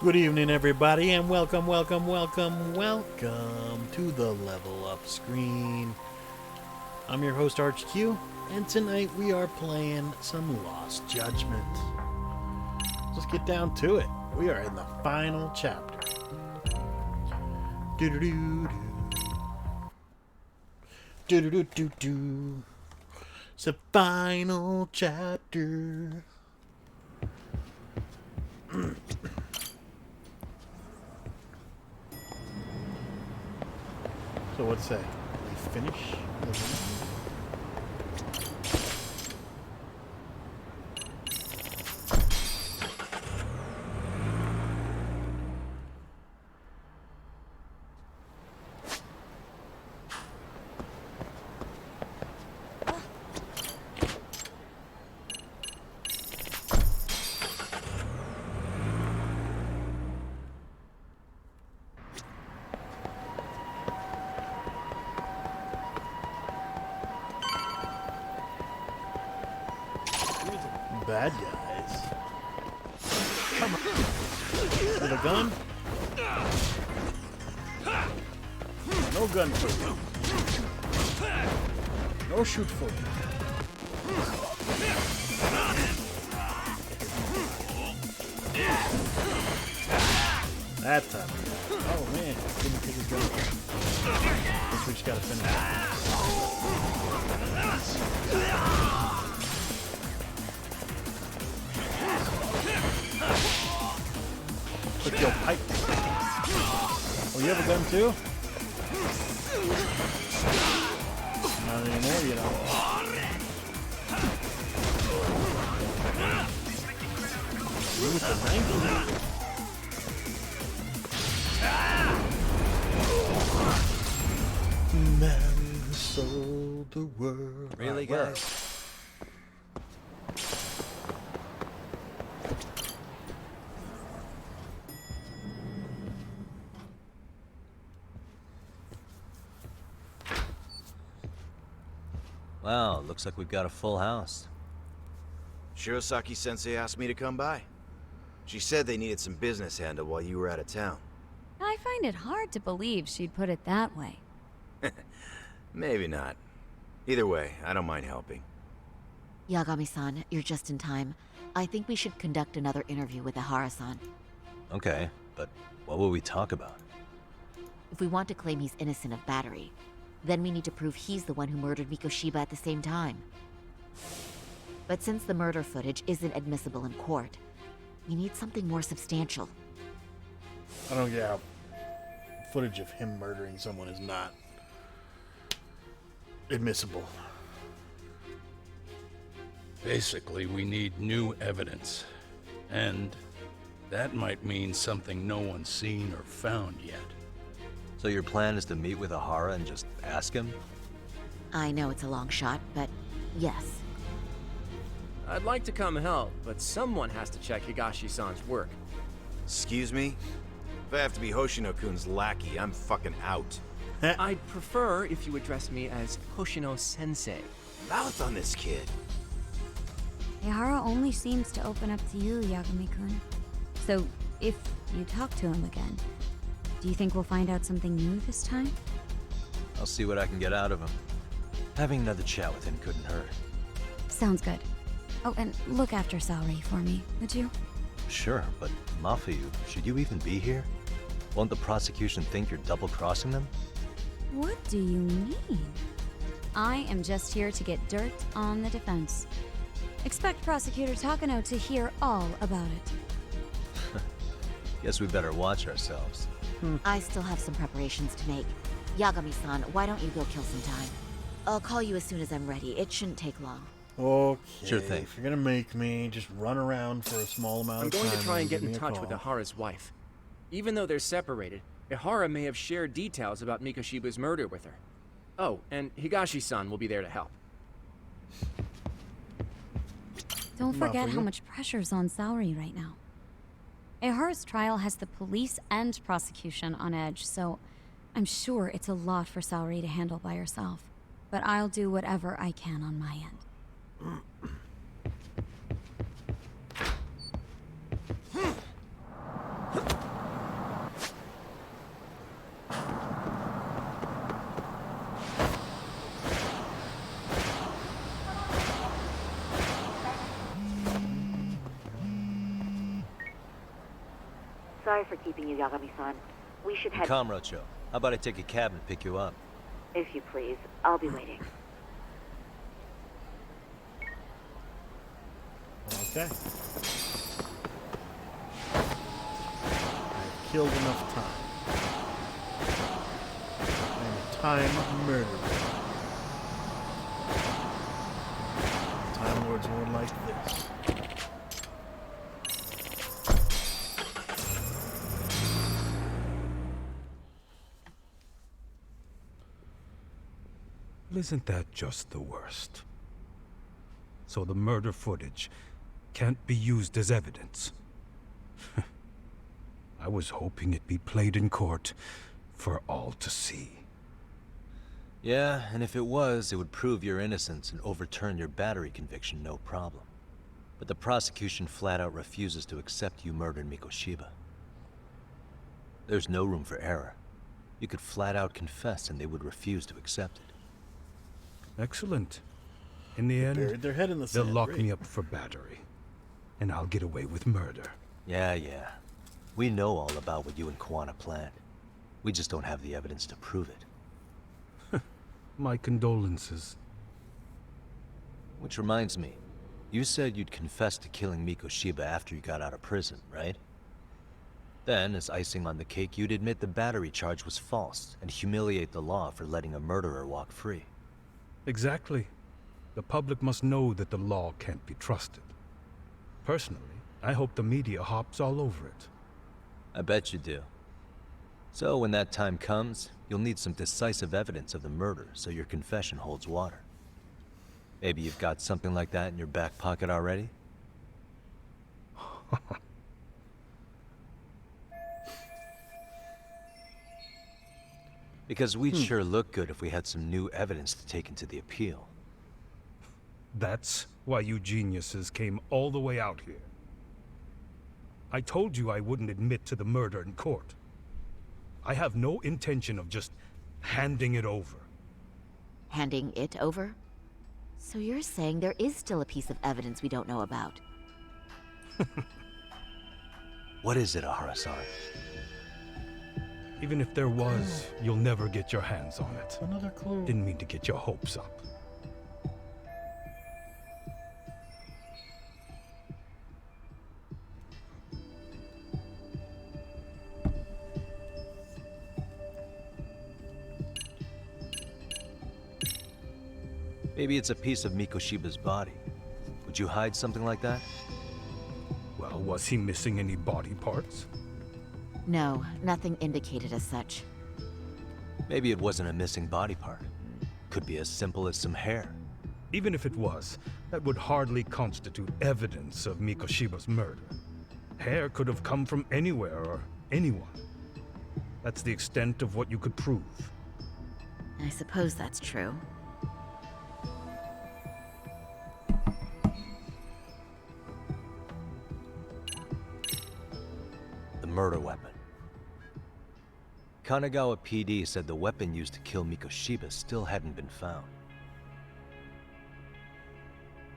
Good evening, everybody, and welcome to the Level Up Screen. I'm your host, ArchQ, and tonight we are playing some Lost Judgment. Let's get down to it. We are in the final chapter. Do-do-do-do. Do-do-do-do-do. It's the final chapter. So what's that? We finish? Bad guys. Come on. With a gun? No gun for you. No shoot for you. That time. Oh man, didn't take his gun. Guess we just gotta finish it. Put your pipe. Oh, you have a gun too? Not anymore, you know. You with the 90. Man sold the world. Really, guys? Wow, looks like we've got a full house. Shirosaki-sensei asked me to come by. She said they needed some business handled while you were out of town. I find it hard to believe she'd put it that way. Maybe not. Either way, I don't mind helping. Yagami-san, you're just in time. I think we should conduct another interview with Ihara-san. Okay, but what will we talk about? If we want to claim he's innocent of battery, then we need to prove he's the one who murdered Mikoshiba at the same time. But since the murder footage isn't admissible in court, we need something more substantial. I don't get how footage of him murdering someone is not admissible. Basically, we need new evidence. And that might mean something no one's seen or found yet. So your plan is to meet with Ihara and just ask him? I know it's a long shot, but yes. I'd like to come help, but someone has to check Higashi-san's work. Excuse me? If I have to be Hoshino-kun's lackey, I'm fucking out. I'd prefer if you address me as Hoshino-sensei. Mouth on this kid. Ihara only seems to open up to you, Yagami-kun. So, if you talk to him again, do you think we'll find out something new this time? I'll see what I can get out of him. Having another chat with him couldn't hurt. Sounds good. Oh, and look after Saori for me, would you? Sure, but Mafuyu, should you even be here? Won't the prosecution think you're double-crossing them? What do you mean? I am just here to get dirt on the defense. Expect Prosecutor Takano to hear all about it. Guess we better watch ourselves. I still have some preparations to make. Yagami-san, why don't you go kill some time? I'll call you as soon as I'm ready. It shouldn't take long. Okay. Sure thing. If you're gonna make me just run around for a small amount I'm of time, going to try and give get in me a touch with call. Ihara's wife. Even though they're separated, Ihara may have shared details about Mikoshiba's murder with her. Oh, and Higashi-san will be there to help. Don't forget how Mafuyu? much pressure's on Saori right now. Ihara's trial has the police and prosecution on edge, so I'm sure it's a lot for Saori to handle by herself. But I'll do whatever I can on my end. Sorry for keeping you, Yagami-san. We should head... Kamrocho, how about I take a cab and pick you up? If you please. I'll be waiting. Okay. I've killed enough time. I'm a time murderer. Time Lords won't like this. Isn't that just the worst? So the murder footage can't be used as evidence. I was hoping it'd be played in court for all to see. Yeah, and if it was, it would prove your innocence and overturn your battery conviction, no problem. But the prosecution flat out refuses to accept you murdered Mikoshiba. There's no room for error. You could flat out confess and they would refuse to accept it. Excellent. In the end, Buried their head in the they'll sand. lock Great. me up for battery. And I'll get away with murder. Yeah. We know all about what you and Kwana planned. We just don't have the evidence to prove it. My condolences. Which reminds me, you said you'd confess to killing Mikoshiba after you got out of prison, right? Then, as icing on the cake, you'd admit the battery charge was false and humiliate the law for letting a murderer walk free. Exactly. The public must know that the law can't be trusted. Personally, I hope the media hops all over it. I bet you do. So when that time comes, you'll need some decisive evidence of the murder so your confession holds water. Maybe you've got something like that in your back pocket already? Because we'd sure look good if we had some new evidence to take into the appeal. That's why you geniuses came all the way out here. I told you I wouldn't admit to the murder in court. I have no intention of just handing it over. Handing it over? So you're saying there is still a piece of evidence we don't know about? What is it, Ahara-san? Even if there was, you'll never get your hands on it. Another clue. Didn't mean to get your hopes up. Maybe it's a piece of Mikoshiba's body. Would you hide something like that? Well, was he missing any body parts? No, nothing indicated as such. Maybe it wasn't a missing body part. Could be as simple as some hair. Even if it was, that would hardly constitute evidence of Mikoshiba's murder. Hair could have come from anywhere or anyone. That's the extent of what you could prove. I suppose that's true. The murder weapon. Kanagawa PD said the weapon used to kill Mikoshiba still hadn't been found.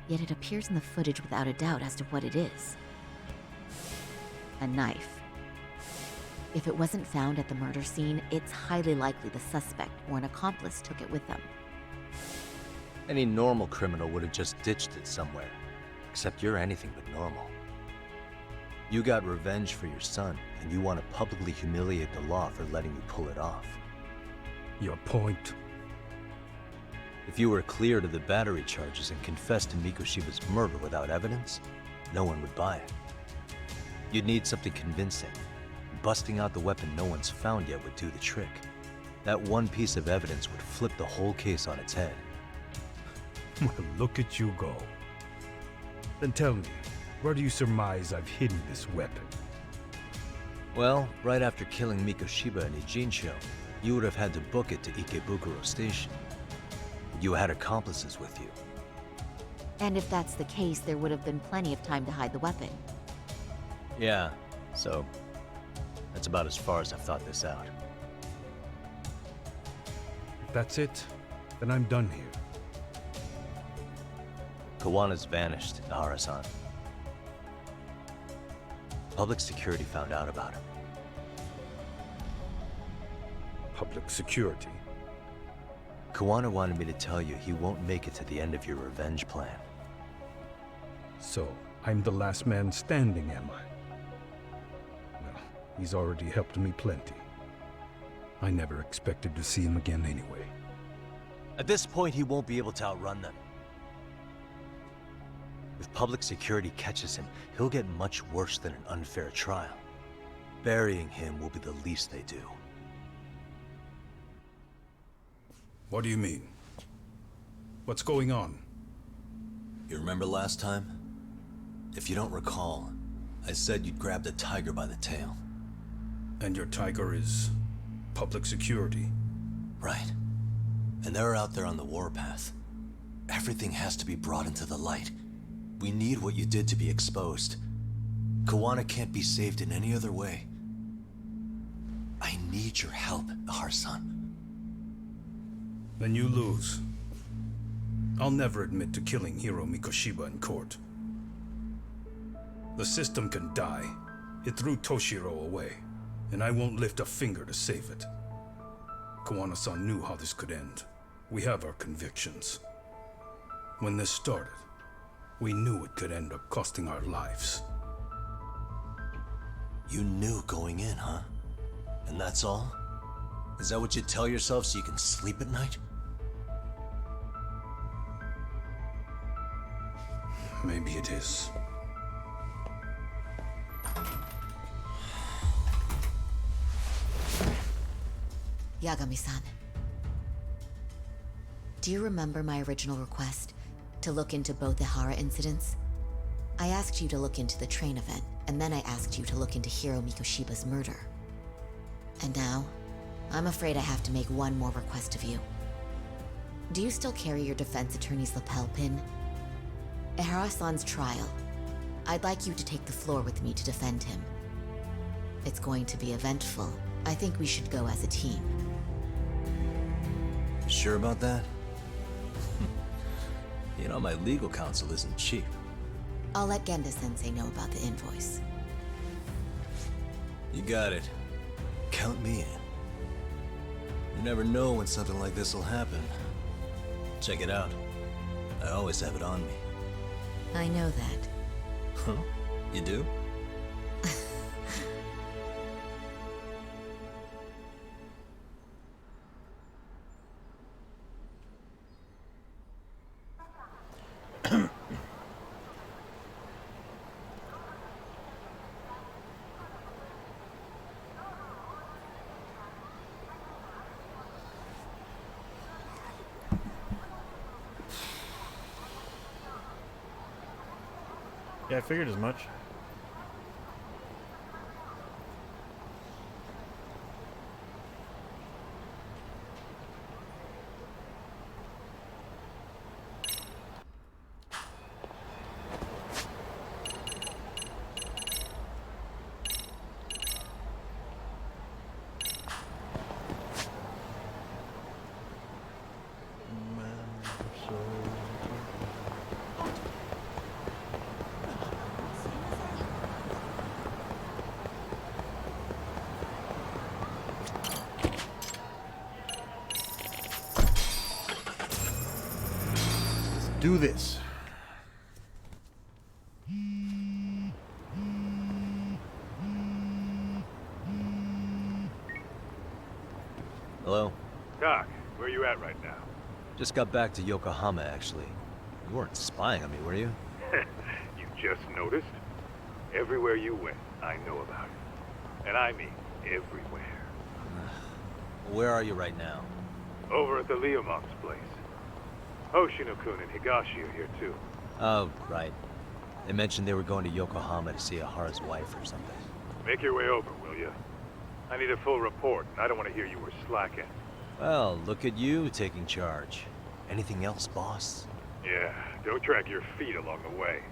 Yet it appears in the footage without a doubt as to what it is. A knife. If it wasn't found at the murder scene, it's highly likely the suspect or an accomplice took it with them. Any normal criminal would have just ditched it somewhere. Except you're anything but normal. You got revenge for your son, and you want to publicly humiliate the law for letting you pull it off. Your point? If you were cleared of the battery charges and confessed to Mikoshiba's murder without evidence, no one would buy it. You'd need something convincing. Busting out the weapon no one's found yet would do the trick. That one piece of evidence would flip the whole case on its head. Well, look at you go. Then tell me, where do you surmise I've hidden this weapon? Well, right after killing Mikoshiba in Ijincho, you would have had to book it to Ikebukuro Station. You had accomplices with you. And if that's the case, there would have been plenty of time to hide the weapon. Yeah, so that's about as far as I've thought this out. If that's it, then I'm done here. Kawana's vanished, Ahara-san. Public security found out about him. public security. Kuwana wanted me to tell you he won't make it to the end of your revenge plan. So, I'm the last man standing, am I? Well, he's already helped me plenty. I never expected to see him again anyway. At this point, he won't be able to outrun them. If public security catches him, he'll get much worse than an unfair trial. Burying him will be the least they do. What do you mean? What's going on? You remember last time? If you don't recall, I said you'd grab the tiger by the tail. And your tiger is public security? Right. And they're out there on the warpath. Everything has to be brought into the light. We need what you did to be exposed. Kuwana can't be saved in any other way. I need your help, Ahar-san. Then you lose. I'll never admit to killing Hiro Mikoshiba in court. The system can die. It threw Toshiro away, and I won't lift a finger to save it. Kuwana-san knew how this could end. We have our convictions. When this started, we knew it could end up costing our lives. You knew going in, huh? And that's all? Is that what you tell yourself so you can sleep at night? Maybe it is. Yagami-san. Do you remember my original request to look into both the Hara incidents? I asked you to look into the train event, and then I asked you to look into Hiro Mikoshiba's murder. And now, I'm afraid I have to make one more request of you. Do you still carry your defense attorney's lapel pin? Ehara-san's trial. I'd like you to take the floor with me to defend him. It's going to be eventful. I think we should go as a team. Sure about that? You know, my legal counsel isn't cheap. I'll let Genda-sensei know about the invoice. You got it. Count me in. You never know when something like this will happen. Check it out. I always have it on me. I know that. Huh? You do? Yeah, I figured as much. Do this. Hello? Doc, where you at right now? Just got back to Yokohama, actually. You weren't spying on me, were you? You just noticed? Everywhere you went, I know about it. And I mean everywhere. Where are you right now? Over at the Leomont's place. Hoshino-kun and Higashi are here too. Oh, right. They mentioned they were going to Yokohama to see Ahara's wife or something. Make your way over, will you? I need a full report, and I don't want to hear you were slacking. Well, look at you taking charge. Anything else, boss? Yeah, don't drag your feet along the way.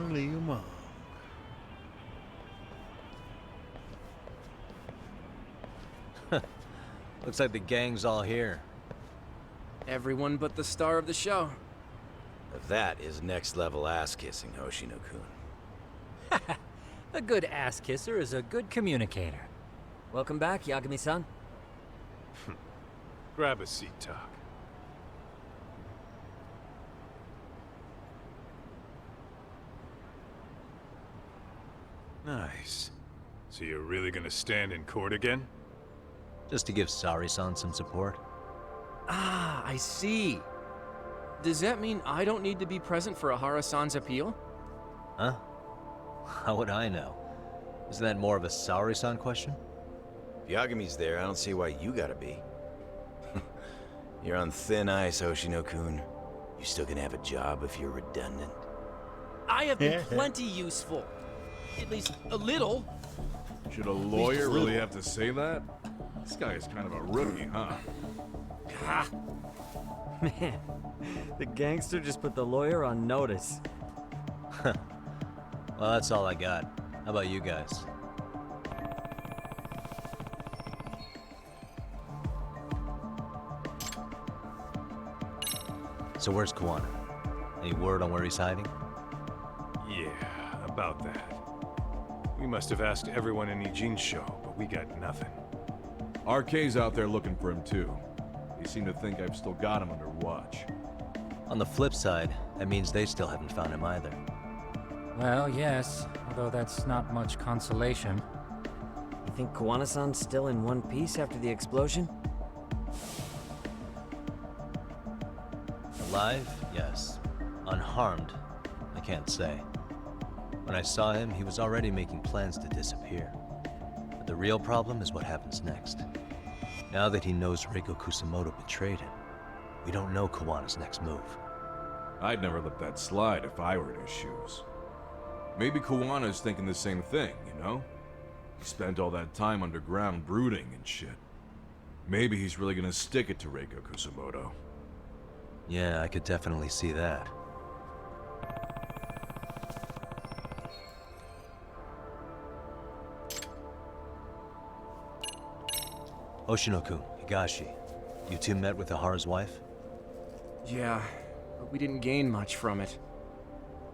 Liu Meng. Looks like the gang's all here. Everyone but the star of the show. That is next level ass kissing, Hoshino-kun. A good ass kisser is a good communicator. Welcome back, Yagami-san. Grab a seat, Tak. Nice. So you're really gonna stand in court again? Just to give Sari-san some support. Ah, I see. Does that mean I don't need to be present for Ahara-san's appeal? Huh? How would I know? Isn't that more of a Sari-san question? If Yagami's there, I don't see why you gotta be. You're on thin ice, Hoshino-kun. You still gonna have a job if you're redundant. I have been plenty useful. At least a little. Should a lawyer really have to say that? This guy is kind of a rookie, huh? Ha! Man, the gangster just put the lawyer on notice. Well, that's all I got. How about you guys? So where's Kuwana? Any word on where he's hiding? Yeah, about that. We must have asked everyone in Eugene show, but we got nothing. RK's out there looking for him too. They seem to think I've still got him under watch. On the flip side, that means they still haven't found him either. Well, yes, although that's not much consolation. You think Kuwana-san's still in one piece after the explosion? Alive? Yes. Unharmed? I can't say. When I saw him, he was already making plans to disappear. But the real problem is what happens next. Now that he knows Reiko Kusamoto betrayed him, we don't know Kawana's next move. I'd never let that slide if I were in his shoes. Maybe Kawana's thinking the same thing, you know? He spent all that time underground brooding and shit. Maybe he's really gonna stick it to Reiko Kusamoto. Yeah, I could definitely see that. Hoshino-kun, Higashi, you two met with Ahara's wife? Yeah, but we didn't gain much from it.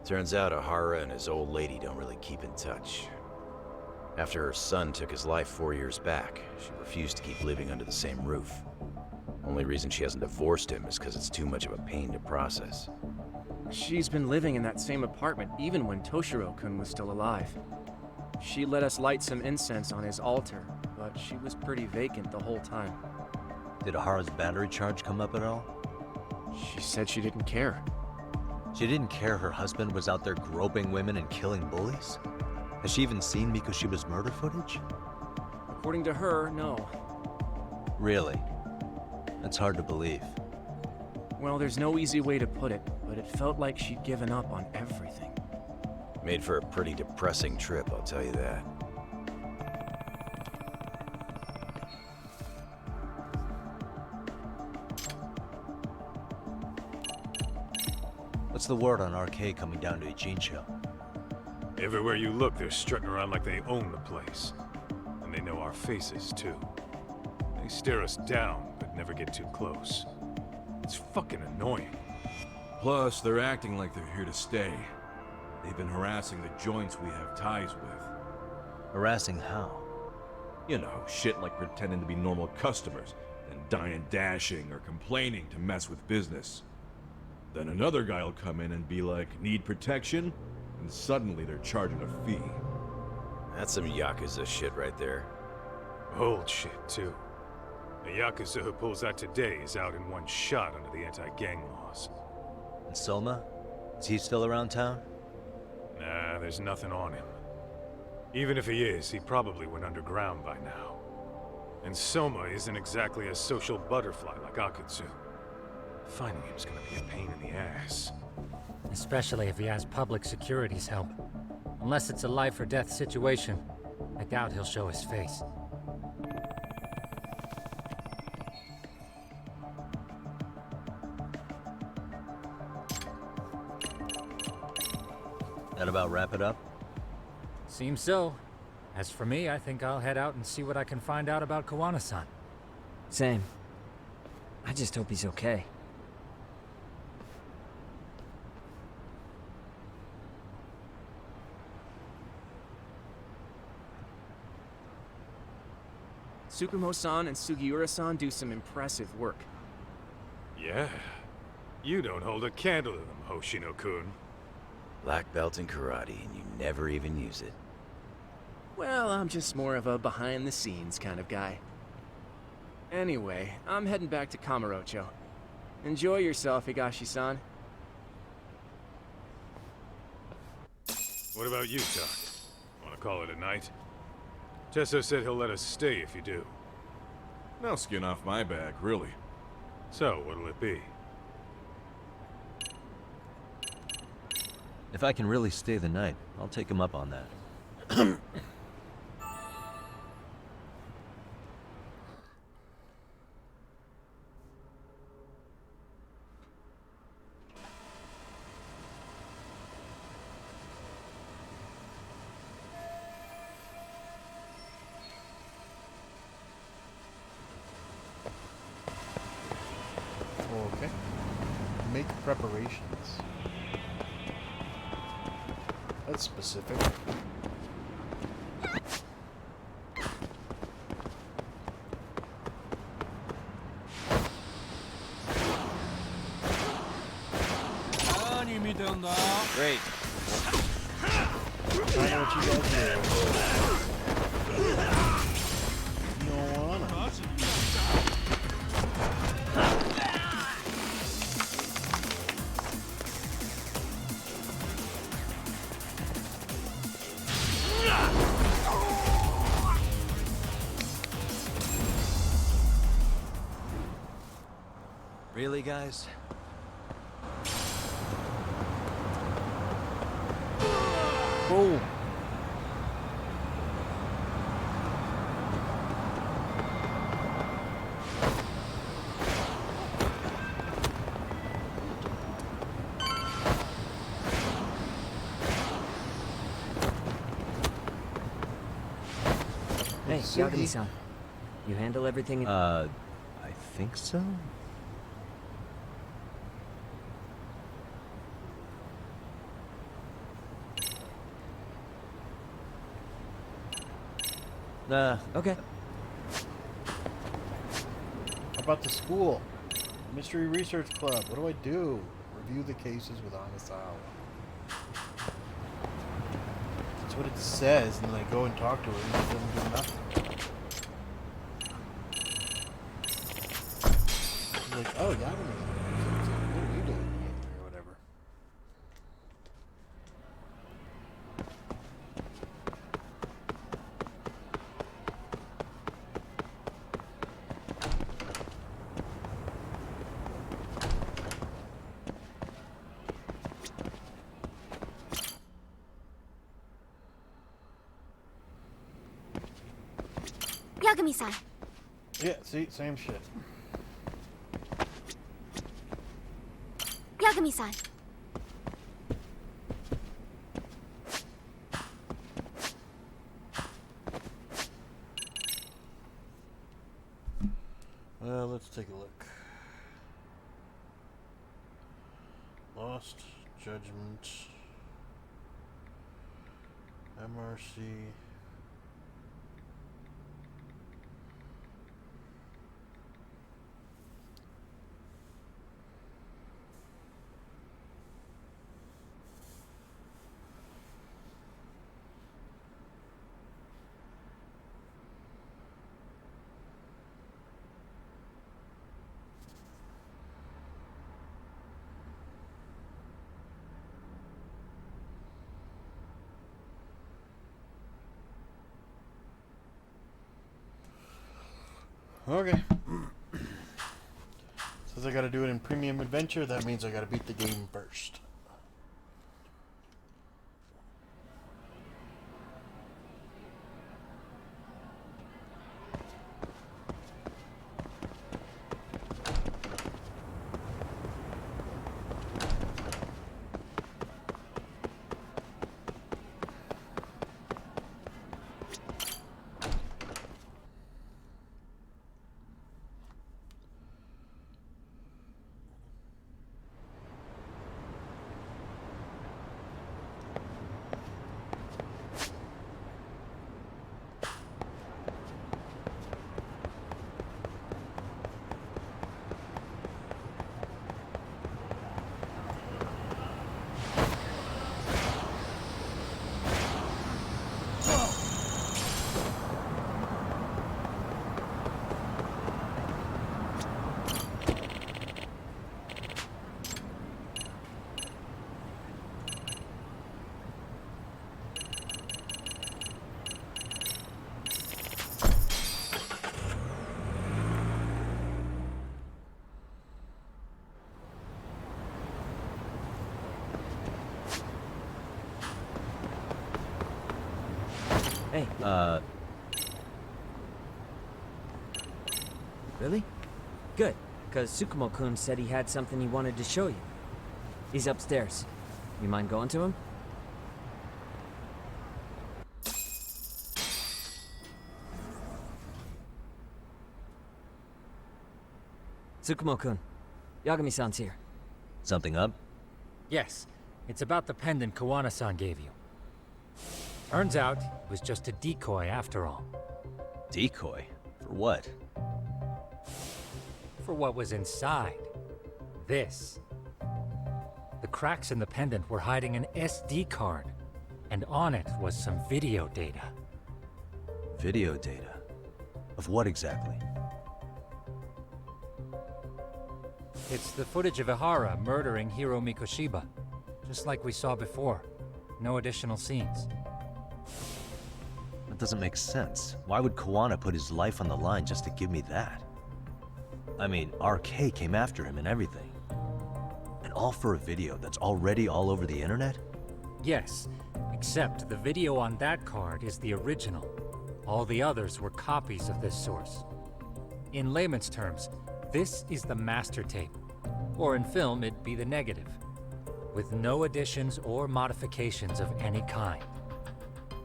Turns out Ahara and his old lady don't really keep in touch. After her son took his life 4 years back, she refused to keep living under the same roof. Only reason she hasn't divorced him is because it's too much of a pain to process. She's been living in that same apartment even when Toshiro-kun was still alive. She let us light some incense on his altar, but she was pretty vacant the whole time. Did Ahara's battery charge come up at all? She said she didn't care. She didn't care her husband was out there groping women and killing bullies? Has she even seen Mikoshiba's murder footage? According to her, no. Really? That's hard to believe. Well, there's no easy way to put it, but it felt like she'd given up on everything. Made for a pretty depressing trip, I'll tell you that. What's the word on RK coming down to Ijincho? Everywhere you look, they're strutting around like they own the place. And they know our faces, too. They stare us down, but never get too close. It's fucking annoying. Plus, they're acting like they're here to stay. They've been harassing the joints we have ties with. Harassing how? You know, shit like pretending to be normal customers, and dying dashing or complaining to mess with business. Then another guy will come in and be like, need protection? And suddenly they're charging a fee. That's some Yakuza shit right there. Old shit, too. The Yakuza who pulls that today is out in one shot under the anti-gang laws. And Soma? Is he still around town? Nah, there's nothing on him. Even if he is, he probably went underground by now. And Soma isn't exactly a social butterfly like Akutsu. Finding him's gonna be a pain in the ass. Especially if he has public security's help. Unless it's a life or death situation, I doubt he'll show his face. That about wrap it up? Seems so. As for me, I think I'll head out and see what I can find out about Kawana-san. Same. I just hope he's okay. Tsukumo-san and Sugiura-san do some impressive work. Yeah. You don't hold a candle to them, Hoshino-kun. Black belt in karate, and you never even use it. Well, I'm just more of a behind-the-scenes kind of guy. Anyway, I'm heading back to Kamurocho. Enjoy yourself, Higashi-san. What about you, Doc? Wanna call it a night? Tesso said he'll let us stay if you do. No skin off my back, really. So, what'll it be? If I can really stay the night, I'll take him up on that. Okay. Make preparations. That's specific. Great. I know what you guys do. You don't wanna. Really, guys? Boom. Hey, Yagami-san. You handle everything. I think so? Okay. How about the school? Mystery Research Club. What do I do? Review the cases with Anasawa. That's what it says, and then I go and talk to her, and it doesn't do nothing. She's like, oh, Yagami. What are you doing here? Or whatever. Yagami-san. Yeah, see, same shit. Yagami-san. Well, let's take a look. Lost Judgment. MRC. Okay. Says I gotta do it in Premium Adventure, that means I gotta beat the game first. Hey. Really? Good, because Tsukumo-kun said he had something he wanted to show you. He's upstairs. You mind going to him? Tsukumo-kun, Yagami-san's here. Something up? Yes, it's about the pendant Kawana-san gave you. Turns out, it was just a decoy after all. Decoy? For what? For what was inside. This. The cracks in the pendant were hiding an SD card, and on it was some video data. Video data? Of what exactly? It's the footage of Ihara murdering Hiro Mikoshiba, just like we saw before. No additional scenes. That doesn't make sense. Why would Kawana put his life on the line just to give me that? I mean, RK came after him and everything. And all for a video that's already all over the internet? Yes, except the video on that card is the original. All the others were copies of this source. In layman's terms, this is the master tape. Or in film, it'd be the negative. With no additions or modifications of any kind.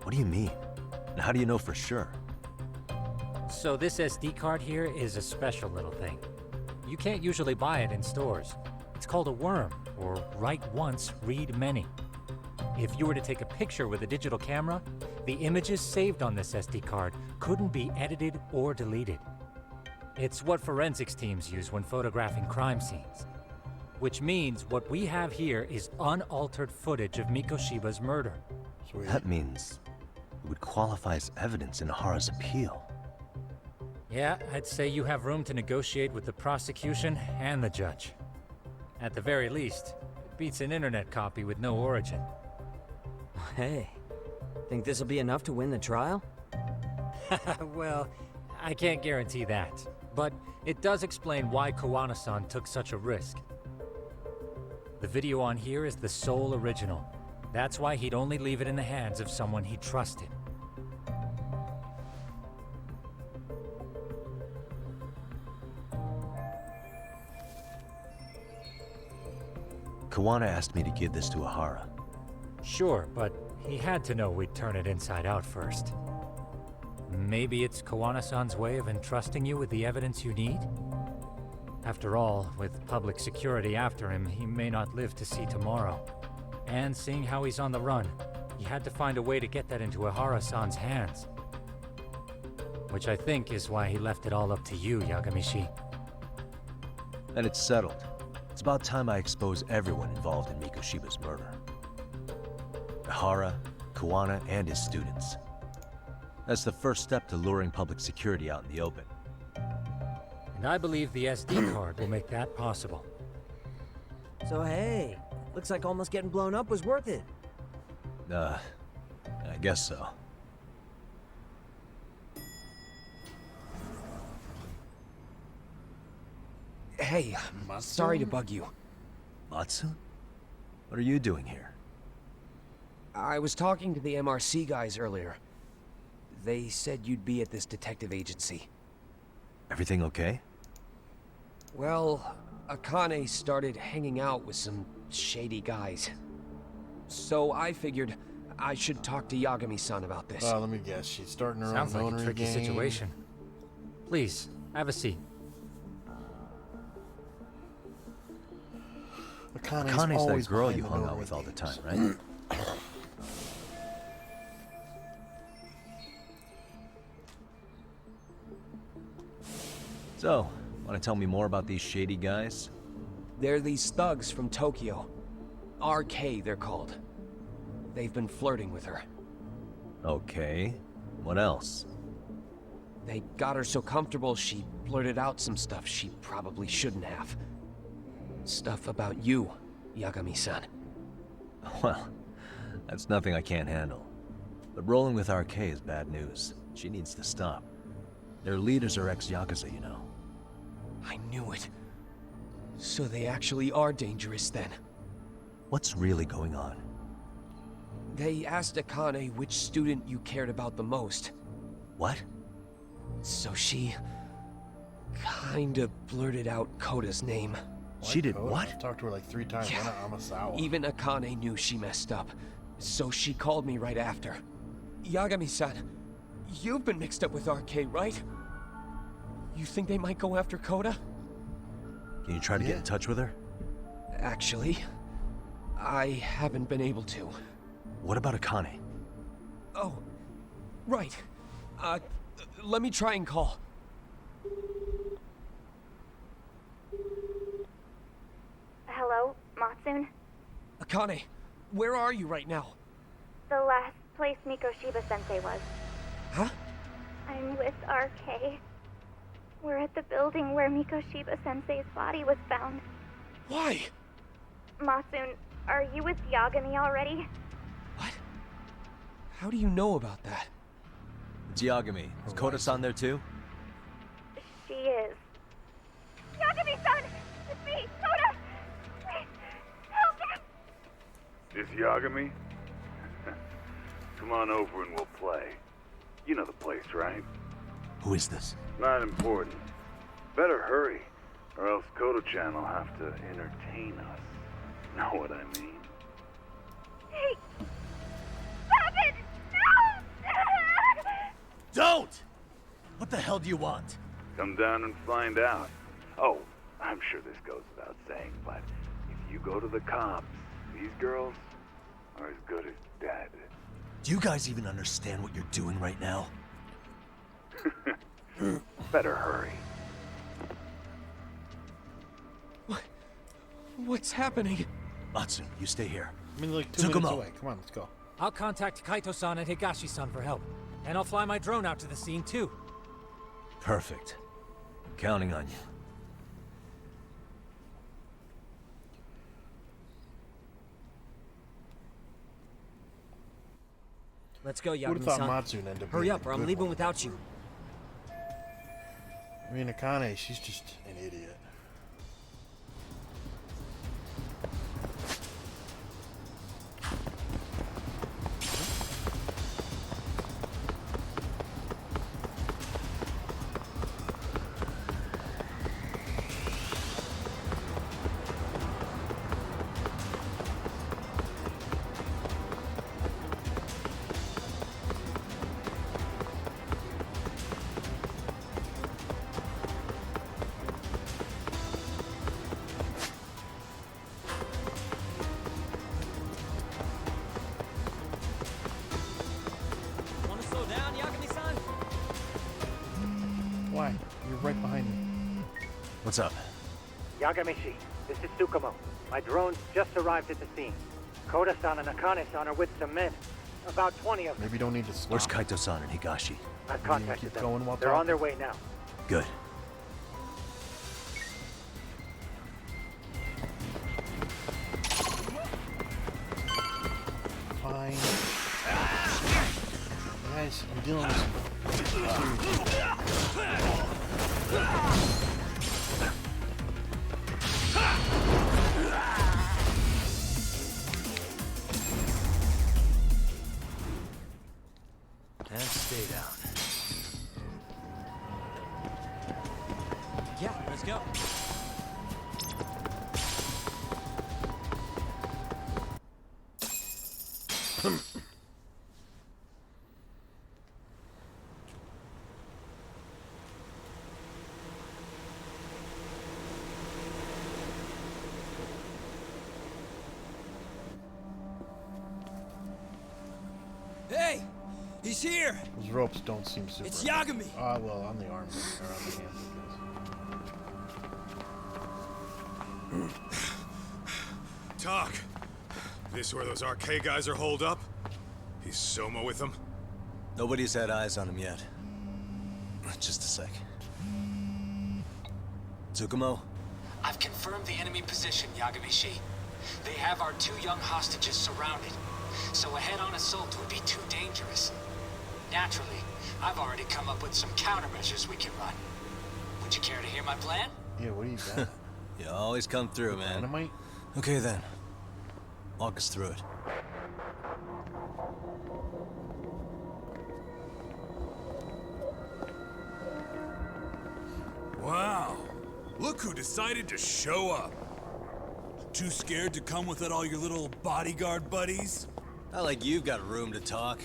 What do you mean? And how do you know for sure? So this SD card here is a special little thing. You can't usually buy it in stores. It's called a worm, or write once, read many. If you were to take a picture with a digital camera, the images saved on this SD card couldn't be edited or deleted. It's what forensics teams use when photographing crime scenes. Which means what we have here is unaltered footage of Mikoshiba's murder. Sweet. That means it would qualify as evidence in Ihara's appeal. Yeah, I'd say you have room to negotiate with the prosecution and the judge. At the very least, it beats an internet copy with no origin. Hey, think this'll be enough to win the trial? Well, I can't guarantee that. But it does explain why Kawana-san took such a risk. The video on here is the sole original. That's why he'd only leave it in the hands of someone he trusted. Kawana asked me to give this to Ihara. Sure, but he had to know we'd turn it inside out first. Maybe it's Kawana-san's way of entrusting you with the evidence you need? After all, with public security after him, he may not live to see tomorrow. And seeing how he's on the run, he had to find a way to get that into Ihara-san's hands. Which I think is why he left it all up to you, Yagamishi. And it's settled. It's about time I expose everyone involved in Mikoshiba's murder. Ihara, Kawana, and his students. That's the first step to luring public security out in the open. And I believe the SD card will make that possible. So hey, looks like almost getting blown up was worth it. I guess so. Hey, sorry to bug you. Matsu? What are you doing here? I was talking to the MRC guys earlier. They said you'd be at this detective agency. Everything okay? Well, Akane started hanging out with some shady guys. So I figured I should talk to Yagami-san about this. Let me guess. She's starting her Sounds own like a notary tricky game. situation. Please, have a seat. Akane's always that girl behind you the hung out notary with all the games. time, right? So, want to tell me more about these shady guys? They're these thugs from Tokyo. RK, they're called. They've been flirting with her. Okay. What else? They got her so comfortable she blurted out some stuff she probably shouldn't have. Stuff about you, Yagami-san. Well, that's nothing I can't handle. But rolling with RK is bad news. She needs to stop. Their leaders are ex-Yakuza, you know. I knew it. So they actually are dangerous then. What's really going on? They asked Akane which student you cared about the most. What? So she... kinda blurted out Koda's name. She did Koda? what? I've talked to her like 3 times. Yeah. Why not Amasawa? Even Akane knew she messed up, so she called me right after. Yagami-san, you've been mixed up with RK, right? You think they might go after Koda? Can you try to get in touch with her? Actually, I haven't been able to. What about Akane? Oh, right. Let me try and call. Hello, Matsun? Akane, where are you right now? The last place Mikoshiba-sensei was. Huh? I'm with RK. We're at the building where Mikoshiba-sensei's body was found. Why? Matsun, are you with Yagami already? How do you know about that? It's Yagami. Is Koda-san there too? She is. Yagami-san! It's me, Koda! Please, help me! This Yagami? Come on over and we'll play. You know the place, right? Who is this? Not important. Better hurry, or else Kodo-chan will have to entertain us. Know what I mean? Hey! Stop it! No! Don't! What the hell do you want? Come down and find out. Oh, I'm sure this goes without saying, but if you go to the cops, these girls are as good as dead. Do you guys even understand what you're doing right now? Better hurry. What's happening? Matsun, you stay here. I mean, like 2 minutes Tsukumo. away. Come on, let's go. I'll contact Kaito-san and Higashi-san for help. And I'll fly my drone out to the scene, too. Perfect. I'm counting on you. Let's go, Who'd have thought Yagami-san. Matsun ended up Hurry being up, a or I'm good leaving one? without you. I mean, Akane, she's just an idiot. Wanna slow down, Yagami-san? Why? You're right behind me. What's up? Yagami-shi, this is Tsukumo. My drones just arrived at the scene. Koda-san and Akane-san are with some men. About 20 of them. Maybe you don't need to stop. Where's Kaito-san and Higashi? I've keep contacted them. going while They're on talking? their way now. Good. Fine. Guys, I'm dealing with some serious... And stay down. Yeah, let's go. Hey! He's here! Those ropes don't seem super... It's Yagami! Well, on the arms, or on the hands, I guess. Talk. This where those RK guys are holed up? He's Soma with them? Nobody's had eyes on him yet. Just a sec. Tsukumo? I've confirmed the enemy position, Yagami-shi. They have our 2 young hostages surrounded, so a head-on assault would be too dangerous. Naturally, I've already come up with some countermeasures we can run. Would you care to hear my plan? Yeah, what do you got? You always come through, man. Dynamite? Okay then. Walk us through it. Look who decided to show up. Too scared to come without all your little bodyguard buddies? Not like you've got room to talk.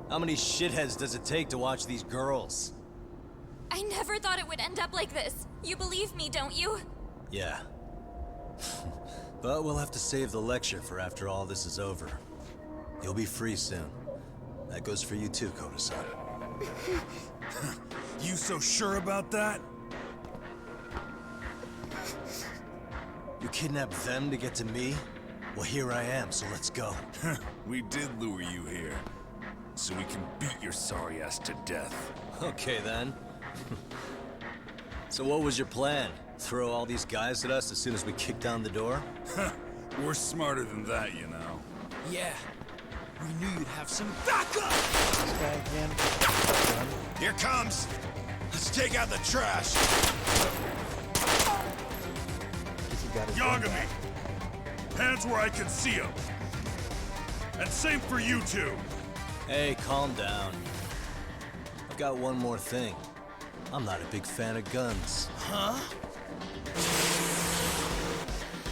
How many shitheads does it take to watch these girls? I never thought it would end up like this. You believe me, don't you? Yeah. But we'll have to save the lecture for after all this is over. You'll be free soon. That goes for you too, Koda-san. You so sure about that? You kidnapped them to get to me? Well, here I am, so let's go. We did lure you here, so we can beat your sorry ass to death. Okay, then. So what was your plan? Throw all these guys at us as soon as we kick down the door? We're smarter than that, you know. Yeah. We knew you'd have some backup! This guy again. Here comes! Let's take out the trash! Yagami! Hands where I can see them! And same for you two! Hey, calm down. I've got one more thing. I'm not a big fan of guns. Huh?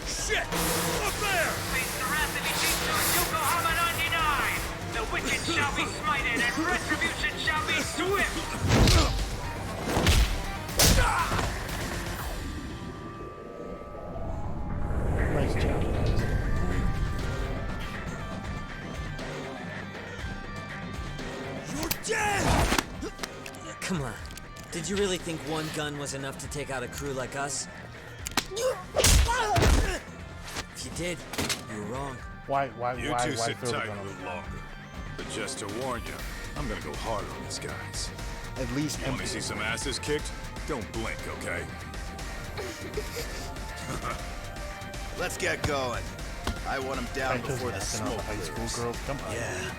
Shit! Up there! Face the wrath of Ijitsu Yokohama 99! The wicked shall be smited and retribution shall be swift! Nice job. You're dead! Come on. Did you really think one gun was enough to take out a crew like us? If you did, you were wrong. You two sit tight a little longer. But just to warn you, I'm gonna go hard on these guys. At least you want to see some asses kicked? Don't blink, okay? Let's get going. I want him down before the smoke high school girls. Come on. Yeah.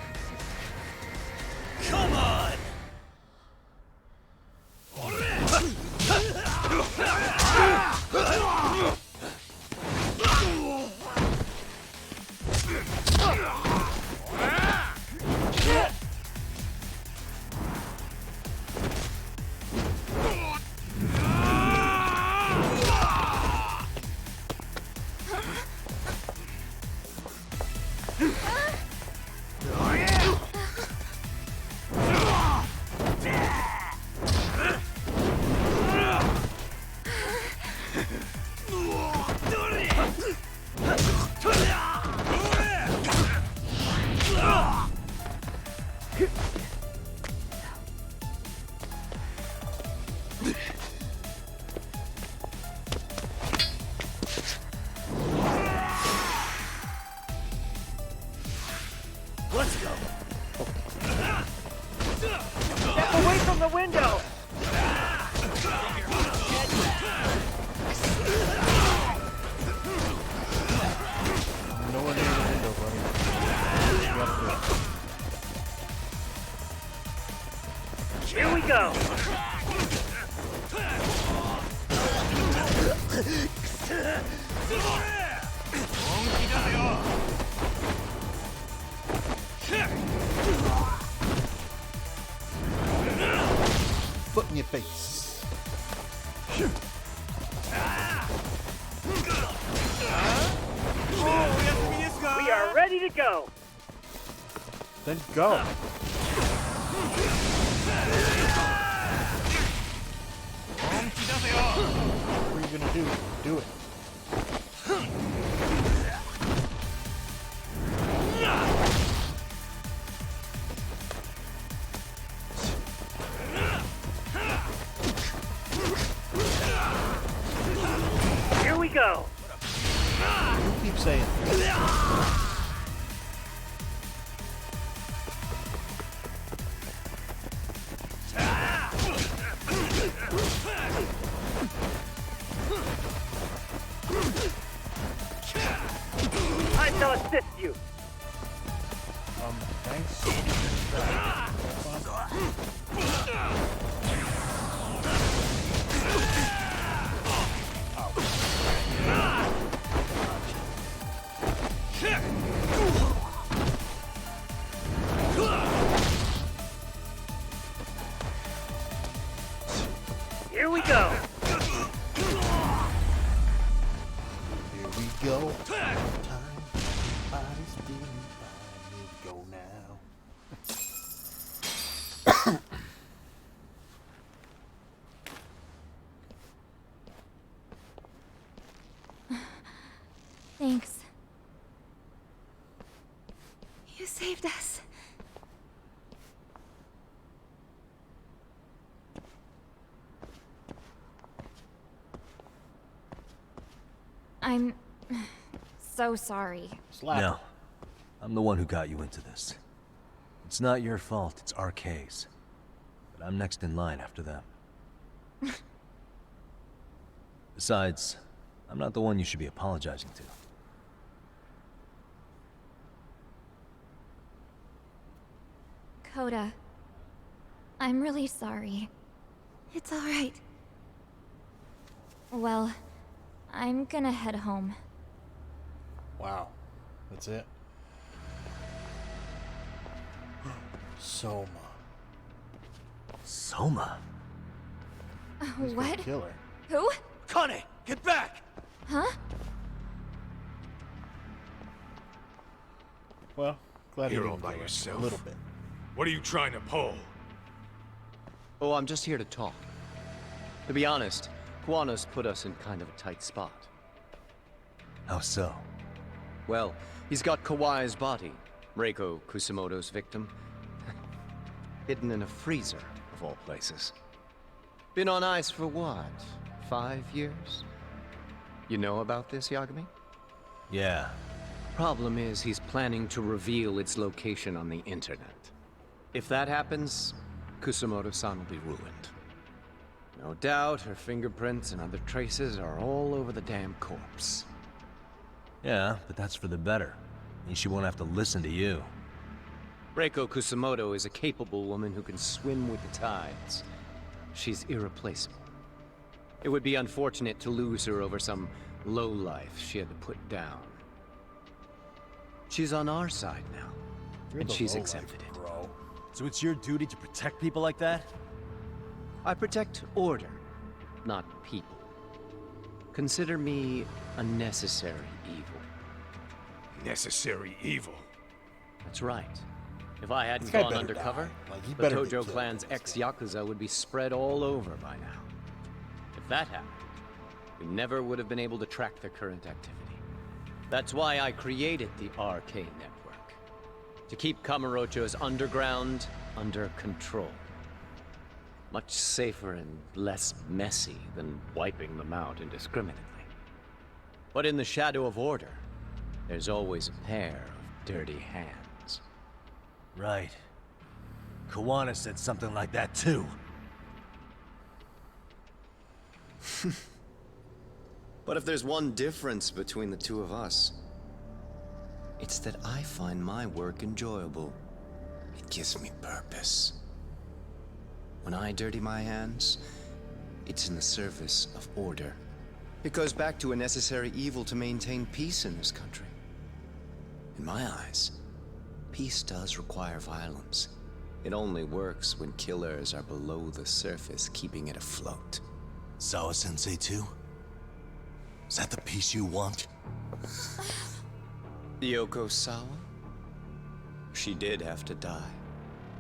Come on! Let's go. Step away from the window. Nowhere near the window, buddy. You gotta do it. Here we go. Foot in your face. We are ready to go. Then go. What are you gonna do? Do it. Here we go. You keep saying. I shall assist you. Thanks. Here we go. saved us. I'm so sorry. No. I'm the one who got you into this. It's not your fault, it's RK's. But I'm next in line after them. Besides, I'm not the one you should be apologizing to. Coda, I'm really sorry. It's alright. Well, I'm gonna head home. Wow. That's it. Soma. Soma? He's What? gonna kill her. Who? Connie, get back! Huh? Well, glad You're he all didn't by kill her. yourself. A little bit. What are you trying to pull? Oh, I'm just here to talk. To be honest, Kuwano's put us in kind of a tight spot. How so? Well, he's got Kawai's body, Reiko Kusamoto's victim, hidden in a freezer, of all places. Been on ice for what, 5 years? You know about this, Yagami? Yeah. Problem is, he's planning to reveal its location on the internet. If that happens, Kusamoto-san will be ruined. No doubt her fingerprints and other traces are all over the damn corpse. Yeah, but that's for the better. Means she won't have to listen to you. Reiko Kusamoto is a capable woman who can swim with the tides. She's irreplaceable. It would be unfortunate to lose her over some lowlife she had to put down. She's on our side now, and she's accepted it. Bro. So it's your duty to protect people like that? I protect order, not people. Consider me a necessary evil. Necessary evil? That's right. If I hadn't This guy gone better undercover, die. Like, he the better be Tojo killed clan's ex-Yakuza would be spread all over by now. If that happened, we never would have been able to track their current activity. That's why I created the RK Network. To keep Kamurocho's underground under control. Much safer and less messy than wiping them out indiscriminately. But in the shadow of order, there's always a pair of dirty hands. Right. Kawana said something like that too. But if there's one difference between the two of us, it's that I find my work enjoyable. It gives me purpose. When I dirty my hands, it's in the service of order. It goes back to a necessary evil to maintain peace in this country. In my eyes, peace does require violence. It only works when killers are below the surface, keeping it afloat. Sawa-sensei too? Is that the peace you want? Yoko Sawa? She did have to die.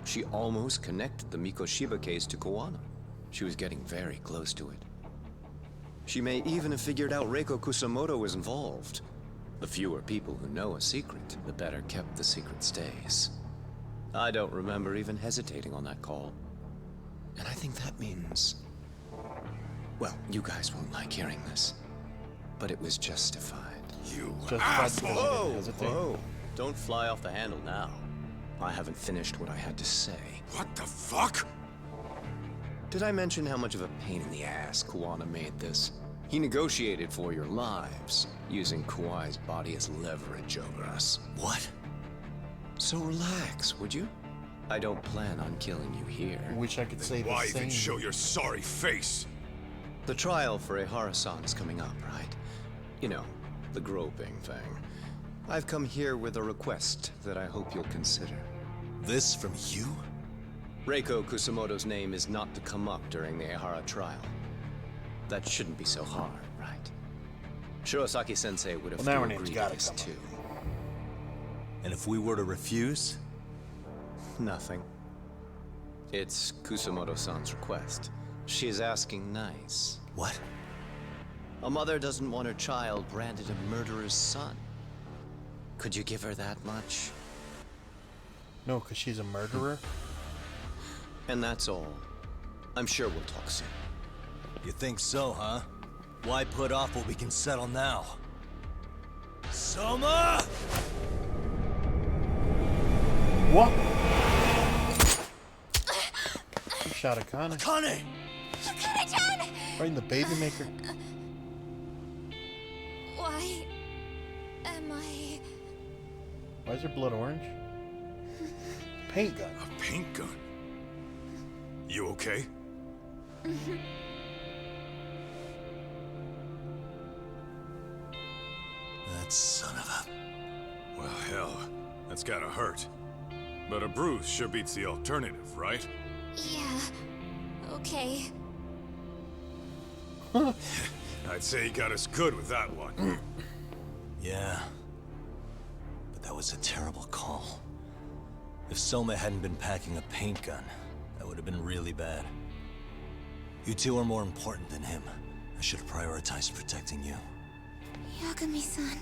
She almost connected the Mikoshiba case to Kawano. She was getting very close to it. She may even have figured out Reiko Kusamoto was involved. The fewer people who know a secret, the better kept the secret stays. I don't remember even hesitating on that call. And I think that means... Well, you guys won't like hearing this, but it was justified. You asshole! Whoa! Don't fly off the handle now. I haven't finished what I had to say. What the fuck? Did I mention how much of a pain in the ass Kuwana made this? He negotiated for your lives, using Kawai's body as leverage over us. What? So relax, would you? I don't plan on killing you here. Wish I could say the Why same. even show your sorry face? The trial for Ehara-san is coming up, right? You know, the groping thing. I've come here with a request that I hope you'll consider. This from you? Reiko Kusamoto's name is not to come up during the Ehara trial. That shouldn't be so hard, right? Shirosaki-sensei would have Well, now her to name's agree gotta to this come too. And if we were to refuse? Nothing. It's Kusamoto-san's request. She's asking nice. What? A mother doesn't want her child branded a murderer's son. Could you give her that much? No, because she's a murderer. And that's all. I'm sure we'll talk soon. You think so, huh? Why put off what we can settle now? Soma! What? You shot Akane. Akane! Akane-chan! Right in the baby maker. Why am I... Why is her blood orange? Paint gun. A paint gun? You okay? That son of a... Well, hell, that's gotta hurt. But a bruise sure beats the alternative, right? Yeah. Okay. I'd say you got us good with that one. Yeah. But that was a terrible call. If Soma hadn't been packing a paint gun, that would have been really bad. You two are more important than him. I should have prioritized protecting you. Yagami-san.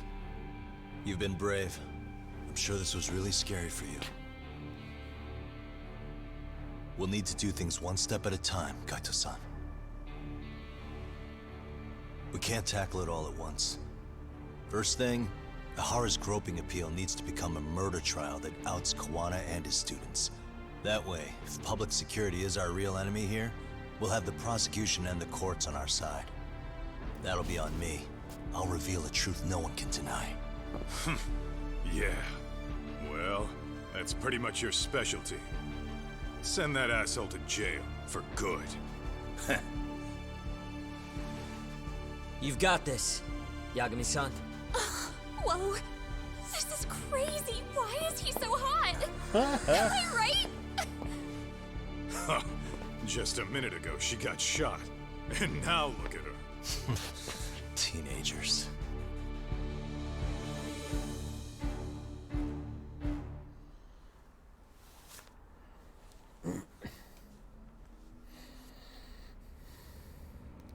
You've been brave. I'm sure this was really scary for you. We'll need to do things one step at a time, Kaito-san. We can't tackle it all at once. First thing, Ihara's groping appeal needs to become a murder trial that outs Kawana and his students. That way, if public security is our real enemy here, we'll have the prosecution and the courts on our side. That'll be on me. I'll reveal a truth no one can deny. Yeah. Well, that's pretty much your specialty. Send that asshole to jail for good. You've got this, Yagami-san. Whoa. This is crazy. Why is he so hot? Am I right? Just a minute ago, she got shot. And now look at her. Teenagers.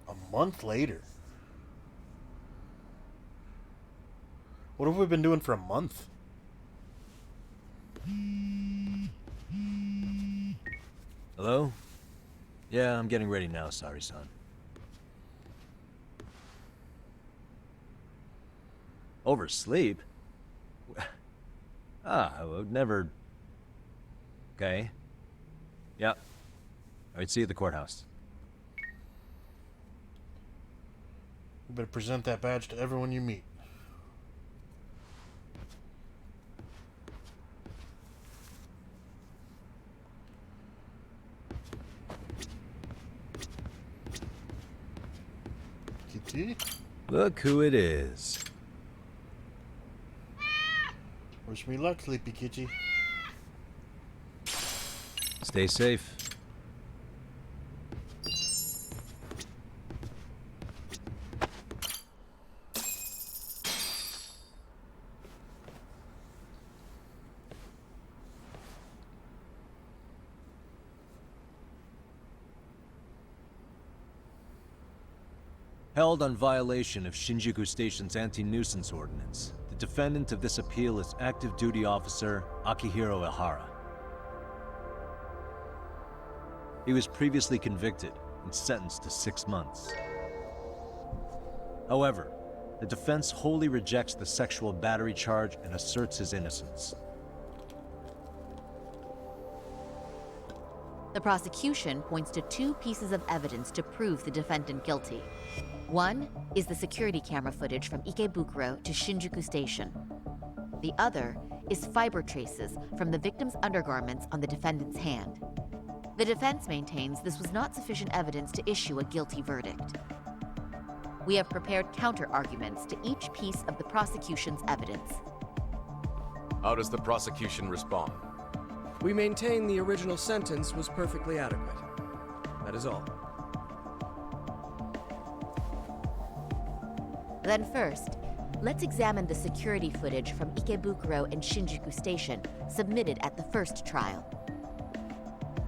A month later. What have we been doing for a month? Hello? Yeah, I'm getting ready now, Sari-san. Oversleep? I would never... Okay. Yep. Alright, see you at the courthouse. You better present that badge to everyone you meet. Kitty? Look who it is. Wish me luck, Sleepy Kitty. Stay safe. Held on violation of Shinjuku Station's anti-nuisance ordinance, the defendant of this appeal is active duty officer Akihiro Ihara. He was previously convicted and sentenced to 6 months. However, the defense wholly rejects the sexual battery charge and asserts his innocence. The prosecution points to 2 pieces of evidence to prove the defendant guilty. One is the security camera footage from Ikebukuro to Shinjuku Station. The other is fiber traces from the victim's undergarments on the defendant's hand. The defense maintains this was not sufficient evidence to issue a guilty verdict. We have prepared counter-arguments to each piece of the prosecution's evidence. How does the prosecution respond? We maintain the original sentence was perfectly adequate. That is all. Then first, let's examine the security footage from Ikebukuro and Shinjuku Station submitted at the first trial.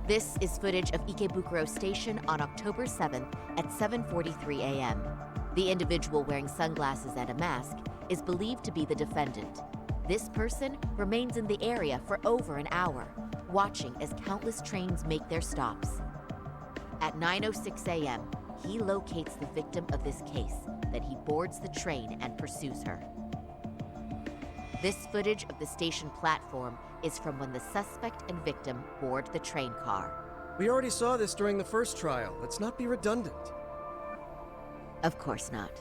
This is footage of Ikebukuro Station on October 7th at 7:43 a.m. The individual wearing sunglasses and a mask is believed to be the defendant. This person remains in the area for over an hour, watching as countless trains make their stops. At 9:06 a.m., he locates the victim of this case, then he boards the train and pursues her. This footage of the station platform is from when the suspect and victim board the train car. We already saw this during the first trial. Let's not be redundant. Of course not.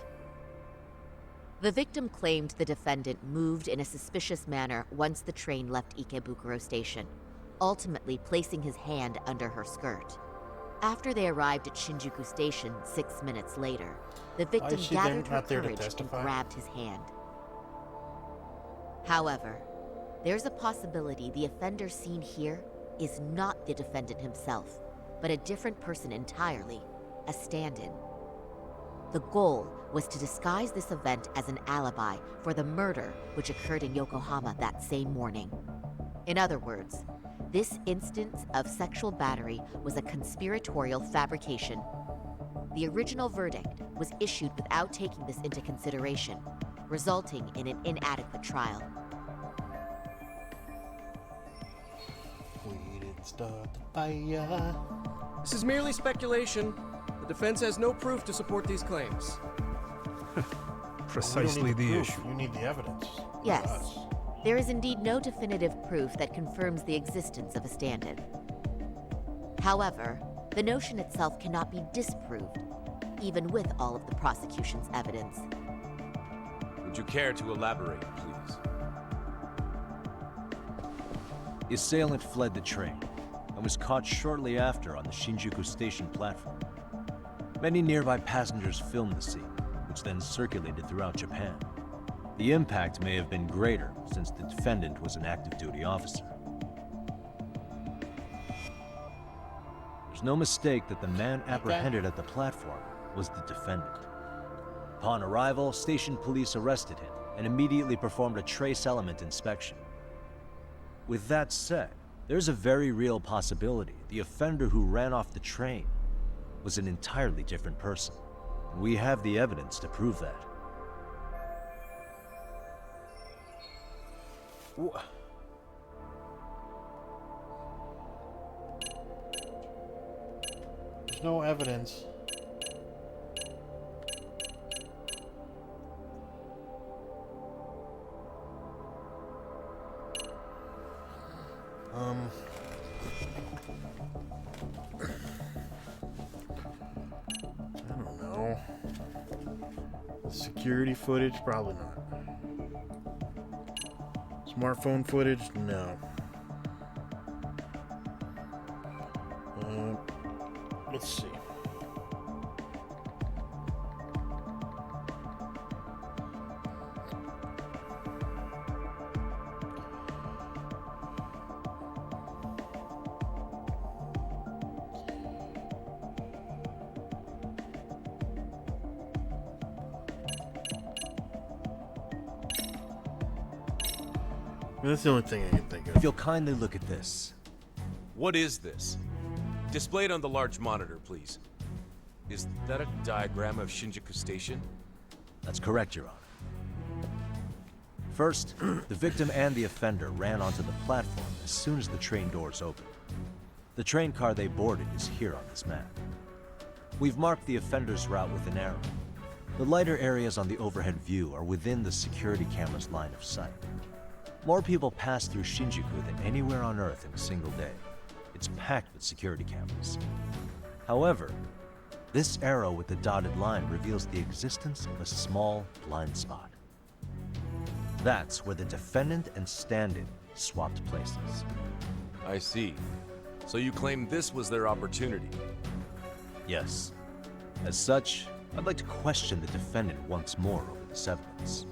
The victim claimed the defendant moved in a suspicious manner once the train left Ikebukuro Station, ultimately placing his hand under her skirt. After they arrived at Shinjuku Station 6 minutes later, the victim gathered her courage and grabbed his hand. However, there's a possibility the offender seen here is not the defendant himself, but a different person entirely, a stand-in. The goal was to disguise this event as an alibi for the murder which occurred in Yokohama that same morning. In other words, this instance of sexual battery was a conspiratorial fabrication. The original verdict was issued without taking this into consideration, resulting in an inadequate trial. We didn't start the fire. This is merely speculation. The defense has no proof to support these claims. Precisely the issue. You need the evidence. Yes. There is indeed no definitive proof that confirms the existence of a stand-in. However, the notion itself cannot be disproved, even with all of the prosecution's evidence. Would you care to elaborate, please? The assailant fled the train and was caught shortly after on the Shinjuku Station platform. Many nearby passengers filmed the scene, which then circulated throughout Japan. The impact may have been greater since the defendant was an active duty officer. There's no mistake that the man apprehended at the platform was the defendant. Upon arrival, station police arrested him and immediately performed a trace element inspection. With that said, there's a very real possibility the offender who ran off the train was an entirely different person. And we have the evidence to prove that. There's no evidence. I don't know. Security footage? Probably not. Smartphone footage? No. Let's see. That's the only thing I can think of. If you'll kindly look at this. What is this? Displayed on the large monitor, please. Is that a diagram of Shinjuku Station? That's correct, Your Honor. First, the victim and the offender ran onto the platform as soon as the train doors opened. The train car they boarded is here on this map. We've marked the offender's route with an arrow. The lighter areas on the overhead view are within the security camera's line of sight. More people pass through Shinjuku than anywhere on Earth in a single day. It's packed with security cameras. However, this arrow with the dotted line reveals the existence of a small blind spot. That's where the defendant and stand-in swapped places. I see. So you claim this was their opportunity? Yes. As such, I'd like to question the defendant once more over this evidence.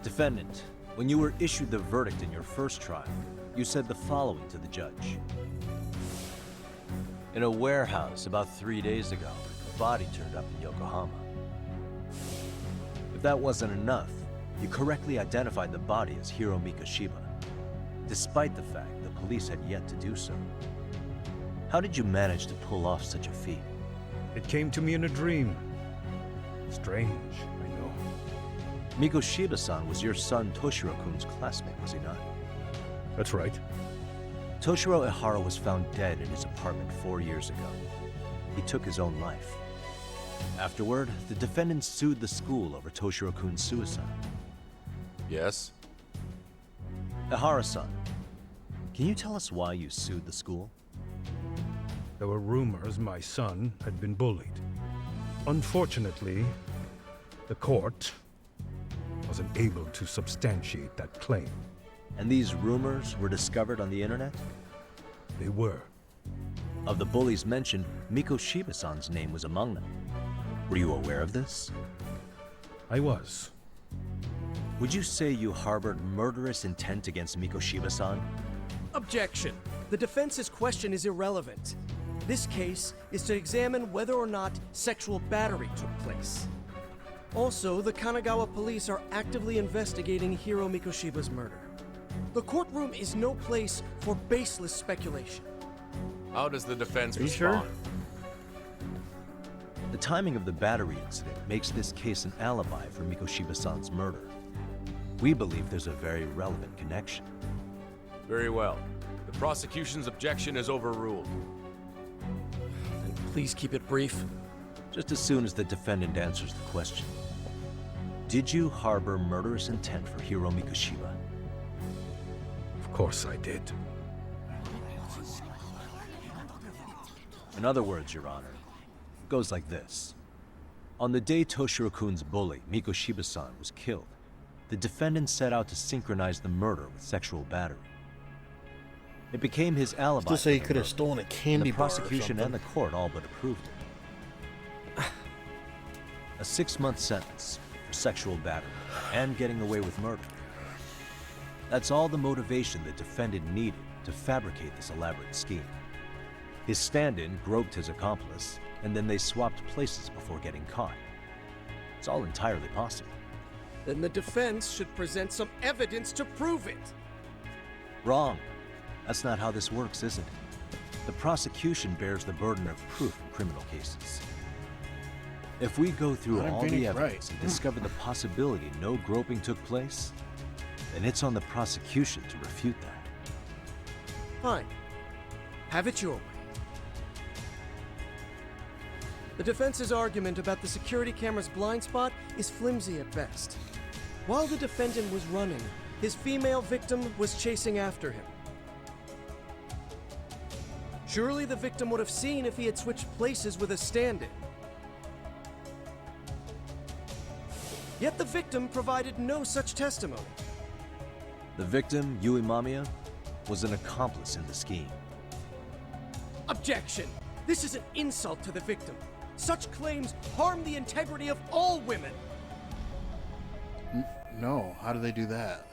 Defendant, when you were issued the verdict in your first trial, you said the following to the judge. In a warehouse about 3 days ago, a body turned up in Yokohama. If that wasn't enough, you correctly identified the body as Hiro Mikoshiba, despite the fact the police had yet to do so. How did you manage to pull off such a feat? It came to me in a dream. Strange, I know. Mikoshiba-san was your son Toshiro-kun's classmate, was he not? That's right. Toshiro Ehara was found dead in his apartment 4 years ago. He took his own life. Afterward, the defendants sued the school over Toshiro-kun's suicide. Yes? Ehara-san, can you tell us why you sued the school? There were rumors my son had been bullied. Unfortunately, the court wasn't able to substantiate that claim. And these rumors were discovered on the internet? They were. Of the bullies mentioned, Mikoshiba-san's name was among them. Were you aware of this? I was. Would you say you harbored murderous intent against Mikoshiba-san? Objection. The defense's question is irrelevant. This case is to examine whether or not sexual battery took place. Also, the Kanagawa police are actively investigating Hiro Mikoshiba's murder. The courtroom is no place for baseless speculation. How does the defense Are you respond? sure? The timing of the battery incident makes this case an alibi for Mikoshiba-san's murder. We believe there's a very relevant connection. Very well. The prosecution's objection is overruled. Then please keep it brief. Just as soon as the defendant answers the question. Did you harbor murderous intent for Hiro Mikoshiba? Of course I did. In other words, Your Honor, it goes like this. On the day Toshiro-kun's bully, Mikoshiba-san, was killed, the defendant set out to synchronize the murder with sexual battery. It became his alibi. Just say he for the could have murder, stolen a and candy the bar or prosecution and the something. court all but approved it. A 6-month sentence for sexual battery and getting away with murder. That's all the motivation the defendant needed to fabricate this elaborate scheme. His stand-in groped his accomplice, and then they swapped places before getting caught. It's all entirely possible. Then the defense should present some evidence to prove it. Wrong. That's not how this works, is it? The prosecution bears the burden of proof in criminal cases. If we go through Madam all the Phoenix, evidence and discover the possibility no groping took place, then it's on the prosecution to refute that. Fine. Have it your way. The defense's argument about the security camera's blind spot is flimsy at best. While the defendant was running, his female victim was chasing after him. Surely the victim would have seen if he had switched places with a stand-in. Yet the victim provided no such testimony. The victim, Yui Mamiya, was an accomplice in the scheme. Objection! This is an insult to the victim. Such claims harm the integrity of all women. No, how do they do that?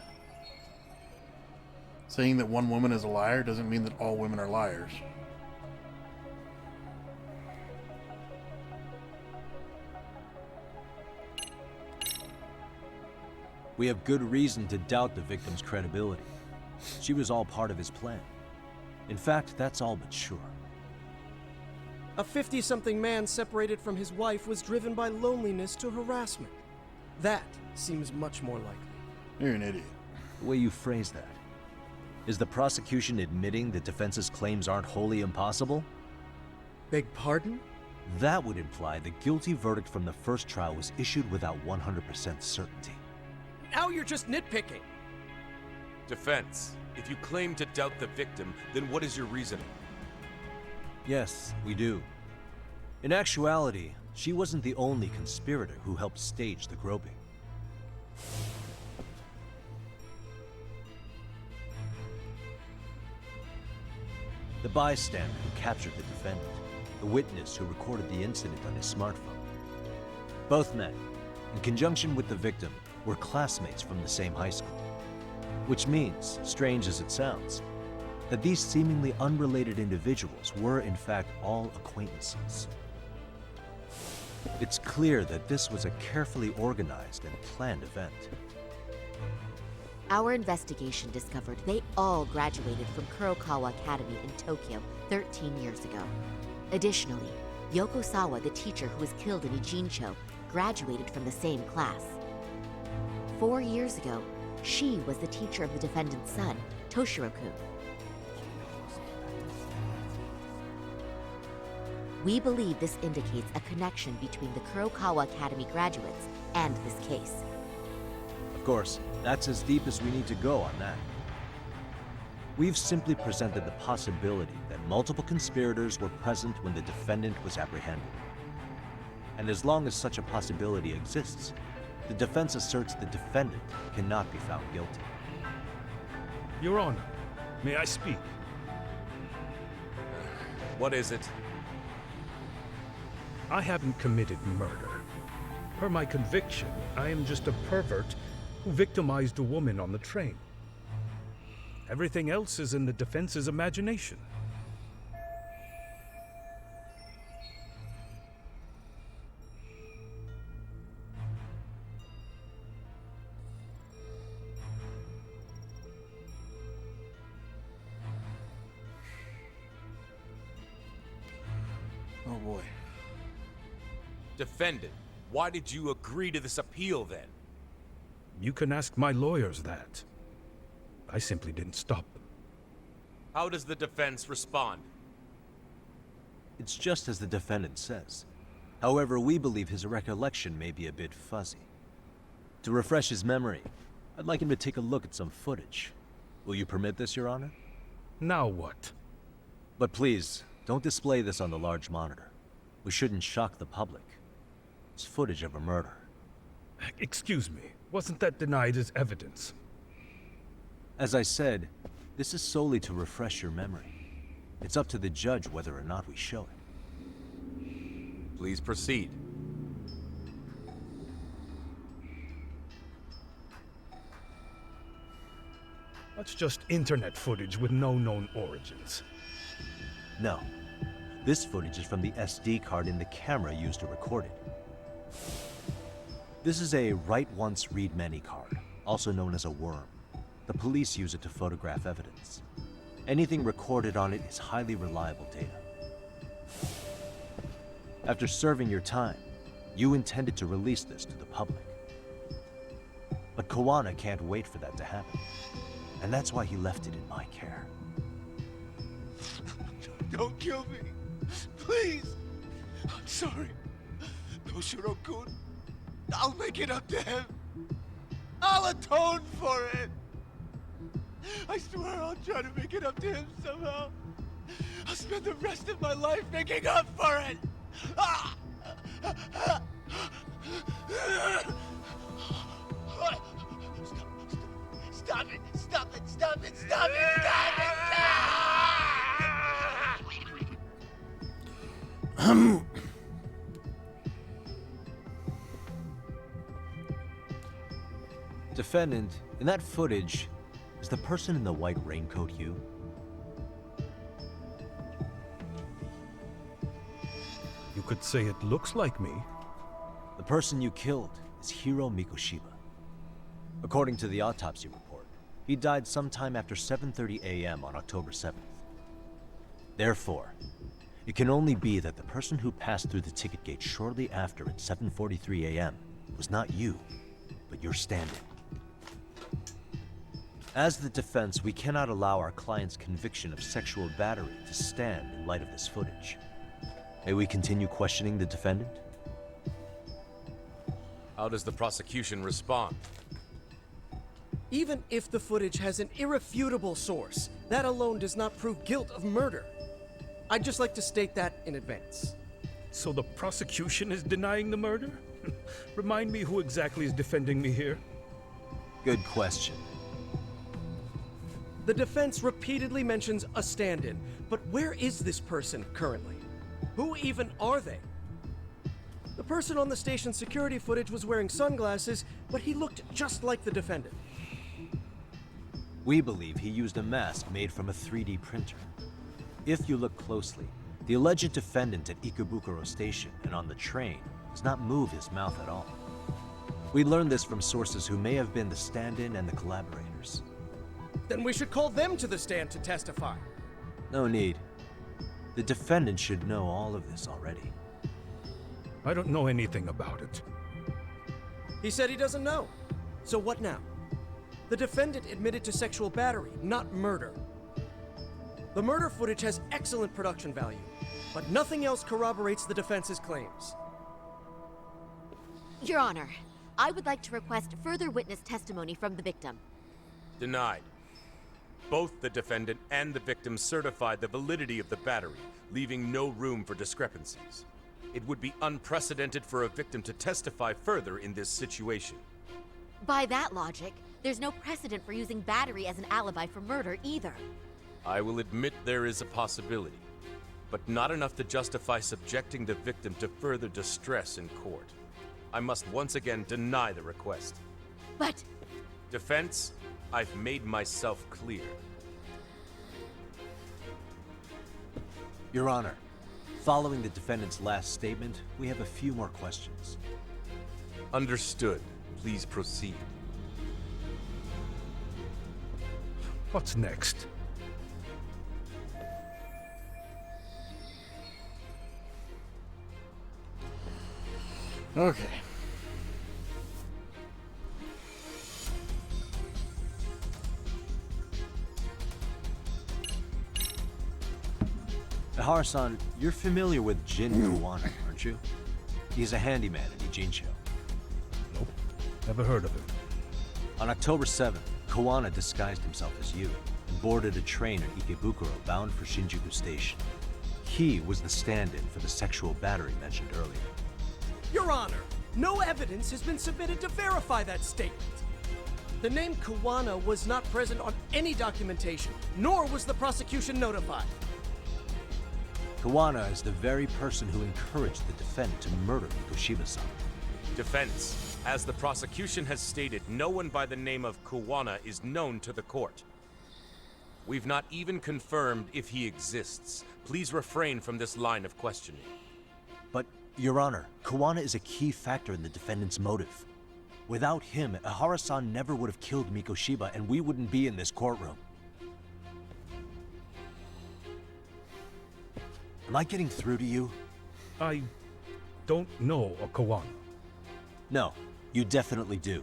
Saying that one woman is a liar doesn't mean that all women are liars. We have good reason to doubt the victim's credibility. She was all part of his plan. In fact, that's all but sure. A 50-something man separated from his wife was driven by loneliness to harassment. That seems much more likely. You're an idiot. The way you phrase that. Is the prosecution admitting the defense's claims aren't wholly impossible? Beg pardon? That would imply the guilty verdict from the first trial was issued without 100% certainty. Now you're just nitpicking. Defense, if you claim to doubt the victim, then what is your reasoning? Yes, we do. In actuality, she wasn't the only conspirator who helped stage the groping. The bystander who captured the defendant, the witness who recorded the incident on his smartphone. Both men, in conjunction with the victim, were classmates from the same high school. Which means, strange as it sounds, that these seemingly unrelated individuals were in fact all acquaintances. It's clear that this was a carefully organized and planned event. Our investigation discovered they all graduated from Kurokawa Academy in Tokyo 13 years ago. Additionally, Yoko Sawa, the teacher who was killed in Ijincho, graduated from the same class. 4 years ago, she was the teacher of the defendant's son, Toshiro-kun. We believe this indicates a connection between the Kurokawa Academy graduates and this case. Of course, that's as deep as we need to go on that. We've simply presented the possibility that multiple conspirators were present when the defendant was apprehended. And as long as such a possibility exists, the defense asserts the defendant cannot be found guilty. Your Honor, may I speak? What is it? I haven't committed murder. Per my conviction, I am just a pervert who victimized a woman on the train. Everything else is in the defense's imagination. Oh boy. Defendant, why did you agree to this appeal then? You can ask my lawyers that. I simply didn't stop them. How does the defense respond? It's just as the defendant says. However, we believe his recollection may be a bit fuzzy. To refresh his memory, I'd like him to take a look at some footage. Will you permit this, Your Honor? Now what? But please, don't display this on the large monitor. We shouldn't shock the public. It's footage of a murder. Excuse me, wasn't that denied as evidence? As I said, this is solely to refresh your memory. It's up to the judge whether or not we show it. Please proceed. That's just internet footage with no known origins. No. This footage is from the SD card in the camera used to record it. This is a write once, read many card, also known as a worm. The police use it to photograph evidence. Anything recorded on it is highly reliable data. After serving your time, you intended to release this to the public. But Kawana can't wait for that to happen. And that's why he left it in my care. Don't kill me. Please. I'm sorry. Toshiro-kun. I'll make it up to him. I'll atone for it. I swear I'll try to make it up to him somehow. I'll spend the rest of my life making up for it. Ah! Stop it! Stop it! Stop it! Stop it! Stop it! Defendant, in that footage, is the person in the white raincoat you? You could say it looks like me. The person you killed is Hiro Mikoshiba. According to the autopsy report, he died sometime after 7:30 a.m. on October 7th. Therefore, it can only be that the person who passed through the ticket gate shortly after at 7:43 a.m. was not you, but your stand-in. As the defense, we cannot allow our client's conviction of sexual battery to stand in light of this footage. May we continue questioning the defendant? How does the prosecution respond? Even if the footage has an irrefutable source, that alone does not prove guilt of murder. I'd just like to state that in advance. So the prosecution is denying the murder? Remind me who exactly is defending me here? Good question. The defense repeatedly mentions a stand-in, but where is this person currently? Who even are they? The person on the station's security footage was wearing sunglasses, but he looked just like the defendant. We believe he used a mask made from a 3D printer. If you look closely, the alleged defendant at Ikebukuro Station and on the train does not move his mouth at all. We learned this from sources who may have been the stand-in and the collaborators. Then we should call them to the stand to testify. No need. The defendant should know all of this already. I don't know anything about it. He said he doesn't know. So what now? The defendant admitted to sexual battery, not murder. The murder footage has excellent production value, but nothing else corroborates the defense's claims. Your Honor, I would like to request further witness testimony from the victim. Denied. Both the defendant and the victim certified the validity of the battery, leaving no room for discrepancies. It would be unprecedented for a victim to testify further in this situation. By that logic, there's no precedent for using battery as an alibi for murder either. I will admit there is a possibility, but not enough to justify subjecting the victim to further distress in court. I must once again deny the request. But... Defense, I've made myself clear. Your Honor, following the defendant's last statement, we have a few more questions. Understood. Please proceed. What's next? Okay. Ihara-san, you're familiar with Jin Kawana, aren't you? He's a handyman in Ijincho. Nope. Never heard of him. On October 7th, Kawana disguised himself as you and boarded a train in Ikebukuro bound for Shinjuku Station. He was the stand-in for the sexual battery mentioned earlier. Your Honor, no evidence has been submitted to verify that statement. The name Kawana was not present on any documentation, nor was the prosecution notified. Kawana is the very person who encouraged the defendant to murder Mikoshiba-san. Defense, as the prosecution has stated, no one by the name of Kawana is known to the court. We've not even confirmed if he exists. Please refrain from this line of questioning. But, Your Honor, Kawana is a key factor in the defendant's motive. Without him, Ihara-san never would have killed Mikoshiba, and we wouldn't be in this courtroom. Am I getting through to you? I don't know a Kawana. No, you definitely do.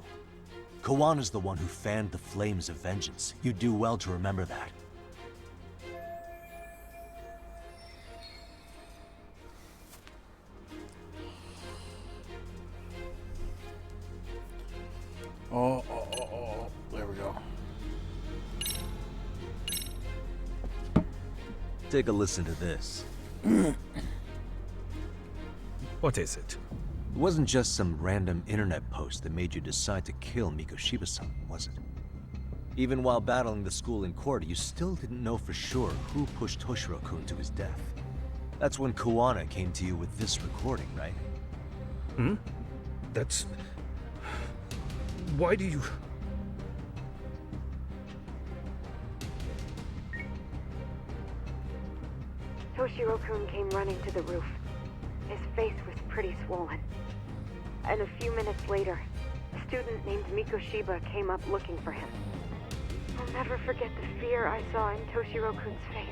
Kawana's the one who fanned the flames of vengeance. You do well to remember that. Oh, there we go. Take a listen to this. What is it? It wasn't just some random internet post that made you decide to kill Mikoshiba-san, was it? Even while battling the school in court, you still didn't know for sure who pushed Toshiro-kun to his death. That's when Kawana came to you with this recording, right? Hmm? That's... Why do you... Toshiro-kun came running to the roof. His face was pretty swollen. And a few minutes later, a student named Mikoshiba came up looking for him. I'll never forget the fear I saw in Toshiro-kun's face.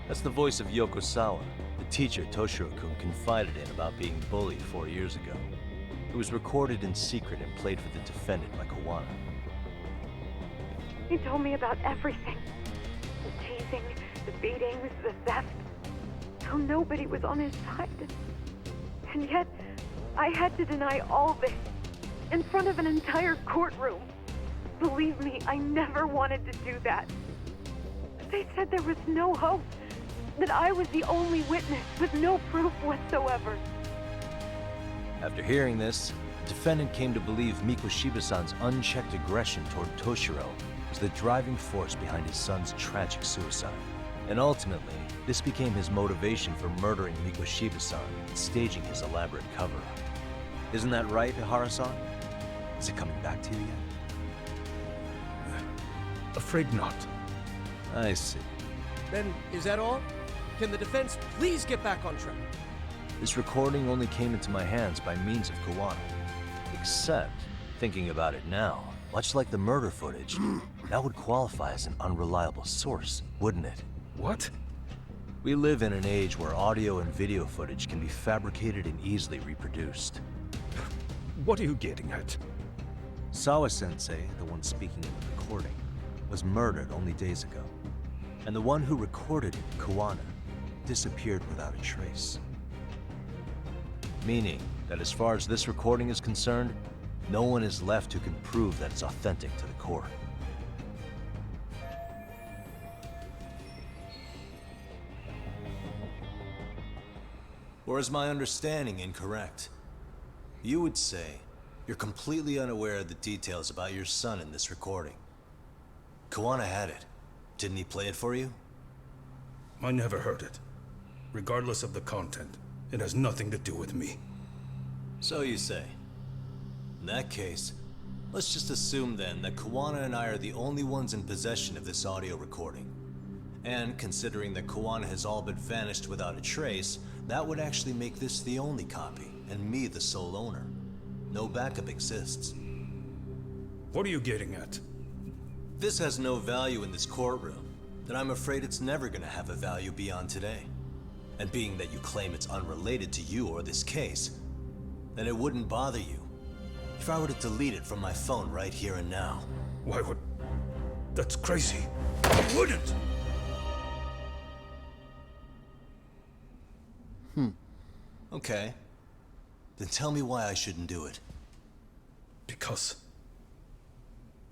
That's the voice of Yokosawa, the teacher Toshiro-kun confided in about being bullied 4 years ago. It was recorded in secret and played for the defendant by Kawana. He told me about everything. The teasing, the beatings, the theft. How nobody was on his side. And yet, I had to deny all this in front of an entire courtroom. Believe me, I never wanted to do that. They said there was no hope, that I was the only witness with no proof whatsoever. After hearing this, the defendant came to believe Mikoshiba-san's unchecked aggression toward Toshiro was the driving force behind his son's tragic suicide. And ultimately, this became his motivation for murdering Mikoshiba-san and staging his elaborate cover-up. Isn't that right, Ihara-san? Is it coming back to you yet? Afraid not. I see. Then, is that all? Can the defense please get back on track? This recording only came into my hands by means of Kawana. Except, thinking about it now, much like the murder footage, That would qualify as an unreliable source, wouldn't it? What? We live in an age where audio and video footage can be fabricated and easily reproduced. What are you getting at? Sawa-sensei, the one speaking in the recording, was murdered only days ago. And the one who recorded it, Kuwana, disappeared without a trace. Meaning that as far as this recording is concerned, no one is left who can prove that it's authentic to the core. Or is my understanding incorrect? You would say you're completely unaware of the details about your son in this recording. Kuwana had it. Didn't he play it for you? I never heard it. Regardless of the content, it has nothing to do with me. So you say. In that case, let's just assume then that Kuwana and I are the only ones in possession of this audio recording. And considering that Kuwana has all but vanished without a trace, that would actually make this the only copy, and me the sole owner. No backup exists. What are you getting at? This has no value in this courtroom, then I'm afraid it's never gonna have a value beyond today. And being that you claim it's unrelated to you or this case, then it wouldn't bother you if I were to delete it from my phone right here and now. Why would... That's crazy. I wouldn't! Okay. Then tell me why I shouldn't do it. Because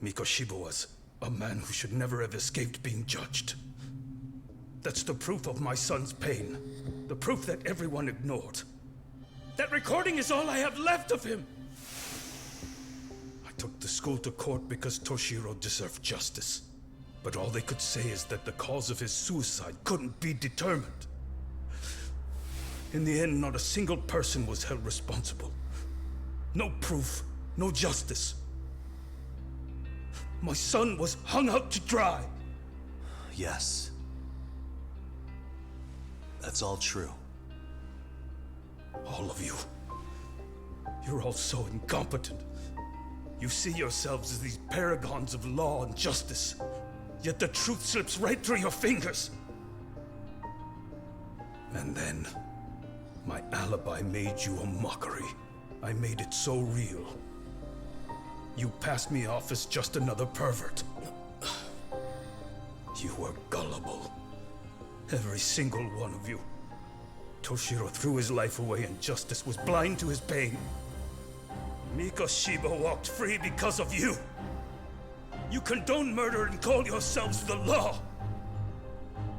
Mikoshiba was a man who should never have escaped being judged. That's the proof of my son's pain. The proof that everyone ignored. That recording is all I have left of him! I took the school to court because Toshiro deserved justice. But all they could say is that the cause of his suicide couldn't be determined. In the end, not a single person was held responsible. No proof, no justice. My son was hung out to dry. Yes. That's all true. All of you. You're all so incompetent. You see yourselves as these paragons of law and justice. Yet the truth slips right through your fingers. And then, my alibi made you a mockery. I made it so real. You passed me off as just another pervert. You were gullible. Every single one of you. Toshiro threw his life away and justice was blind to his pain. Mikoshiba walked free because of you. You condone murder and call yourselves the law.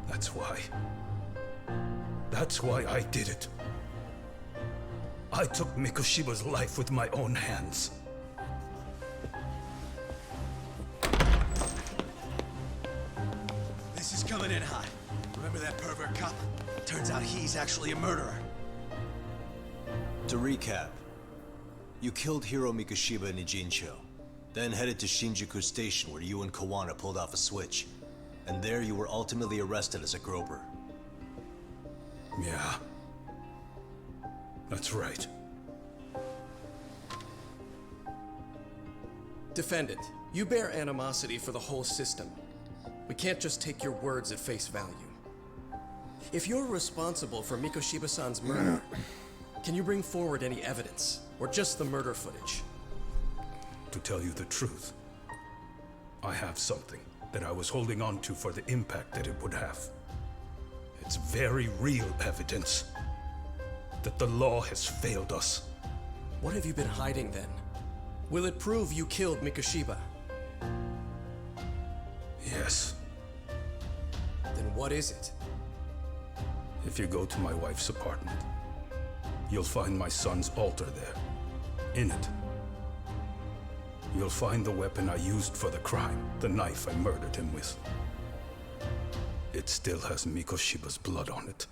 That's why I did it. I took Mikoshiba's life with my own hands. This is coming in hot. Remember that pervert cop? Turns out he's actually a murderer. To recap, you killed Hiro Mikoshiba in Ijincho, then headed to Shinjuku Station where you and Kuwana pulled off a switch. And there you were ultimately arrested as a groper. Yeah. That's right. Defendant, you bear animosity for the whole system. We can't just take your words at face value. If you're responsible for Mikoshiba-san's murder, can you bring forward any evidence? Or just the murder footage? To tell you the truth, I have something that I was holding on to for the impact that it would have. It's very real evidence that the law has failed us. What have you been hiding then? Will it prove you killed Mikoshiba? Yes. Then what is it? If you go to my wife's apartment, you'll find my son's altar there. In it, you'll find the weapon I used for the crime, the knife I murdered him with. It still has Mikoshiba's blood on it.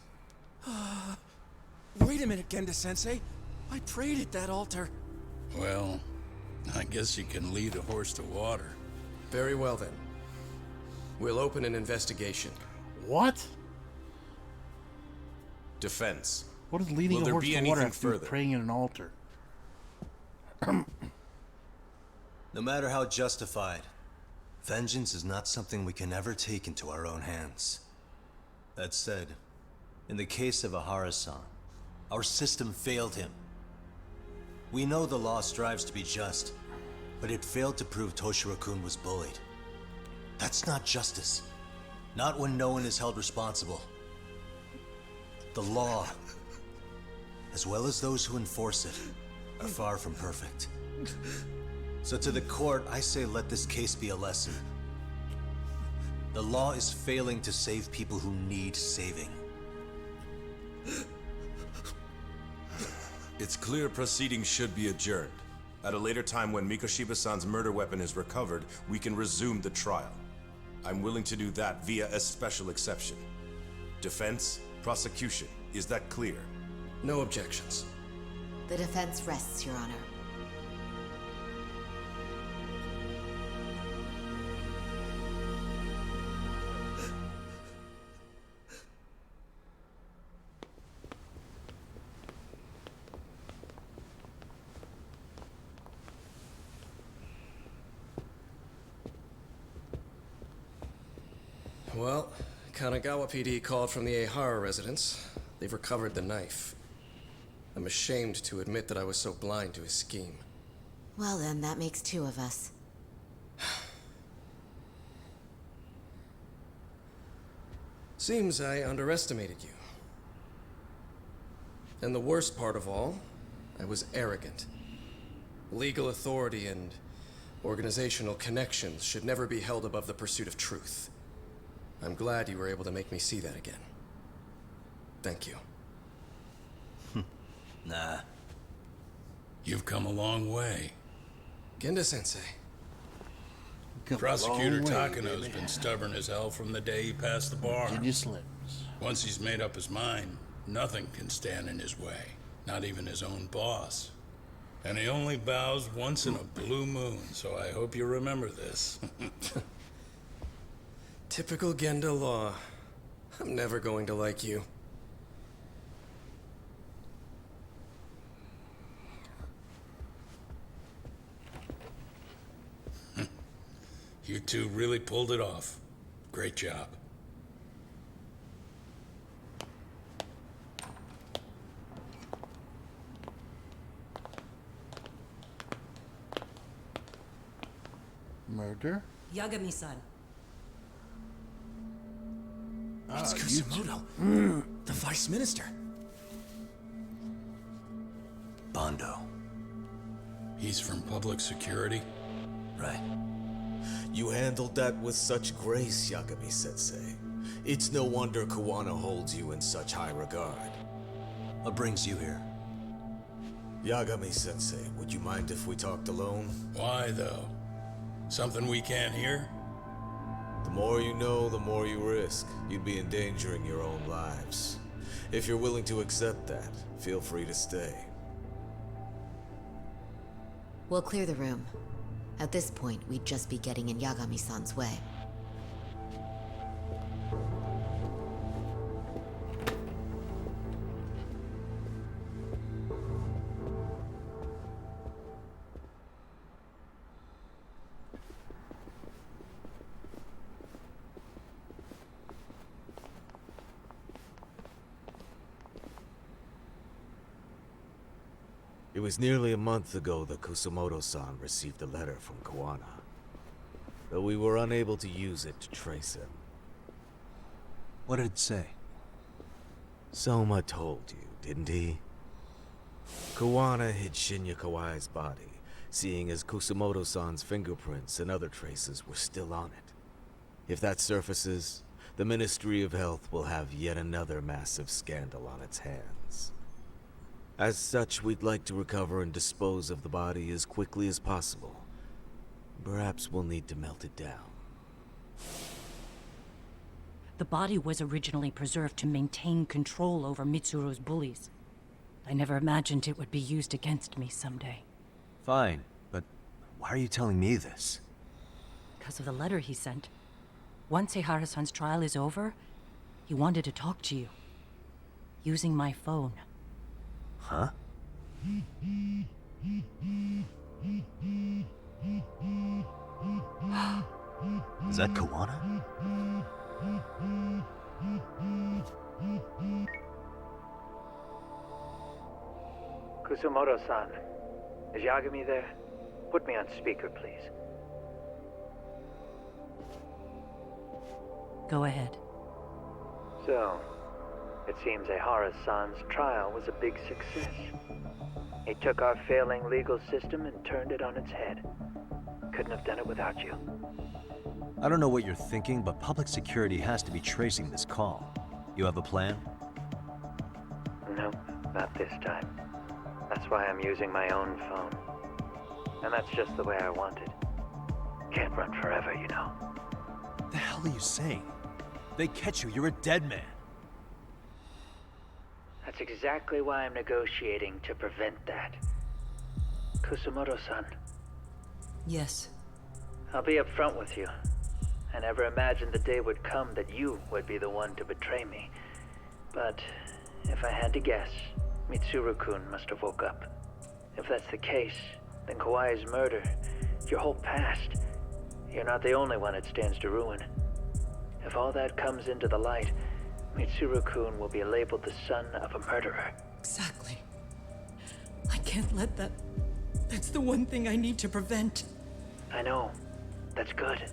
Wait a minute, Genda-sensei. I prayed at that altar. Well, I guess you can lead a horse to water. Very well then. We'll open an investigation. What? Defense. What is leading Will a there horse be to anything water after further? praying in an altar? No matter how justified, Vengeance is not something we can ever take into our own hands. That said, in the case of Ahara-san, our system failed him. We know the law strives to be just, but it failed to prove Toshiro-kun was bullied. That's not justice. Not when no one is held responsible. The law, as well as those who enforce it, are far from perfect. So to the court, I say let this case be a lesson. The law is failing to save people who need saving. It's clear proceedings should be adjourned. At a later time when Mikoshiba-san's murder weapon is recovered, we can resume the trial. I'm willing to do that via a special exception. Defense, prosecution, is that clear? No objections. The defense rests, Your Honor. Well, Kanagawa PD called from the Ehara residence. They've recovered the knife. I'm ashamed to admit that I was so blind to his scheme. Well then, that makes two of us. Seems I underestimated you. And the worst part of all, I was arrogant. Legal authority and organizational connections should never be held above the pursuit of truth. I'm glad you were able to make me see that again. Thank you. Nah. You've come a long way. Genda-sensei. Prosecutor Takano's been stubborn as hell from the day he passed the bar. Virginia Slims. Once he's made up his mind, nothing can stand in his way. Not even his own boss. And he only bows once in a blue moon, so I hope you remember this. Typical Genda law. I'm never going to like you. You two really pulled it off. Great job. Murder? Yagami-san. It's Kusumoto, the Vice Minister. Bondo. He's from public security? Right. You handled that with such grace, Yagami-sensei. It's no wonder Kawana holds you in such high regard. What brings you here? Yagami-sensei, would you mind if we talked alone? Why, though? Something we can't hear? The more you know, the more you risk. You'd be endangering your own lives. If you're willing to accept that, feel free to stay. We'll clear the room. At this point, we'd just be getting in Yagami-san's way. It was nearly a month ago that Kusumoto-san received a letter from Kawana, though we were unable to use it to trace him. What did it say? Soma told you, didn't he? Kawana hid Shinya Kawai's body, seeing as Kusumoto-san's fingerprints and other traces were still on it. If that surfaces, the Ministry of Health will have yet another massive scandal on its hands. As such, we'd like to recover and dispose of the body as quickly as possible. Perhaps we'll need to melt it down. The body was originally preserved to maintain control over Mitsuru's bullies. I never imagined it would be used against me someday. Fine, but why are you telling me this? Because of the letter he sent. Once Ehara-san's trial is over, he wanted to talk to you. Using my phone. Huh? Is that Kawana? Kusumoto-san, is Yagami there? Put me on speaker, please. Go ahead. So, it seems Ehara-san's trial was a big success. He took our failing legal system and turned it on its head. Couldn't have done it without you. I don't know what you're thinking, but public security has to be tracing this call. You have a plan? No, not this time. That's why I'm using my own phone. And that's just the way I want it. Can't run forever, you know. What the hell are you saying? They catch you, you're a dead man. That's exactly why I'm negotiating to prevent that. Kusumoto-san. Yes. I'll be upfront with you. I never imagined the day would come that you would be the one to betray me. But if I had to guess, Mitsuru-kun must have woke up. If that's the case, then Kawai's murder, your whole past, you're not the only one it stands to ruin. If all that comes into the light, Mitsuru-kun will be labeled the son of a murderer. Exactly. I can't let that... That's the one thing I need to prevent. I know. That's good.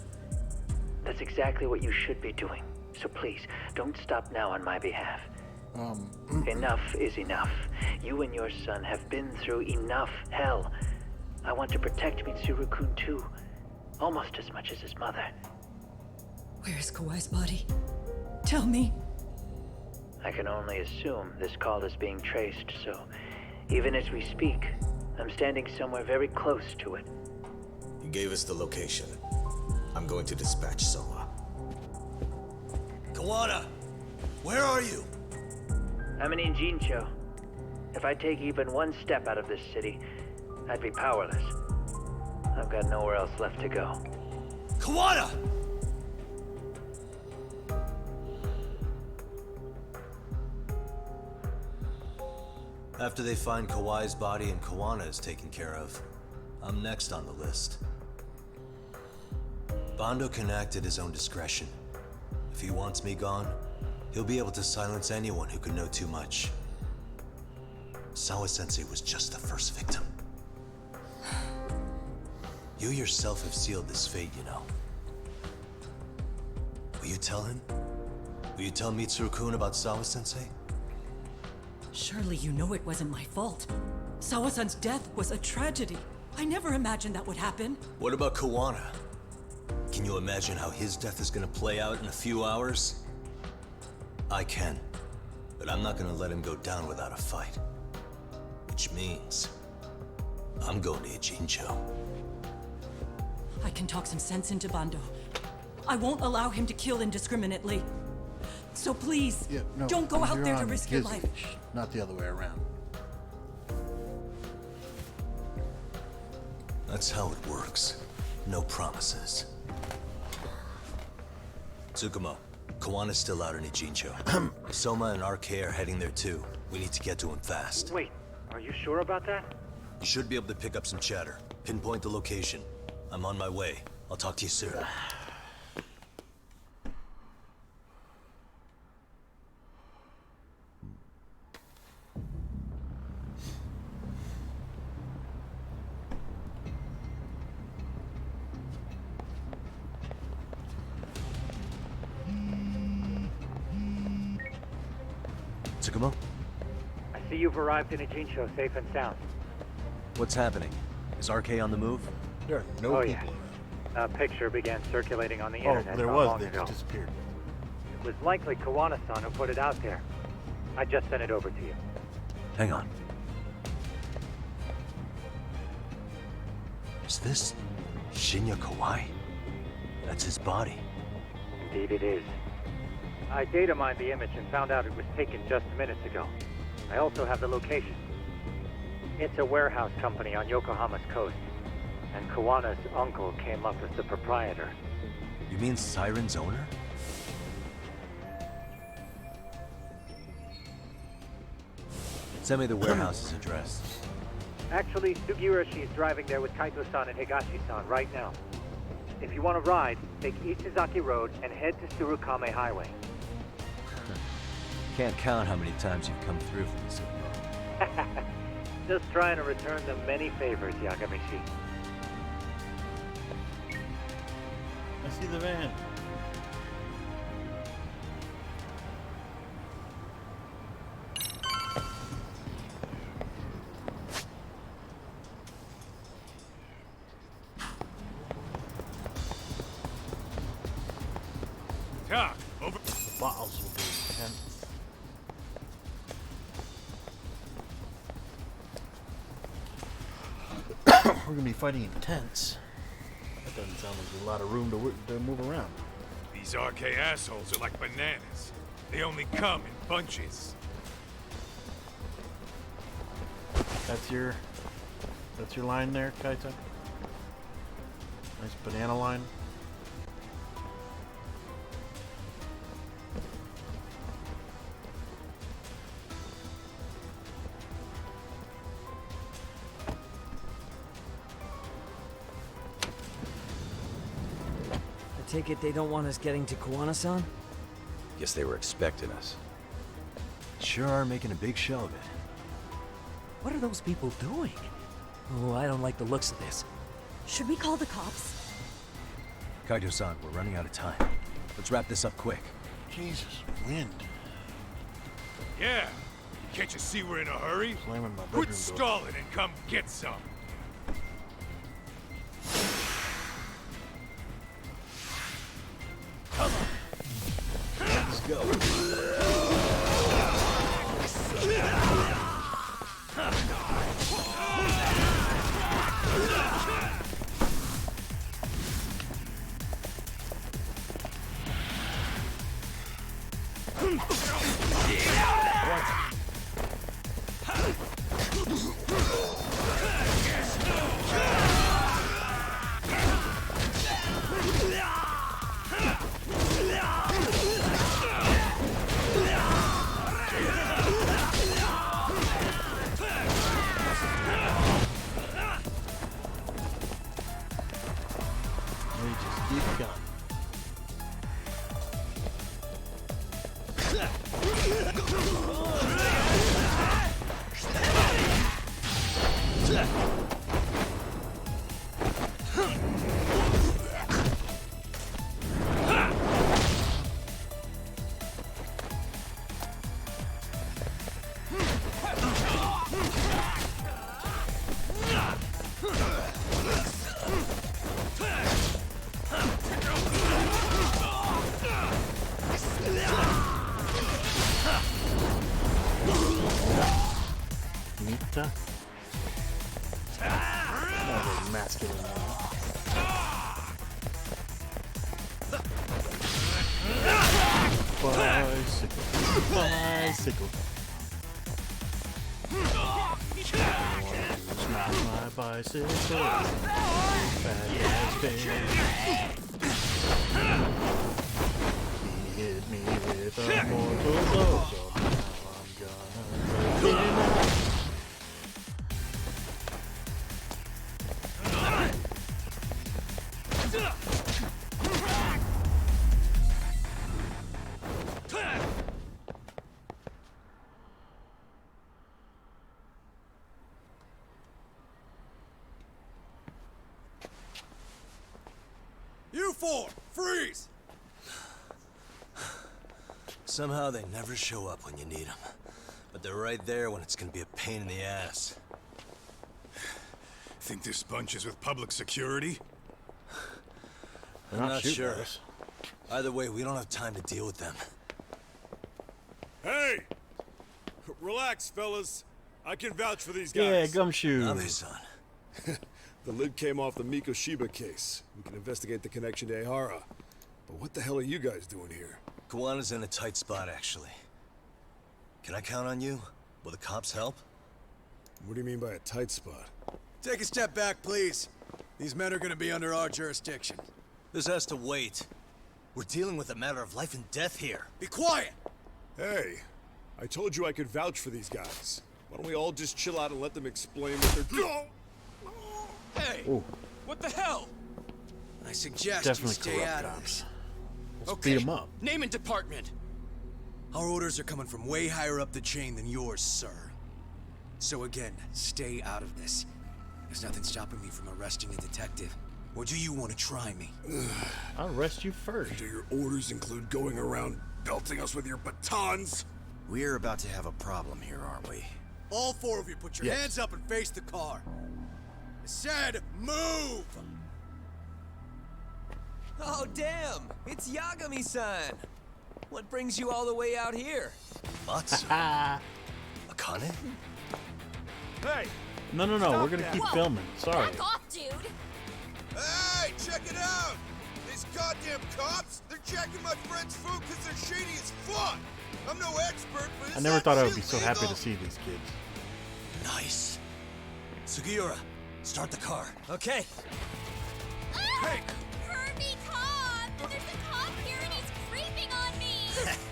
That's exactly what you should be doing. So please, don't stop now on my behalf. Enough is enough. You and your son have been through enough hell. I want to protect Mitsuru-kun too. Almost as much as his mother. Where is Kawai's body? Tell me. I can only assume this call is being traced, so even as we speak, I'm standing somewhere very close to it. He gave us the location. I'm going to dispatch Soma. Kawana! Where are you? I'm in Injincho. If I take even one step out of this city, I'd be powerless. I've got nowhere else left to go. Kawana! After they find Kawai's body and Kawana is taken care of, I'm next on the list. Bando can act at his own discretion. If he wants me gone, he'll be able to silence anyone who could know too much. Sawa-sensei was just the first victim. You yourself have sealed this fate, you know. Will you tell him? Will you tell Mitsuru-kun about Sawa-sensei? Surely you know it wasn't my fault. Sawa-san's death was a tragedy. I never imagined that would happen. What about Kawana? Can you imagine how his death is gonna play out in a few hours? I can, but I'm not gonna let him go down without a fight. Which means, I'm going to Ijincho. I can talk some sense into Bando. I won't allow him to kill indiscriminately. So please, don't go out there to risk your life. Not the other way around. That's how it works. No promises. Tsukumo, Kawana's still out in Ijincho. Soma and RK are heading there too. We need to get to him fast. Wait, are you sure about that? You should be able to pick up some chatter. Pinpoint the location. I'm on my way. I'll talk to you soon. Tsukumo? I see you've arrived in Ijincho safe and sound. What's happening? Is RK on the move? There are no people yeah. A picture began circulating on the around. internet There not was, long they ago. just disappeared. It was likely Kawana-san who put it out there. I just sent it over to you. Hang on. Is this Shinya Kawai? That's his body. Indeed it is. I data mined the image and found out it was taken just minutes ago. I also have the location. It's a warehouse company on Yokohama's coast, and Kawana's uncle came up as the proprietor. You mean Siren's owner? Send me the warehouse's address. Actually, Sugiura is driving there with Kaito-san and Higashi-san right now. If you want to ride, take Ishizaki Road and head to Tsurukame Highway. Can't count how many times you've come through for me, Sukimo. Just trying to return the many favors, Yagamishi. I see the van. Over. The bottles will be intense. We're gonna be fighting in tents. That doesn't sound like there's a lot of room to move around. These RK assholes are like bananas. They only come in bunches. That's your line there, Kaito. Nice banana line. I take it they don't want us getting to Kuwana-san? Guess they were expecting us. Sure are making a big show of it. What are those people doing? Oh, I don't like the looks of this. Should we call the cops? Kaito-san, we're running out of time. Let's wrap this up quick. Jesus, wind. Yeah. Can't you see we're in a hurry? Slamming my bedroom Quit door. stalling and come get some. Come on. Let's go. We just keep going. Mita? Another masculine name. Bicycle. Bicycle. Smash my bicycle. Fat ass face. He hit me with a mortal blow, so now I'm gonna take him out. You four, freeze! Somehow they never show up when you need them. But they're right there when it's gonna be a pain in the ass. Think this bunch is with public security? I'm not sure. Either way, we don't have time to deal with them. Hey! Relax, fellas. I can vouch for these Yeah, guys. gumshoe. The lid came off the Mikoshiba case. We can investigate the connection to Ehara. But what the hell are you guys doing here? Kuwana's in a tight spot, actually. Can I count on you? Will the cops help? What do you mean by a tight spot? Take a step back, please. These men are gonna be under our jurisdiction. This has to wait. We're dealing with a matter of life and death here. Be quiet! Hey, I told you I could vouch for these guys. Why don't we all just chill out and let them explain what they're doing? Hey! Ooh. What the hell? I suggest Definitely you stay corrupt out of cops. this. Let's beat 'em up. Name and department. Our orders are coming from way higher up the chain than yours, sir. So again, stay out of this. There's nothing stopping me from arresting a detective. Or do you want to try me? I'll arrest you first. Do your orders include going around belting us with your batons? We're about to have a problem here, aren't we? All four of you put your Yes. hands up and face the car. I said, move! Oh, damn! It's Yagami-san! What brings you all the way out here? Matsu? Akane? Hey! No, we're gonna keep filming. Sorry. Back off, dude! Hey, check it out! These goddamn cops, they're jacking my friend's food because they're shady as fuck! I'm no expert, but I never thought I would be so happy to see these kids. Nice. Sugiura, start the car. Okay. Hey! Kirby cop! There's a cop here and he's creeping on me!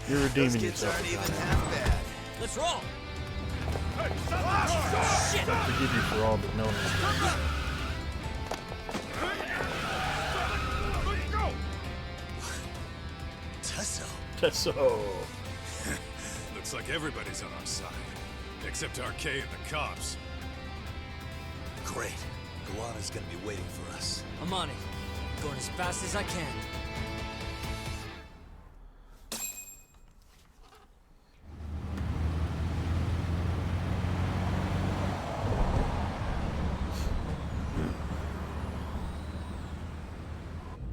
You're redeeming Those kids yourself. aren't even Akane. half bad. Let's roll! I forgive you for all but no. Tesso. Looks like everybody's on our side. Except RK and the cops. Great. Kawana's gonna be waiting for us. I'm on it. Going as fast as I can.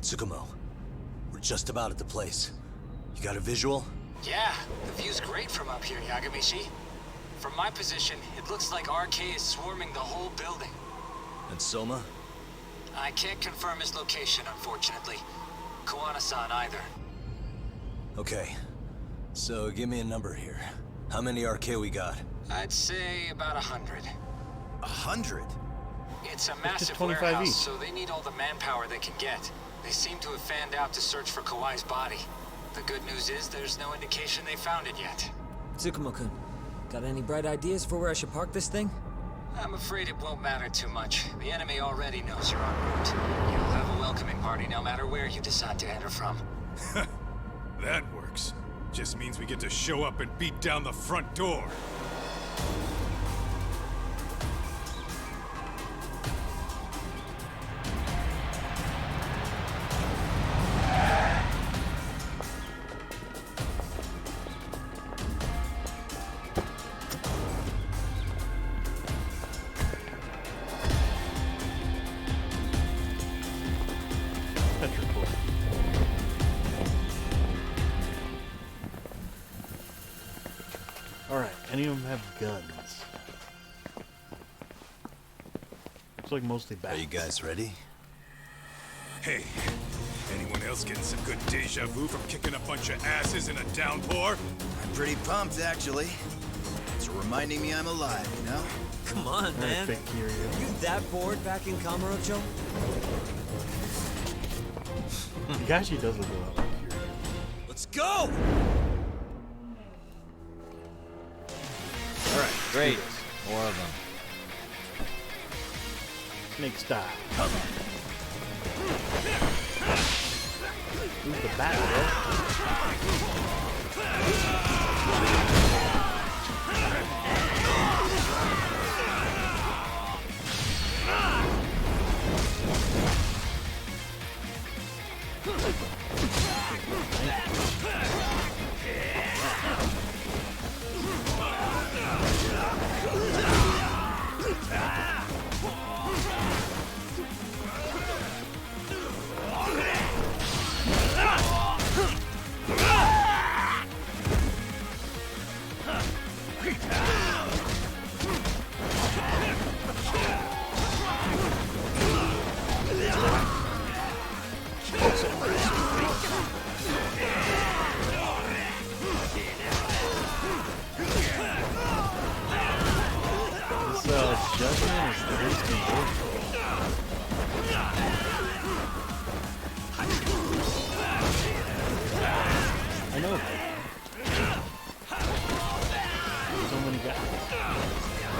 Tsukumo, we're just about at the place. You got a visual? Yeah, the view's great from up here, Yagamishi. From my position, it looks like RK is swarming the whole building. And Soma? I can't confirm his location, unfortunately. Kawana-san either. Okay. So give me a number here. How many RK we got? I'd say about 100. 100? It's a massive 25 warehouse, each. so they need all the manpower they can get. They seem to have fanned out to search for Kawai's body. The good news is there's no indication they found it yet. Tsukumo-kun, got any bright ideas for where I should park this thing? I'm afraid it won't matter too much. The enemy already knows you're en route. You'll have a welcoming party no matter where you decide to enter from. That works. Just means we get to show up and beat down the front door. Petrichor. Alright, any of them have guns? Looks like mostly bats. Are you guys ready? Hey, anyone else getting some good deja vu from kicking a bunch of asses in a downpour? I'm pretty pumped, actually. It's reminding me I'm alive, you know? Come on, man. Fake Kiryu. You that bored back in Kamurocho? He actually does look a lot like Kiryu. Let's go! Alright, Great. More of them. Snake style. Who's the bat, Judgment is the least I know. So many guys.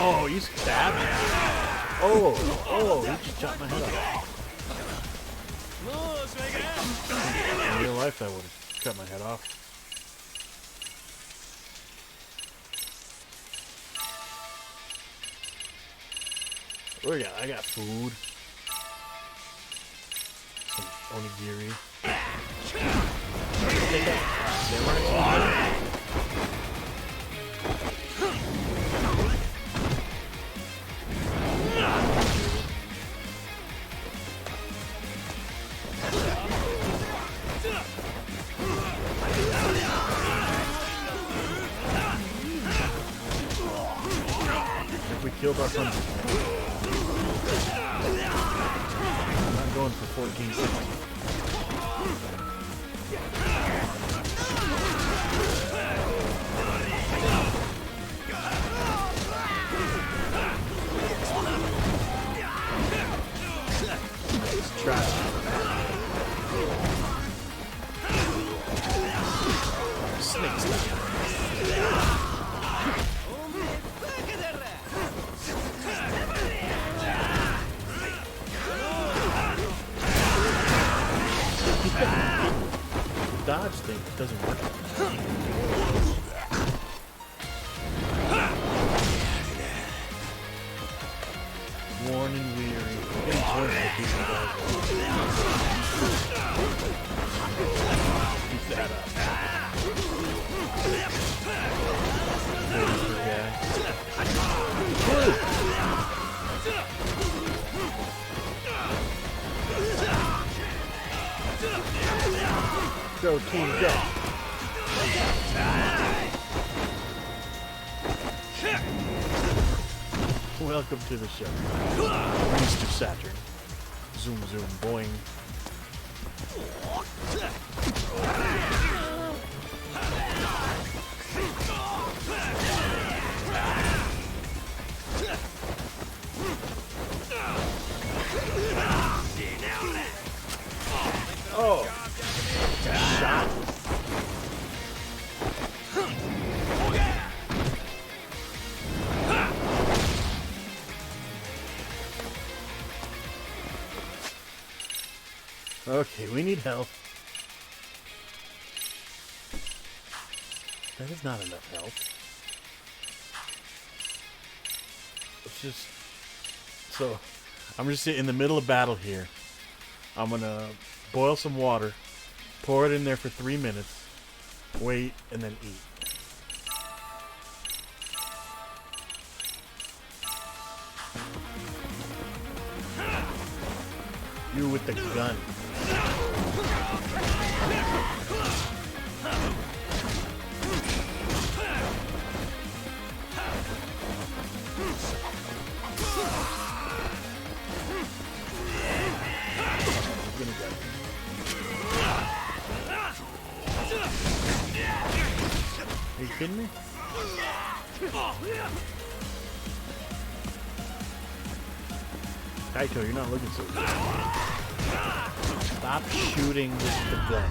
Oh, you stabbed me. Oh, you just chopped my head off. In real life, that would have cut my head off. What do we got? I got food. Some onigiri. Take that. We killed our son. I'm not going for 1460. It's trash. Snakes. The dodge thing doesn't work. Worn and weary. Getting close to people, guys. Keep that up. Go team, go. Welcome to the show, Mr. Saturn. Zoom, zoom, boing. Oh, shot. Okay, we need help. That is not enough help. Let's just... So, I'm just in the middle of battle here. I'm gonna boil some water, pour it in there for 3 minutes, wait, and then eat. You with the gun. Are you kidding me? Kaito, you're not looking so good. Stop shooting with the gun.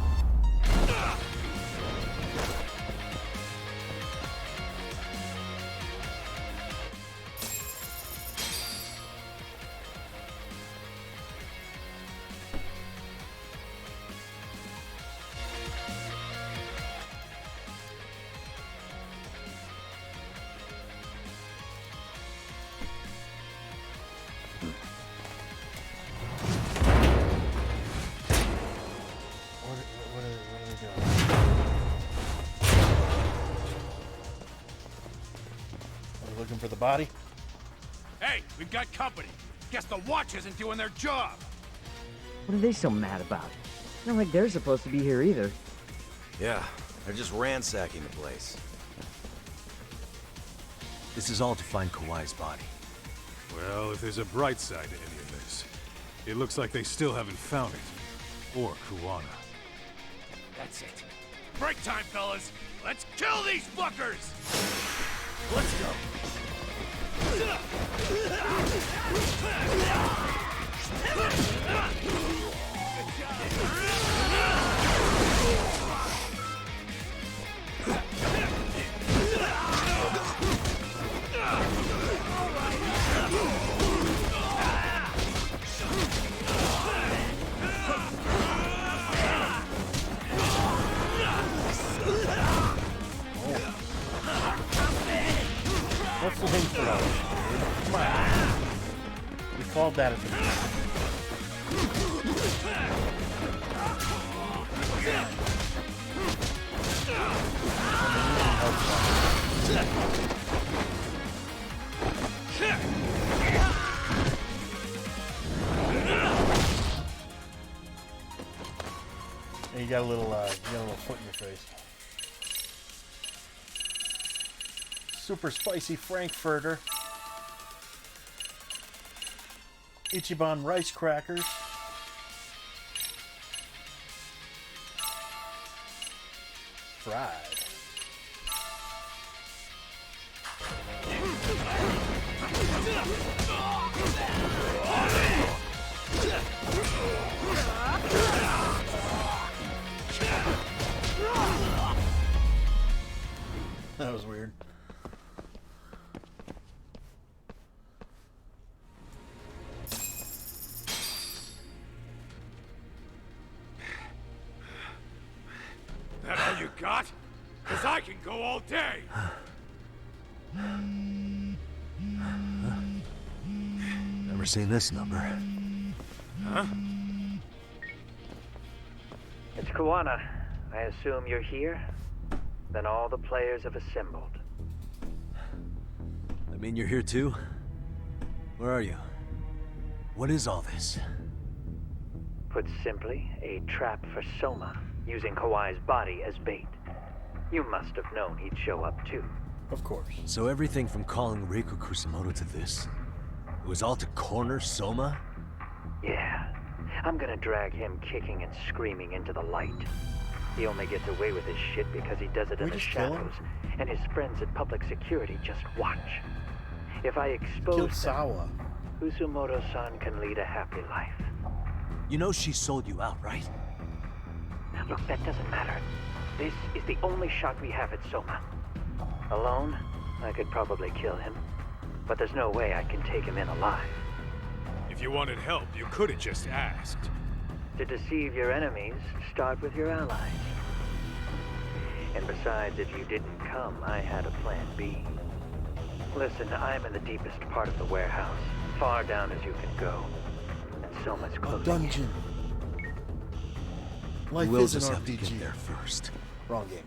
Looking for the body? Hey, we've got company. Guess the watch isn't doing their job. What are they so mad about? Not like they're supposed to be here either. Yeah, they're just ransacking the place. This is all to find Kawhi's body. Well, if there's a bright side to any of this, it looks like they still haven't found it. Or Kuwana. That's it. Break time, fellas. Let's kill these fuckers! Let's go. flamethrower, dude. Come on. We called that at the beginning. And you got a little foot in your face. Super spicy Frankfurter. Ichiban rice crackers. Fried. That was weird. That all you got? Because I can go all day. Never seen this number. Huh? It's Kawana. I assume you're here? Then all the players have assembled. I mean, you're here too? Where are you? What is all this? Put simply, a trap for Soma, using Kawai's body as bait. You must have known he'd show up too. Of course. So everything from calling Reiko Kusamoto to this, it was all to corner Soma? Yeah. I'm gonna drag him kicking and screaming into the light. He only gets away with his shit because he does it in the shadows, and his friends at public security just watch. If I expose Sawa, Kusumoto-san can lead a happy life. You know she sold you out, right? Look, that doesn't matter. This is the only shot we have at Soma. Alone, I could probably kill him, but there's no way I can take him in alive. If you wanted help, you could have just asked. To deceive your enemies, start with your allies. And besides, if you didn't come, I had a plan B. Listen, I'm in the deepest part of the warehouse, far down as you can go. And so much closer. Dungeon. Life We'll is an just have to RPG. get there first. Wrong game.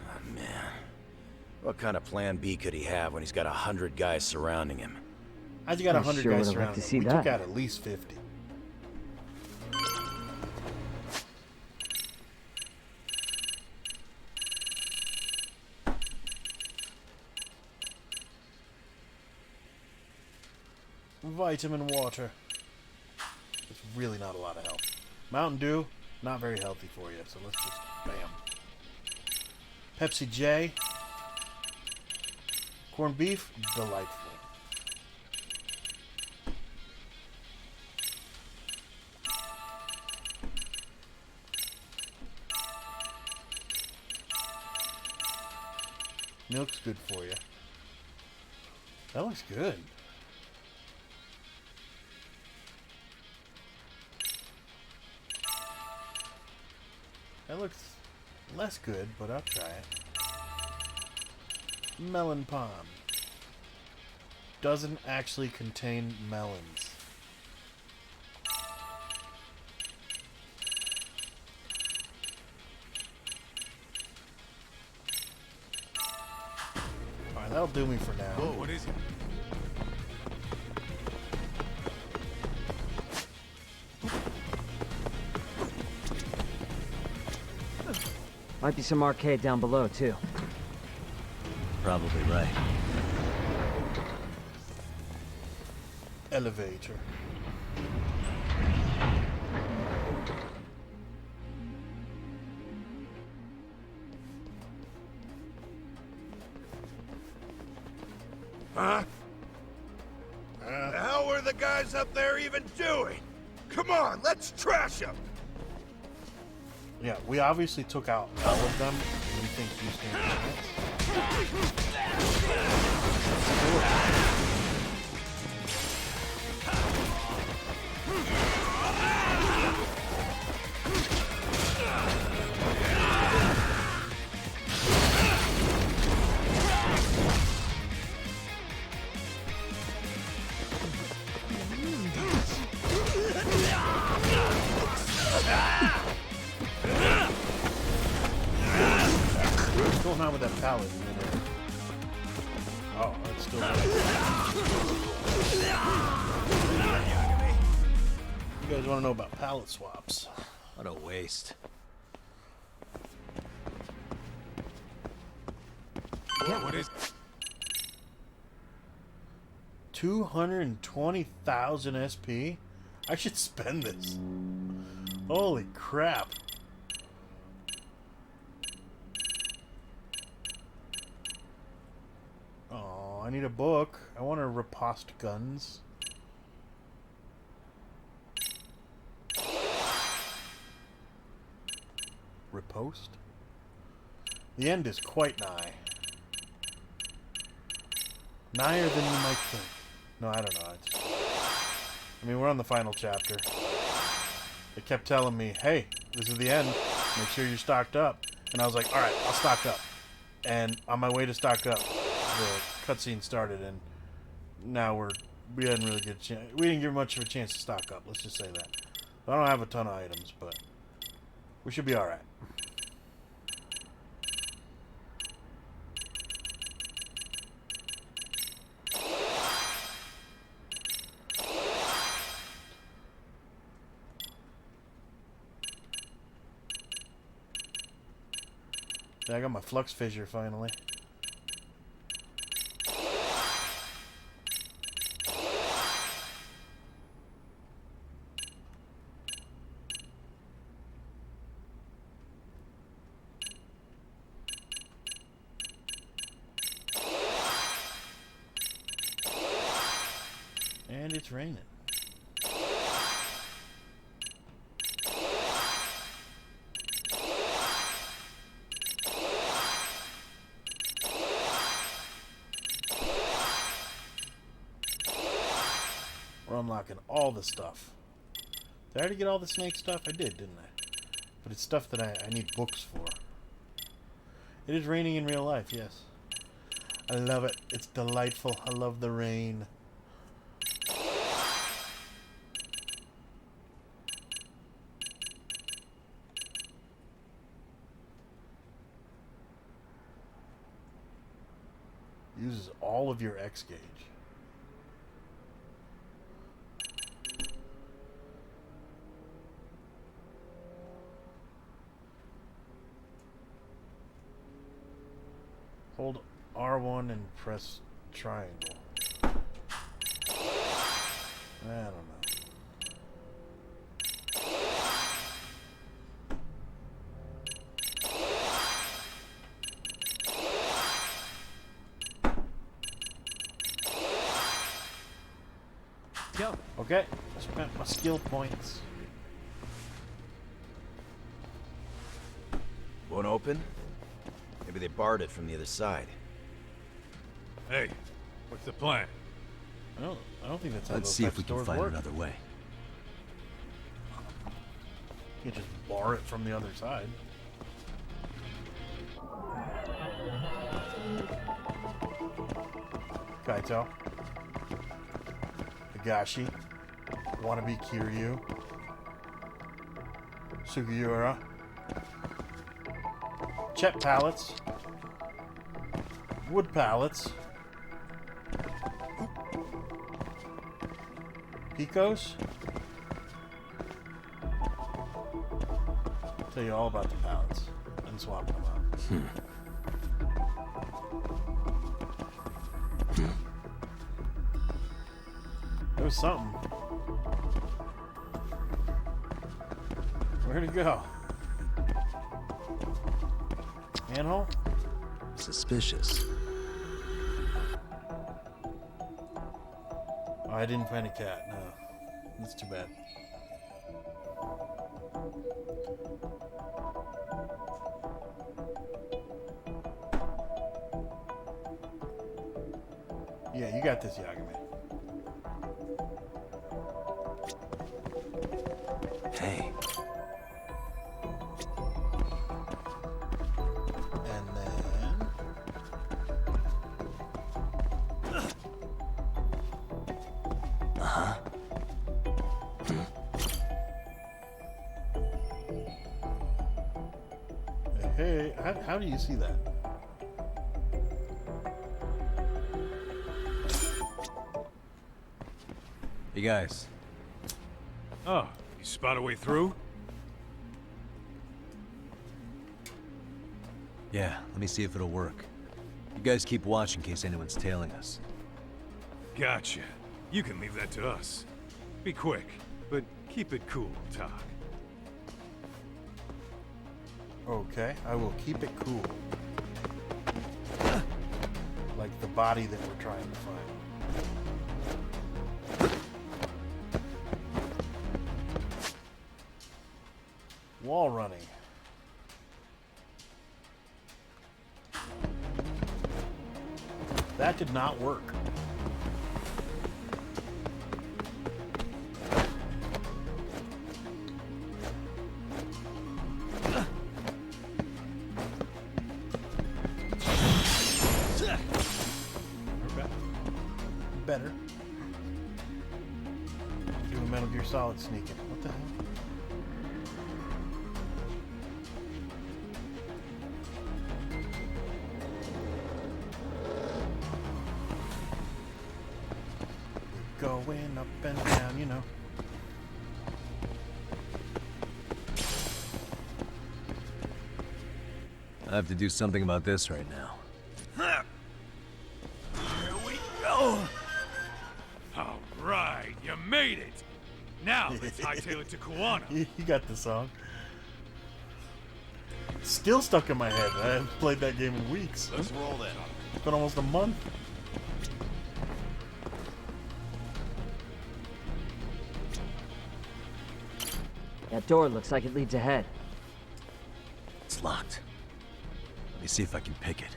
Oh, man. What kind of plan B could he have when he's got 100 guys surrounding him? How'd you got I 100 sure guys would've liked surrounded? to see We that. took out at least 50. Vitamin water. It's really not a lot of help. Mountain Dew, not very healthy for you, so let's just bam. Pepsi J. Corned beef, delightful. Milk's good for you. That looks good. That looks less good, but I'll try it. Melon palm. Doesn't actually contain melons. Alright, that'll do me for now. Oh, what is it? Might be some arcade down below, too. Probably right. Elevator. Huh? The hell were the guys up there even doing? Come on, let's trash them! Yeah, we obviously took out all of them, and we think you stand a chance. going on with that pallet in there? Oh, it's still there. You guys want to know about pallet swaps? What a waste. What is... 220,000 SP? I should spend this. Holy crap. Oh, I need a book. I want to riposte guns. Riposte? The end is quite nigh. Nigher than you might think. No, I don't know. I mean, we're on the final chapter. It kept telling me, hey, this is the end. Make sure you're stocked up. And I was like, alright, I'll stock up. And on my way to stock up, the cutscene started, and now we didn't really get a chance. We didn't give much of a chance to stock up, let's just say that. I don't have a ton of items, but we should be alright. Yeah, I got my flux fissure finally. And it's raining. We're unlocking all the stuff. Did I already get all the snake stuff? I did, didn't I? But it's stuff that I need books for. It is raining in real life, yes. I love it. It's delightful. I love the rain. Uses all of your X gauge. Hold R1 and press triangle. I don't know. Go. Okay, spent my skill points. Won't open? Maybe they barred it from the other side. Hey, what's the plan? I don't think that's how Let's those see types if we of can doors find work. another way. You can't just bar it from the other side. Kaito. Higashi. Wannabe Kiryu. Sugiura. Chet pallets. Wood pallets. Picos. I'll tell you all about the pallets and swap them out. There was something. Where'd it go? Manhole? Suspicious. Oh, I didn't find a cat. No. That's too bad. Yeah, you got this, Yagami. Hey. And then... Uh-huh. Hey, how do you see that? Hey guys. Oh, you spot a way through? Yeah, let me see if it'll work. You guys keep watch in case anyone's tailing us. Gotcha. You can leave that to us. Be quick, but keep it cool, Talk. Okay, I will keep it cool. Like the body that we're trying to find. Wall running. That did not work. Better. Do a Metal Gear Solid sneaking. What the hell? Going up and down, you know. I have to do something about this right now. Here we go! All right, you made it! Now let's hightail it to Kuwana. You got the song. Still stuck in my head. I haven't played that game in weeks. Let's roll that. It's been almost a month. That door looks like it leads ahead. It's locked. Let me see if I can pick it.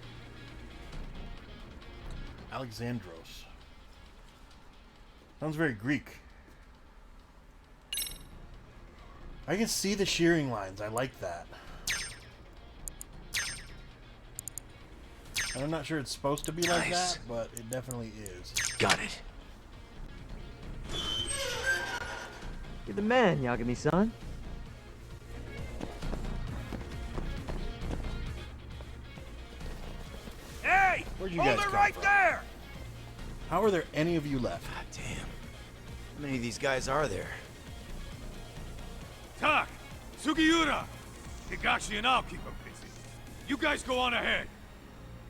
Alexandros. Sounds very Greek. I can see the shearing lines. I like that. I'm not sure it's supposed to be like that, but it definitely is. Got it. You're the man, Yagami-san. Hey! Where'd you hold guys it come right from? there! How are there any of you left? God damn. How many of these guys are there? Tak! Sugiura! Higashi and I'll keep them busy. You guys go on ahead.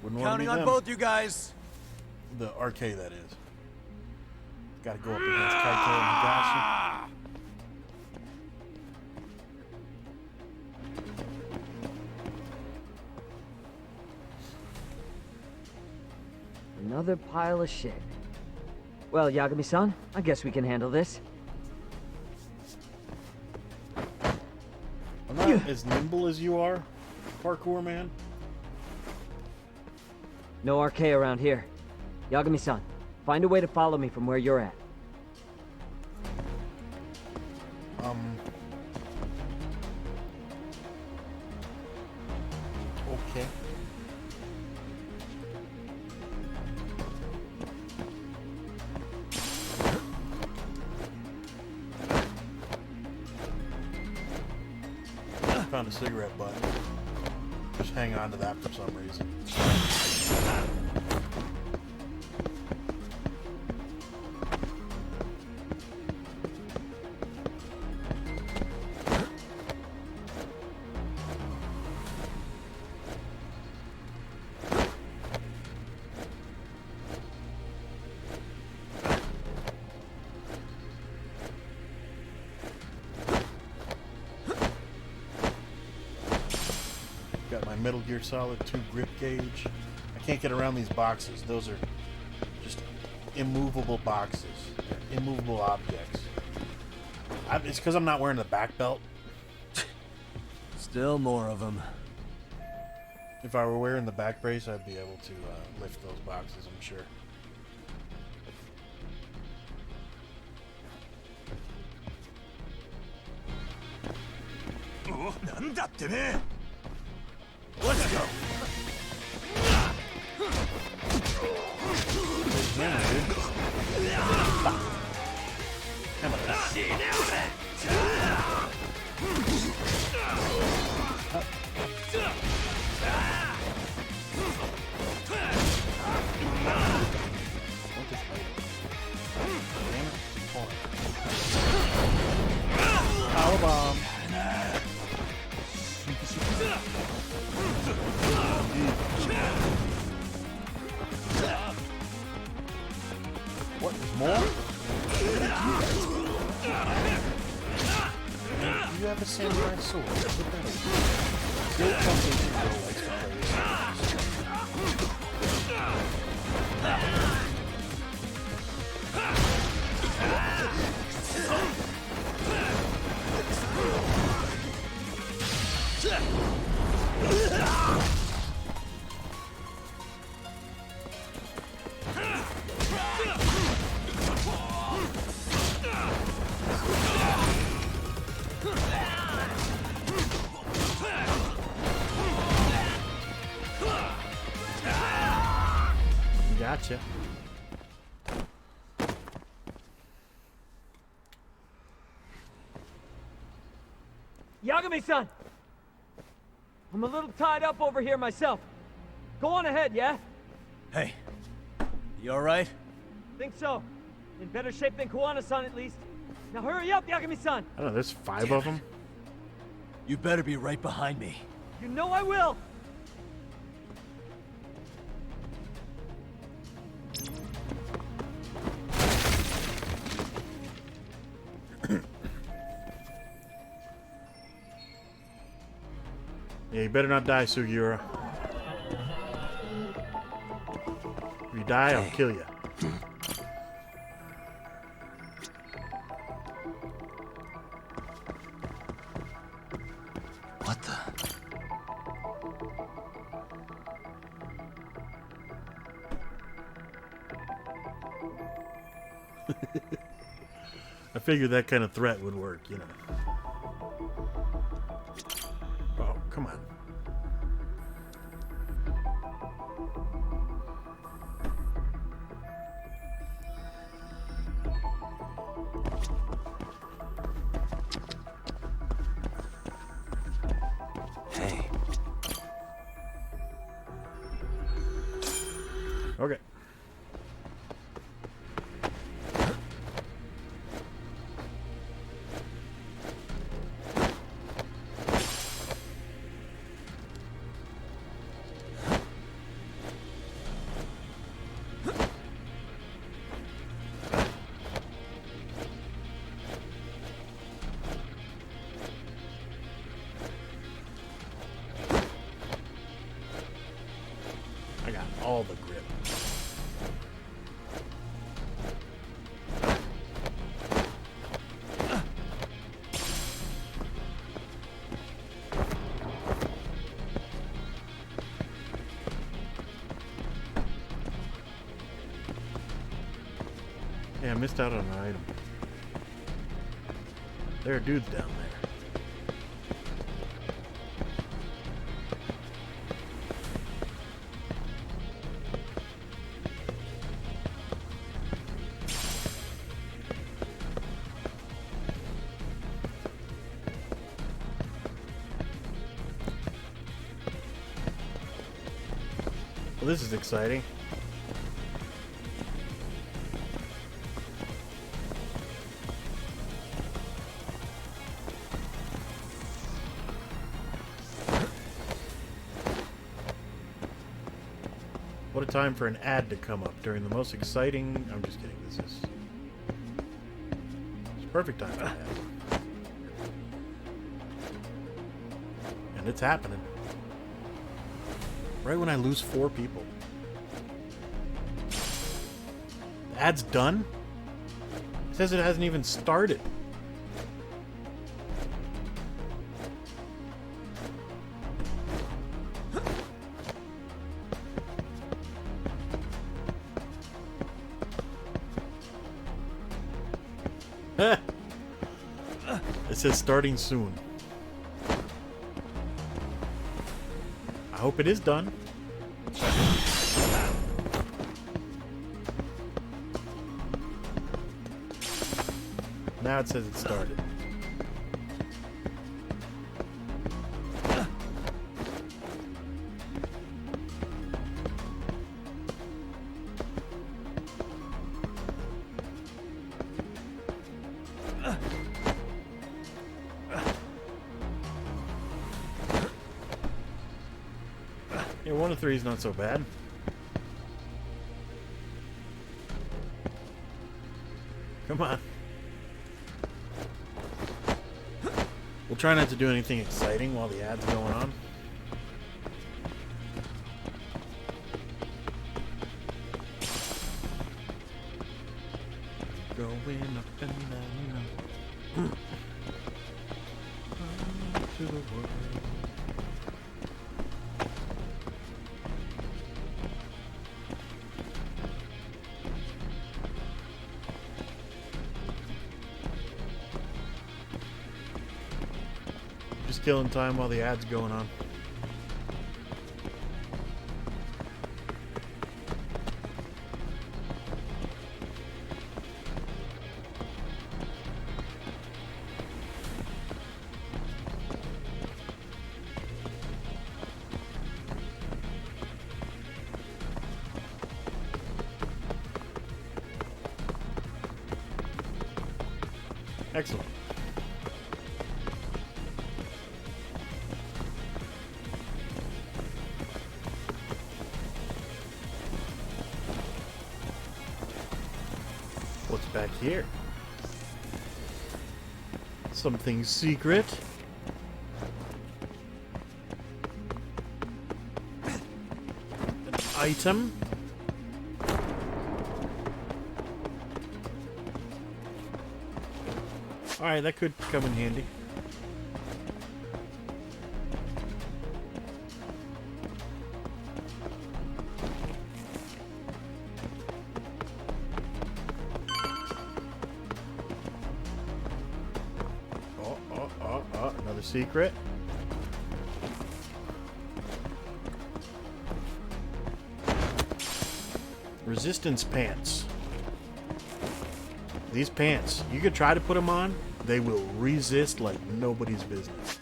Wouldn't want to Counting be on them. both you guys. The RK, that is. Got to go up against Kaito and Higashi. Another pile of shit. Well, Yagami-san, I guess we can handle this. I'm not as nimble as you are, parkour man. No RK around here. Yagami-san, find a way to follow me from where you're at. Okay. Found a cigarette butt. Just hang on to that for some reason. Got my Metal Gear Solid 2 grip gauge. I can't get around these boxes. Those are just immovable boxes. They're immovable objects. It's because I'm not wearing the back belt. Still more of them. If I were wearing the back brace, I'd be able to lift those boxes, I'm sure. Let's go! Power bomb. What? There's more? You have a samurai sword. Put that away. Still something to go likes to play with Gotcha. Yagami-san! I'm a little tied up over here myself. Go on ahead, yeah? Hey, you alright? Think so. In better shape than Kuwana-san, at least. Now hurry up, Yagami-san! I don't know, there's 5 of them. You better be right behind me. You know I will! Yeah, you better not die, Sugiura. If you die, I'll kill you. What the? I figured that kind of threat would work, you know. Oh, come on. Hey. Okay. I got all the grip. Yeah, I missed out on an item. There are dudes down there. Well, this is exciting. What a time for an ad to come up during the most exciting... I'm just kidding, this is... It's a perfect time for an ad. And it's happening. Right when I lose 4 people. The ad's done? It says it hasn't even started. It says starting soon. I hope it is done. Now it says it started. 1 to 3 is not so bad. Come on. We'll try not to do anything exciting while the ad's going on. Going up and down to the world. Just killing time while the ad's going on. Excellent. What's back here? Something secret? An item? Alright, that could come in handy. Another secret. Resistance pants. These pants, you could try to put them on, they will resist like nobody's business.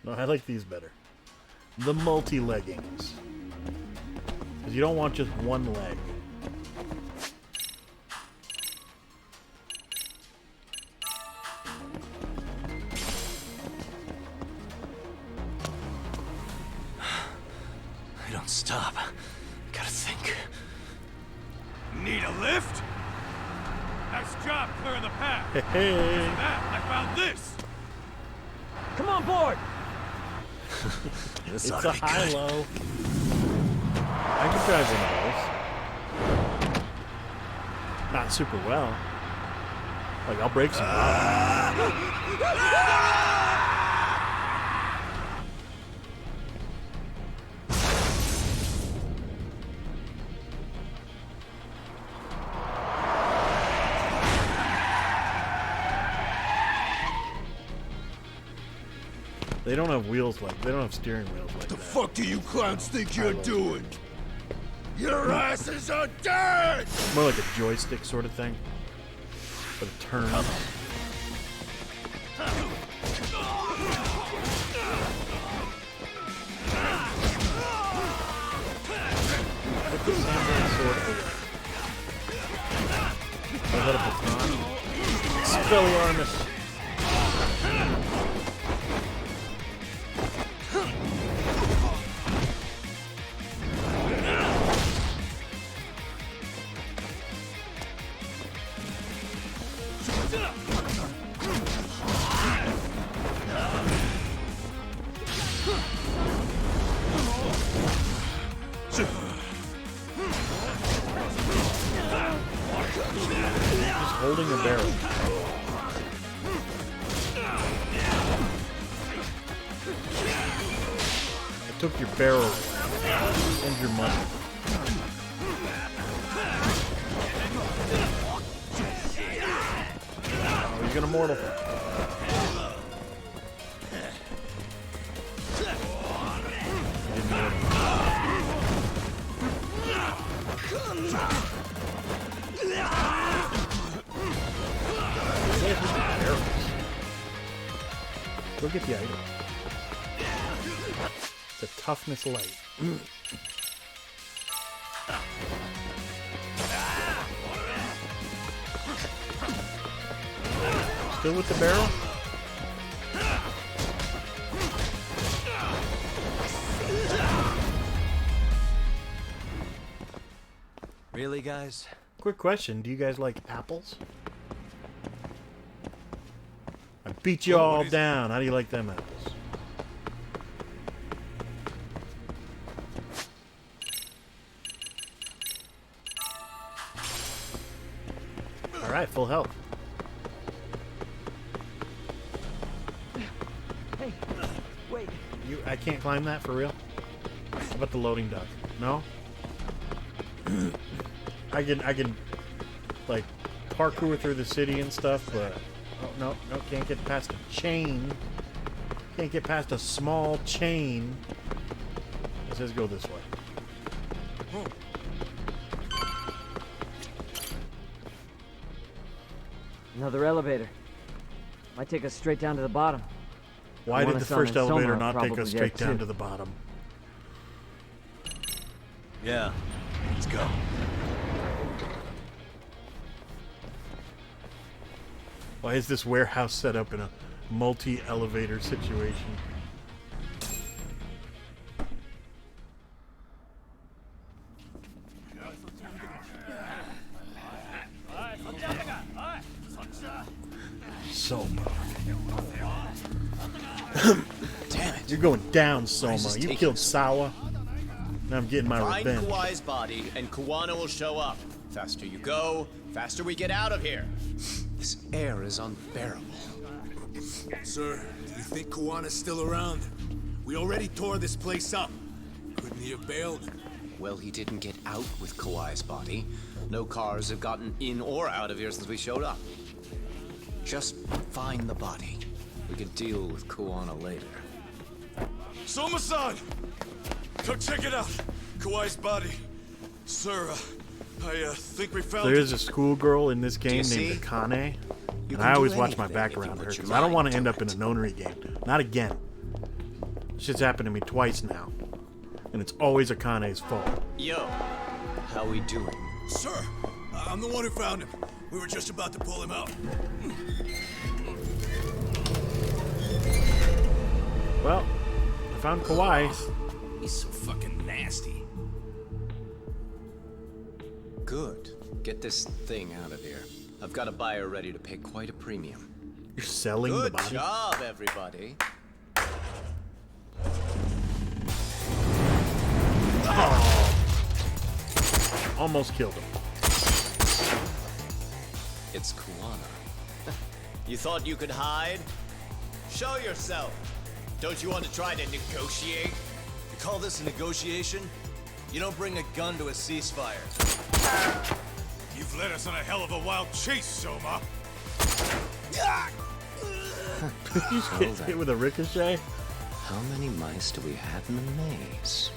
No, I like these better. The multi-leggings. Because you don't want just one leg. I don't stop. Gotta think. Need a lift? Nice job clearing the path. Hey. Because of that, I found this. Come on board. It's a high-low. I can drive one of those. Not super well. Like, I'll break some rocks. They don't have wheels like, they don't have steering wheels like that. The fuck do you clowns think you're doing? Your asses are dead! More like a joystick sort of thing. But it turns. Put the samurai sword away. Is that a baton? Expelliarmus. Holding a barrel. I took your barrel and your money. Oh, you're gonna mortal. Go get the item. It's a toughness light. Still with the barrel? Really, guys? Quick question. Do you guys like apples? I beat you all down. How do you like them apples? Alright, full health. Hey, wait. I can't climb that for real? How about the loading dock? No? I can like parkour through the city and stuff, but oh, no, can't get past a chain. Can't get past a small chain. It says go this way. Another elevator. Might take us straight down to the bottom. Why did the first elevator not take us straight down too. to the bottom? Yeah, let's go. Why is this warehouse set up in a multi-elevator situation? Soma. Damn it. You're going down, Soma. You killed Sawa. Now I'm getting my Find revenge. Kawai's body, and Kuwana will show up. Faster you go, faster we get out of here. This air is unbearable. Sir, do you think Kuwana's still around? We already tore this place up. Couldn't he have bailed? Well, he didn't get out with Kawai's body. No cars have gotten in or out of here since we showed up. Just find the body. We can deal with Kuwana later. Soma-san! Come check it out. Kawai's body. Sir, I think we found There is a schoolgirl in this game named Akane. And I always watch my back around her because I don't want to end up in a nonary game. Not again. Shit's happened to me twice now. And it's always Akane's fault. Yo, how we doing? Sir, I'm the one who found him. We were just about to pull him out. Well, I found Kawai. He's so fucking nasty. Good. Get this thing out of here. I've got a buyer ready to pay quite a premium. You're selling the body? Good job, everybody. Oh. Almost killed him. It's Kuwana. You thought you could hide? Show yourself. Don't you want to try to negotiate? You call this a negotiation? You don't bring a gun to a ceasefire. You've led us on a hell of a wild chase, Soma. You get hit with a ricochet? How many mice do we have in the maze?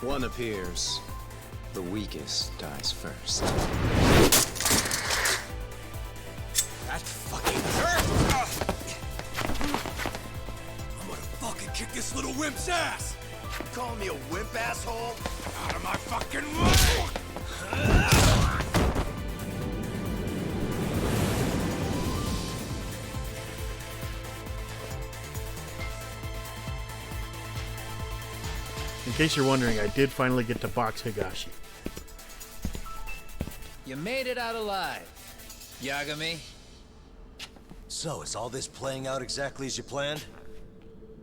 One appears. The weakest dies first. That fucking hurt! I'm gonna fucking kick this little wimp's ass! You calling me a wimp, asshole? Out of my fucking way! In case you're wondering, I did finally get to box Higashi. You made it out alive, Yagami. So, is all this playing out exactly as you planned?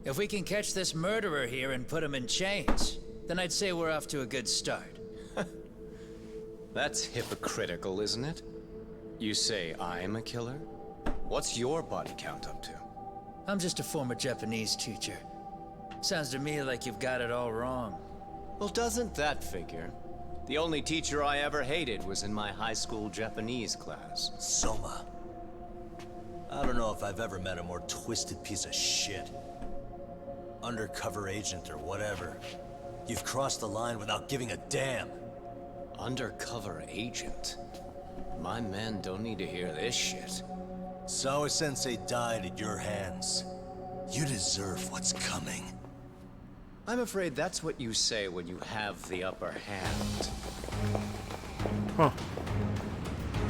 If we can catch this murderer here and put him in chains, then I'd say we're off to a good start. That's hypocritical, isn't it? You say I'm a killer? What's your body count up to? I'm just a former Japanese teacher. Sounds to me like you've got it all wrong. Well, doesn't that figure? The only teacher I ever hated was in my high school Japanese class. Soma. I don't know if I've ever met a more twisted piece of shit. Undercover agent or whatever. You've crossed the line without giving a damn. Undercover agent? My men don't need to hear this shit. Sawa-sensei died at your hands. You deserve what's coming. I'm afraid that's what you say when you have the upper hand. Huh.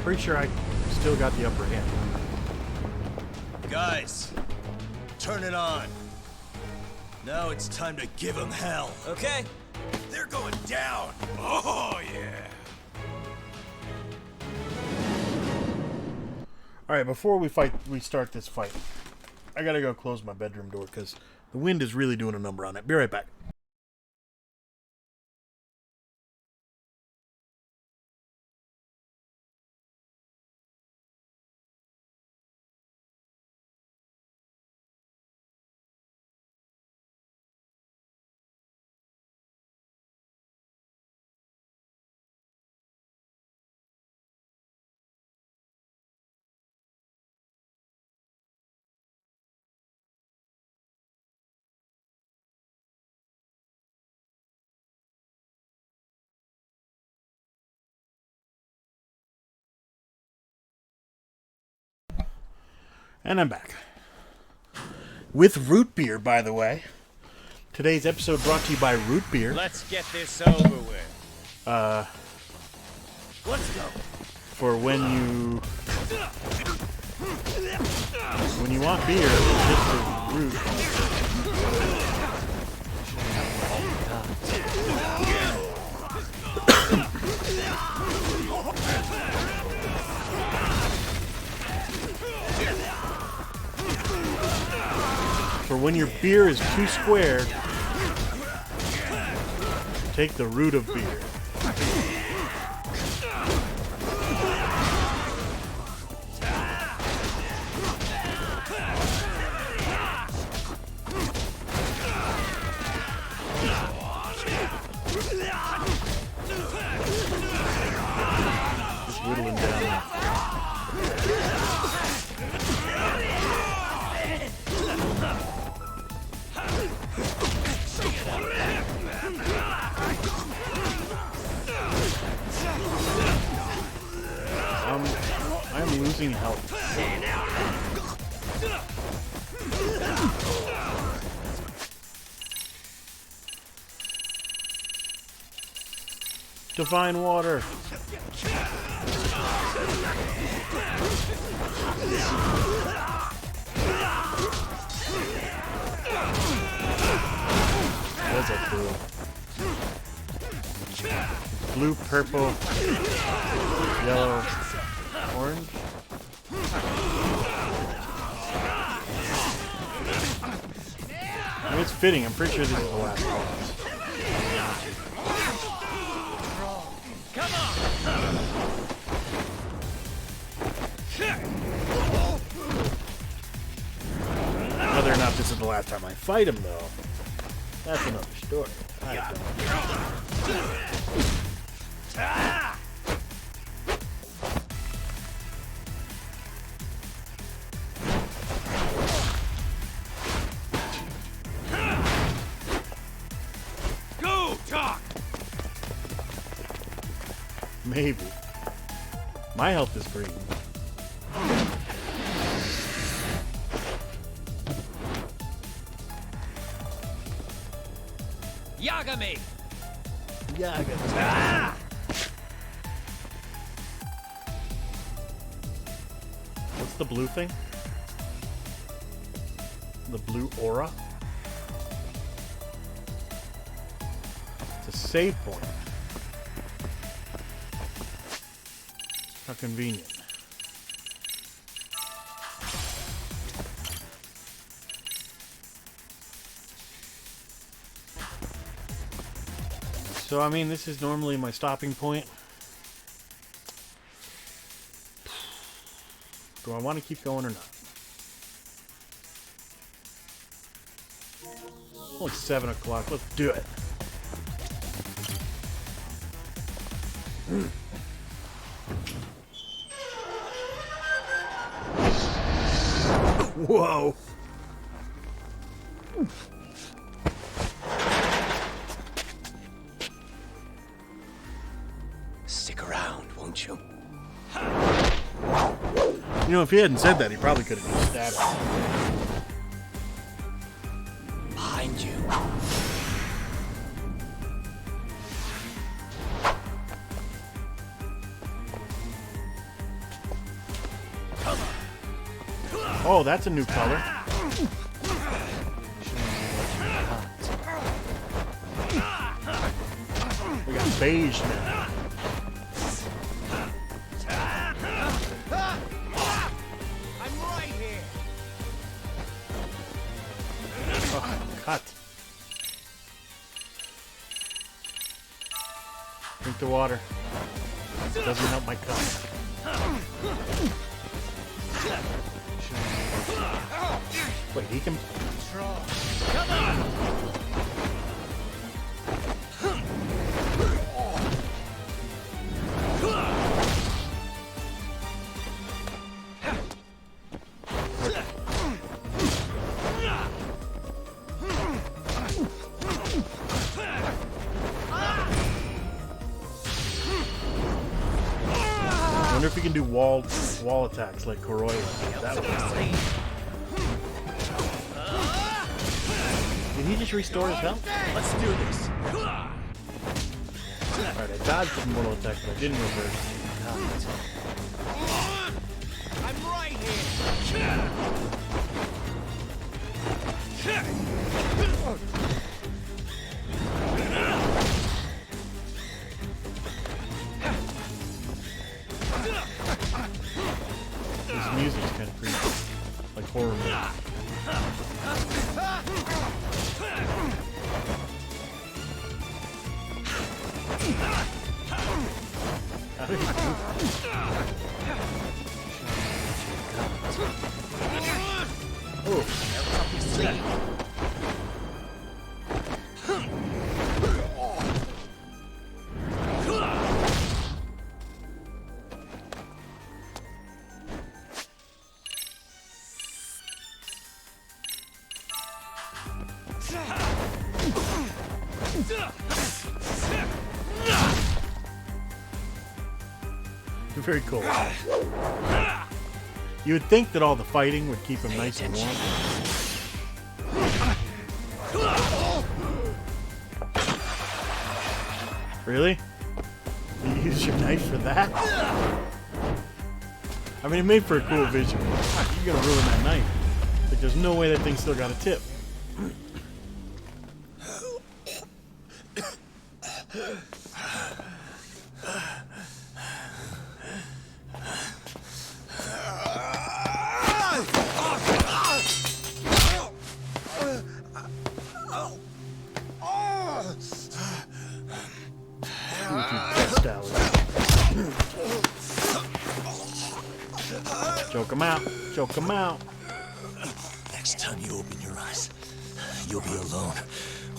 Pretty sure I still got the upper hand. Guys, turn it on. Now it's time to give them hell. Okay. They're going down. Oh, yeah. Alright, before we start this fight, I gotta go close my bedroom door because the wind is really doing a number on it. Be right back. And I'm back. With root beer, by the way. Today's episode brought to you by root beer. Let's get this over with. Let's go. For when you want beer, just the root. For when your beer is too square, take the root of beer. Just whittling down. I'm losing health. Divine water. What's that blue? Blue, purple, yellow, orange. I mean, it's fitting. I'm pretty sure this is the last boss. Come on. Whether or not this is the last time I fight him, though, that's another story. I don't Go, Doc! Maybe. My health is green. Yagami! Yagami. Ah! What's the blue thing? The blue aura? It's a save point. How convenient. So, I mean, this is normally my stopping point. Do I want to keep going or not? Only 7 o'clock. Let's do it. Whoa. Stick around, won't you? You know, if he hadn't said that, he probably could have just stabbed him. Behind you. Oh, that's a new color. We got beige now. I'm right here. Oh, cut. Drink the water. Doesn't help my cut. Wait, he can. Come on. I wonder if we can do wall attacks like Koroi. That would be insane. Did he just restore his health? Let's do this. Alright, I dodged the mortal attack, but I didn't reverse. I'm right here. This music's kind of creepy. Like horror movie. How did he do that? Oh. Very cool. You would think that all the fighting would keep him nice and warm. Really? You use your knife for that? I mean, it made for a cool visual. You're gonna ruin that knife. Like, there's no way that thing still got a tip. Choke him out. Choke him out. Next time you open your eyes, you'll be alone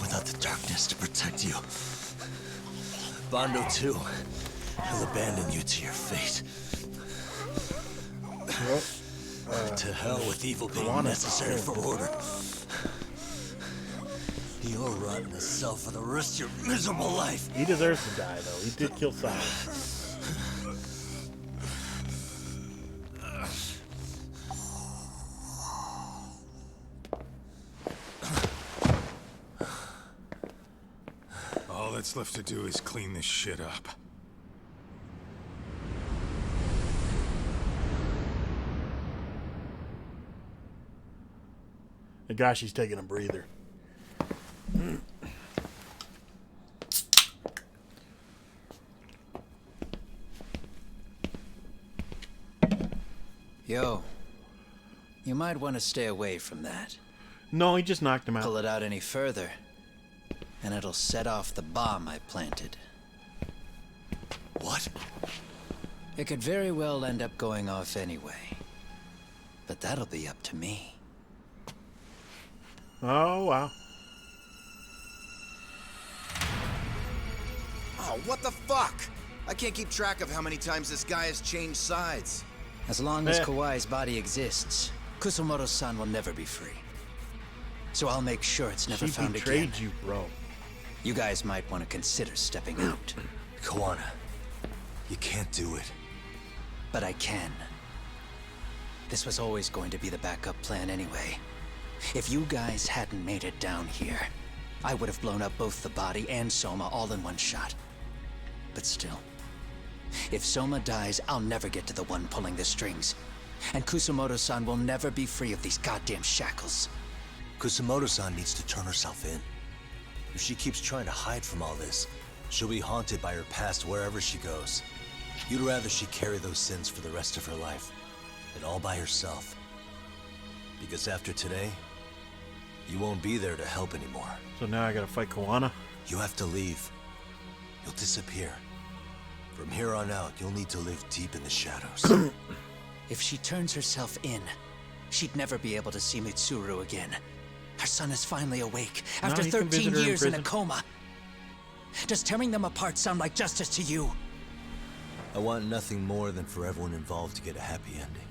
without the darkness to protect you. Bando too. He'll abandon you to your fate. To hell with evil being necessary for order. You'll rot in a cell for the rest of your miserable life. He deserves to die, though. He did kill Silence. All that's left to do is clean this shit up. Nagashi's taking a breather. Yo, you might want to stay away from that. No, he just knocked him out. Pull it out any further, and it'll set off the bomb I planted. What? It could very well end up going off anyway. But that'll be up to me. Oh, wow. Oh, what the fuck? I can't keep track of how many times this guy has changed sides. As long as Kawai's body exists, Kusumoto-san will never be free. So I'll make sure it's never found again. She betrayed you, bro. You guys might want to consider stepping out. Kawana, you can't do it. But I can. This was always going to be the backup plan anyway. If you guys hadn't made it down here, I would have blown up both the body and Soma all in one shot. But still, if Soma dies, I'll never get to the one pulling the strings. And Kusumoto-san will never be free of these goddamn shackles. Kusumoto-san needs to turn herself in. If she keeps trying to hide from all this, she'll be haunted by her past wherever she goes. You'd rather she carry those sins for the rest of her life, and all by herself. Because after today, you won't be there to help anymore. So now I gotta fight Kawana? You have to leave. You'll disappear. From here on out, you'll need to live deep in the shadows. If she turns herself in, she'd never be able to see Mitsuru again. Her son is finally awake, after you can 13 visit her in years in a prison. coma. Does tearing them apart sound like justice to you? I want nothing more than for everyone involved to get a happy ending.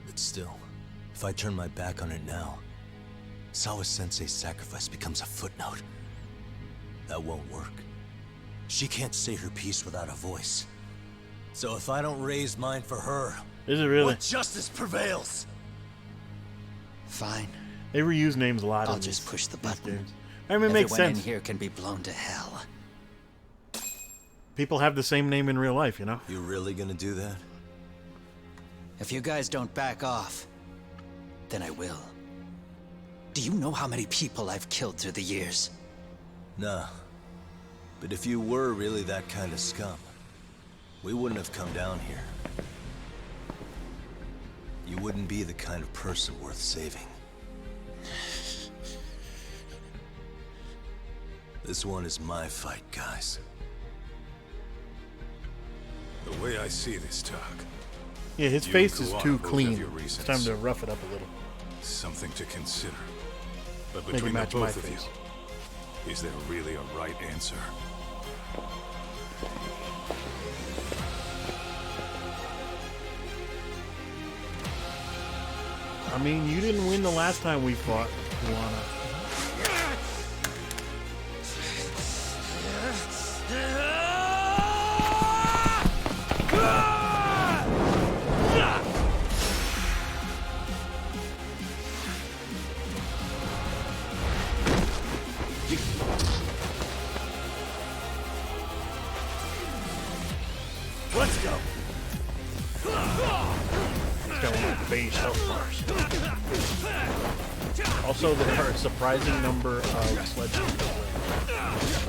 But still, if I turn my back on it now, Sawa-sensei's sacrifice becomes a footnote. That won't work. She can't say her piece without a voice. So if I don't raise mine for her, Is it really? what justice prevails? Fine. They reuse names a lot. I'll in just these- push the these button. games. I mean, it makes Everyone sense. in here can be blown to hell. People have the same name in real life, you know? You really gonna do that? If you guys don't back off, then I will. Do you know how many people I've killed through the years? Nah. But if you were really that kind of scum, we wouldn't have come down here. You wouldn't be the kind of person worth saving. This one is my fight, guys. The way I see this, Tuck. Yeah, his you face and is Kawana too both have clean. your It's reasons. time to rough it up a little. Something to consider. But Make it between the match my both of face. you, is there really a right answer? I mean, you didn't win the last time we fought, Kawana. Let's go. He's got one of the beige health bars. Also, there are a surprising number of sledgehammers.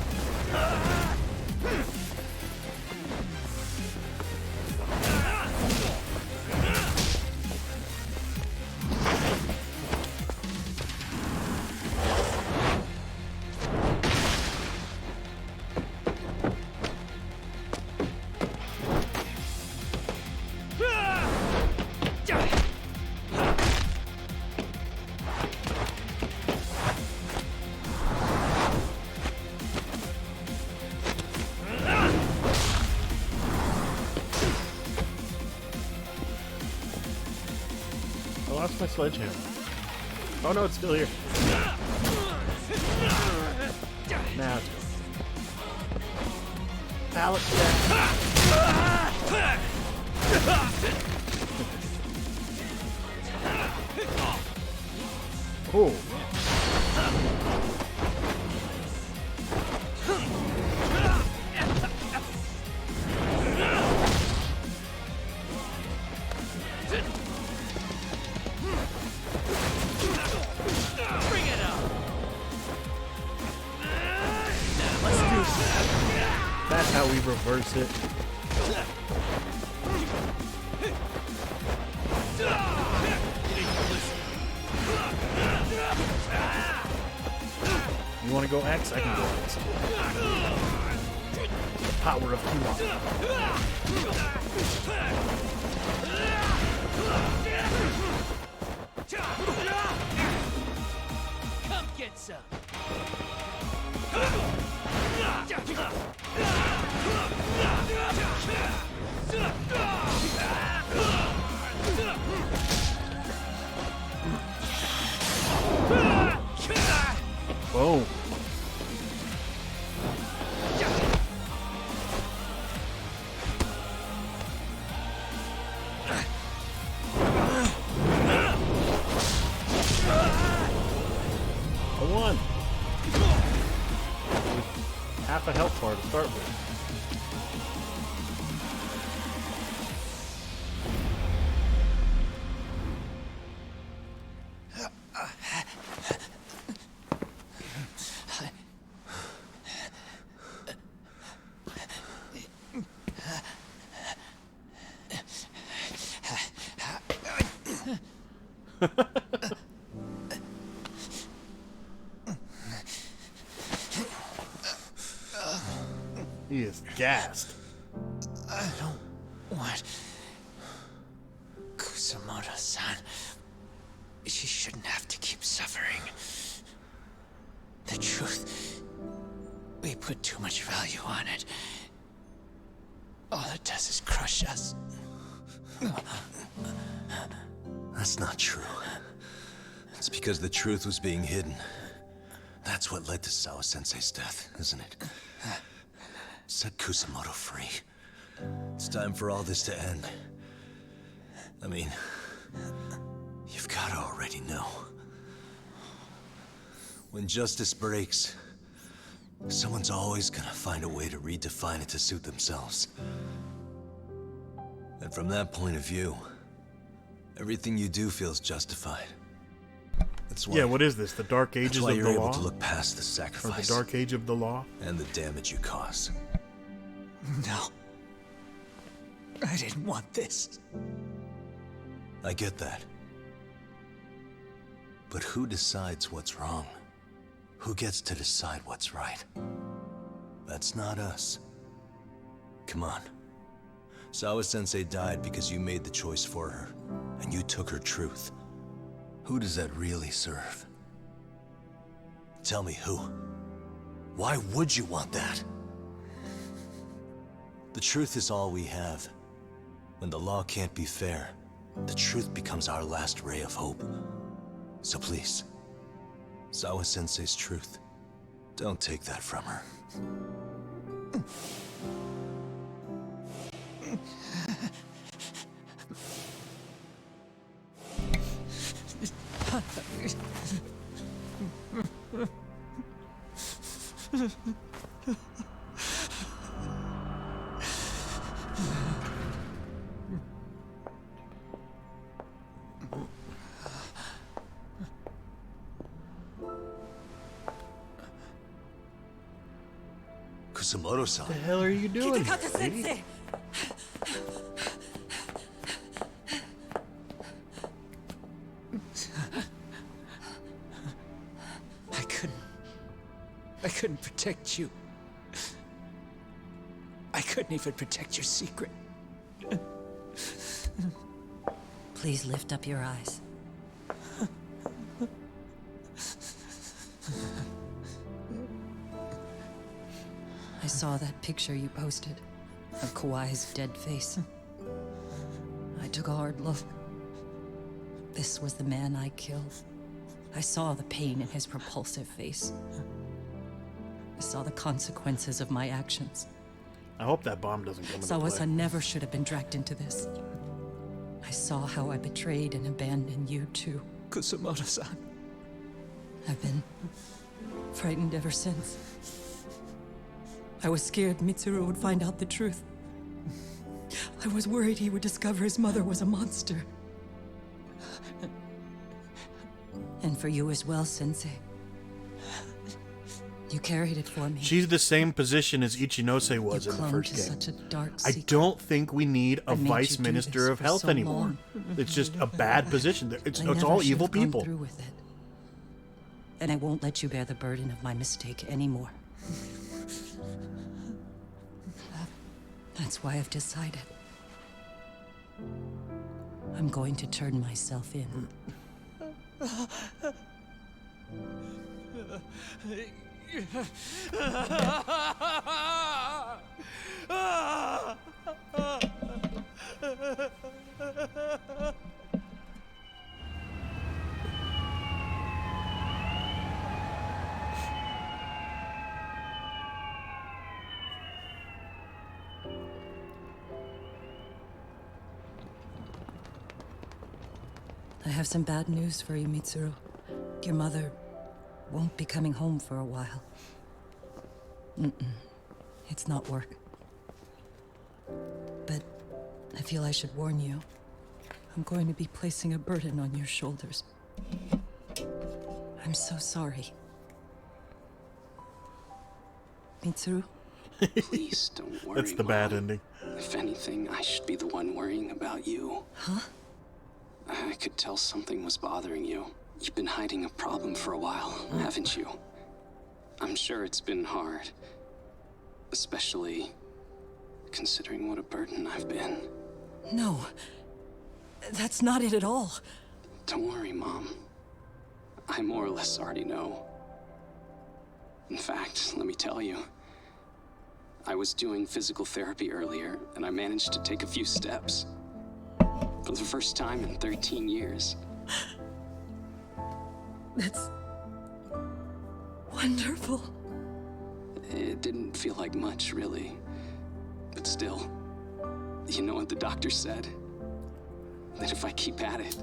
I lost my sledgehammer. Oh no, it's still here. Now it's gone. Pallet Cool. Bring it up. Let's do that. That's how we reverse it. You want to go X? I can go X. The power of Come get some. Boom. I won. With half a health bar to start with. He is gassed. I don't want Kusamoto-san. She shouldn't have to keep suffering. The truth, we put too much value on it. All it does is crush us. That's not true. It's because the truth was being hidden. That's what led to Sawa-sensei's death, isn't it? Set Kusamoto free. It's time for all this to end. I mean, you've gotta already know. When justice breaks, someone's always gonna find a way to redefine it to suit themselves. And from that point of view, everything you do feels justified. That's why, yeah, what is this? The Dark Ages of the you're law? able to look past the sacrifice. Or the Dark Age of the law? And the damage you cause. No. I didn't want this. I get that. But who decides what's wrong? Who gets to decide what's right? That's not us. Come on. Sawa-sensei died because you made the choice for her, and you took her truth. Who does that really serve? Tell me who. Why would you want that? The truth is all we have. When the law can't be fair, the truth becomes our last ray of hope. So please, Sawa-sensei's truth, don't take that from her. Kusamoto-san. What the hell are you doing? Kitakata-sensei! I couldn't protect you. I couldn't even protect your secret. Please lift up your eyes. I saw that picture you posted of Kawai's dead face. I took a hard look. This was the man I killed. I saw the pain in his repulsive face. I saw the consequences of my actions. I hope that bomb doesn't come into play. Sawa-san never should have been dragged into this. I saw how I betrayed and abandoned you too. Kusamoto-san. I've been frightened ever since. I was scared Mitsuru would find out the truth. I was worried he would discover his mother was a monster. And for you as well, Sensei. You carried it for me. She's the same position as Ichinose was in the first game. Such a dark I don't think we need a vice minister of health anymore. long. It's just a bad position. It's I never all should evil have gone people. through with it. And I won't let you bear the burden of my mistake anymore. That's why I've decided. I'm going to turn myself in. I have some bad news for you, Mitsuru. Your mother won't be coming home for a while. It's not work. But I feel I should warn you. I'm going to be placing a burden on your shoulders. I'm so sorry. Mitsuru? Please don't worry. That's the bad ending. If anything, I should be the one worrying about you. Huh? I could tell something was bothering you. You've been hiding a problem for a while, haven't you? I'm sure it's been hard. Especially considering what a burden I've been. No. That's not it at all. Don't worry, Mom. I more or less already know. In fact, let me tell you. I was doing physical therapy earlier, and I managed to take a few steps. For the first time in 13 years. That's wonderful. It didn't feel like much, really. But still, you know what the doctor said? That if I keep at it,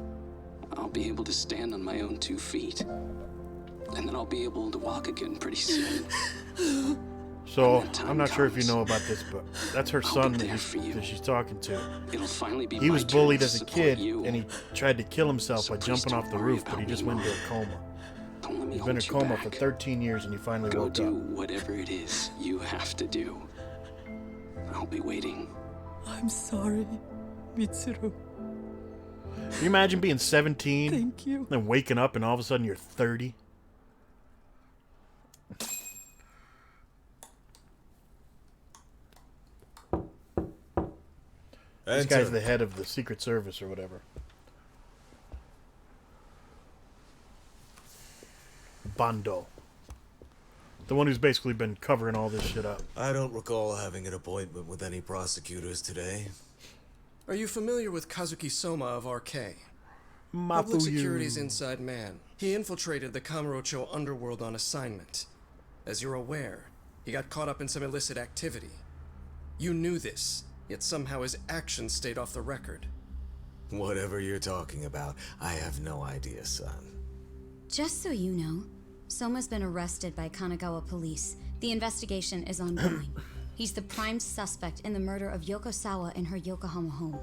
I'll be able to stand on my own 2 feet. And then I'll be able to walk again pretty soon. So, I'm not sure if you know about this, but that's her son that she's talking to. It'll finally be He was my turn bullied to as a support kid, you. and he tried to kill himself So by please jumping don't off the worry roof, but he about just me, went into a Mom. coma. Don't let me He's been in a hold you coma for back. 13 years, and he finally Go woke do up. whatever it is you have to do. I'll be waiting. I'm sorry, Mitsuru. Can you imagine being 17? Thank you. Then waking up and all of a sudden you're 30? This guy's Enter. the head of the Secret Service or whatever. Bando. The one who's basically been covering all this shit up. I don't recall having an appointment with any prosecutors today. Are you familiar with Kazuki Soma of RK? Mafuyu. Public Security's inside man. He infiltrated the Kamurocho underworld on assignment. As you're aware, he got caught up in some illicit activity. You knew this, yet somehow his actions stayed off the record. Whatever you're talking about, I have no idea, son. Just so you know, Soma's been arrested by Kanagawa police. The investigation is ongoing. He's the prime suspect in the murder of Yoko Sawa in her Yokohama home.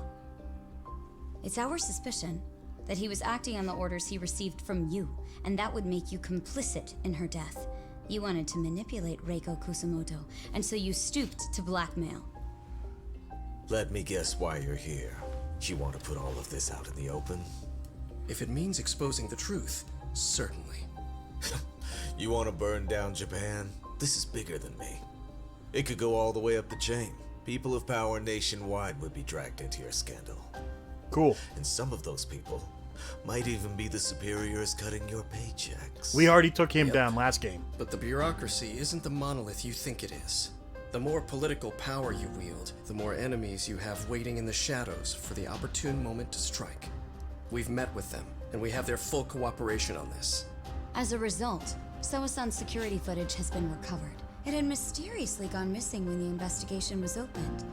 It's our suspicion that he was acting on the orders he received from you, and that would make you complicit in her death. You wanted to manipulate Reiko Kusumoto, and so you stooped to blackmail. Let me guess why you're here. You want to put all of this out in the open? If it means exposing the truth, certainly. You want to burn down Japan? This is bigger than me. It could go all the way up the chain. People of power nationwide would be dragged into your scandal. Cool. And some of those people might even be the superiors cutting your paychecks. We already took him down last game. But the bureaucracy isn't the monolith you think it is. The more political power you wield, the more enemies you have waiting in the shadows for the opportune moment to strike. We've met with them, and we have their full cooperation on this. As a result, Soa-san's security footage has been recovered. It had mysteriously gone missing when the investigation was opened.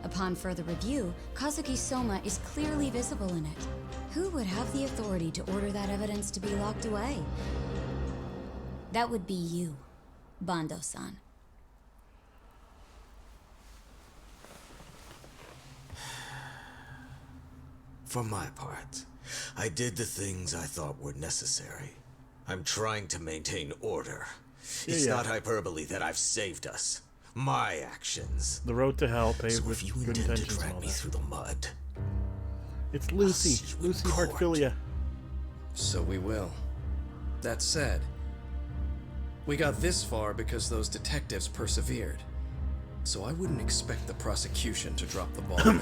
Upon further review, Kazuki Soma is clearly visible in it. Who would have the authority to order that evidence to be locked away? That would be you, Bando-san. For my part, I did the things I thought were necessary. I'm trying to maintain order. It's Yeah. not hyperbole that I've saved us. My actions. The road to hell paved So with if you good intend to intentions and drag all me that. through the mud, It's Lucy. Lucy Hartfilia. So we will. That said, we got this far because those detectives persevered. So I wouldn't expect the prosecution to drop the ball now.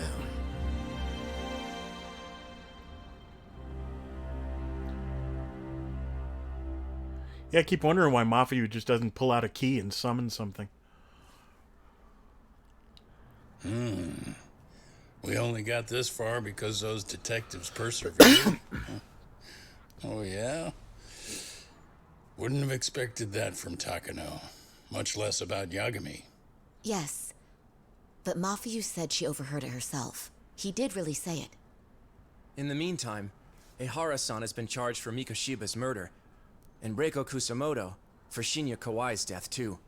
Yeah, I keep wondering why Mafuyu just doesn't pull out a key and summon something. We only got this far because those detectives persevered. Oh, yeah? Wouldn't have expected that from Takano. Much less about Yagami. Yes. But Mafuyu said she overheard it herself. He did really say it. In the meantime, Ehara-san has been charged for Mikoshiba's murder, and Reiko Kusamoto for Shinya Kawai's death, too.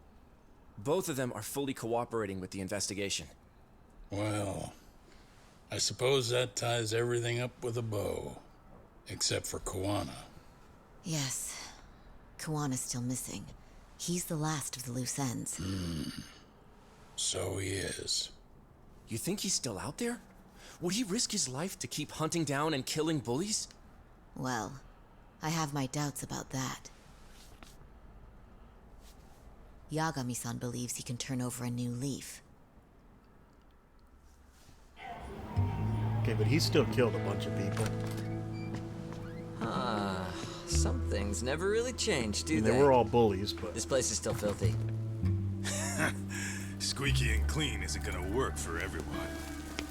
Both of them are fully cooperating with the investigation. Well, I suppose that ties everything up with a bow. Except for Kuwana. Yes. Kawana's still missing. He's the last of the loose ends. So he is. You think he's still out there? Would he risk his life to keep hunting down and killing bullies? Well, I have my doubts about that. Yagami-san believes he can turn over a new leaf. Okay, but he still killed a bunch of people. Some things never really change, do They were all bullies, but... This place is still filthy. Squeaky and clean isn't gonna work for everyone.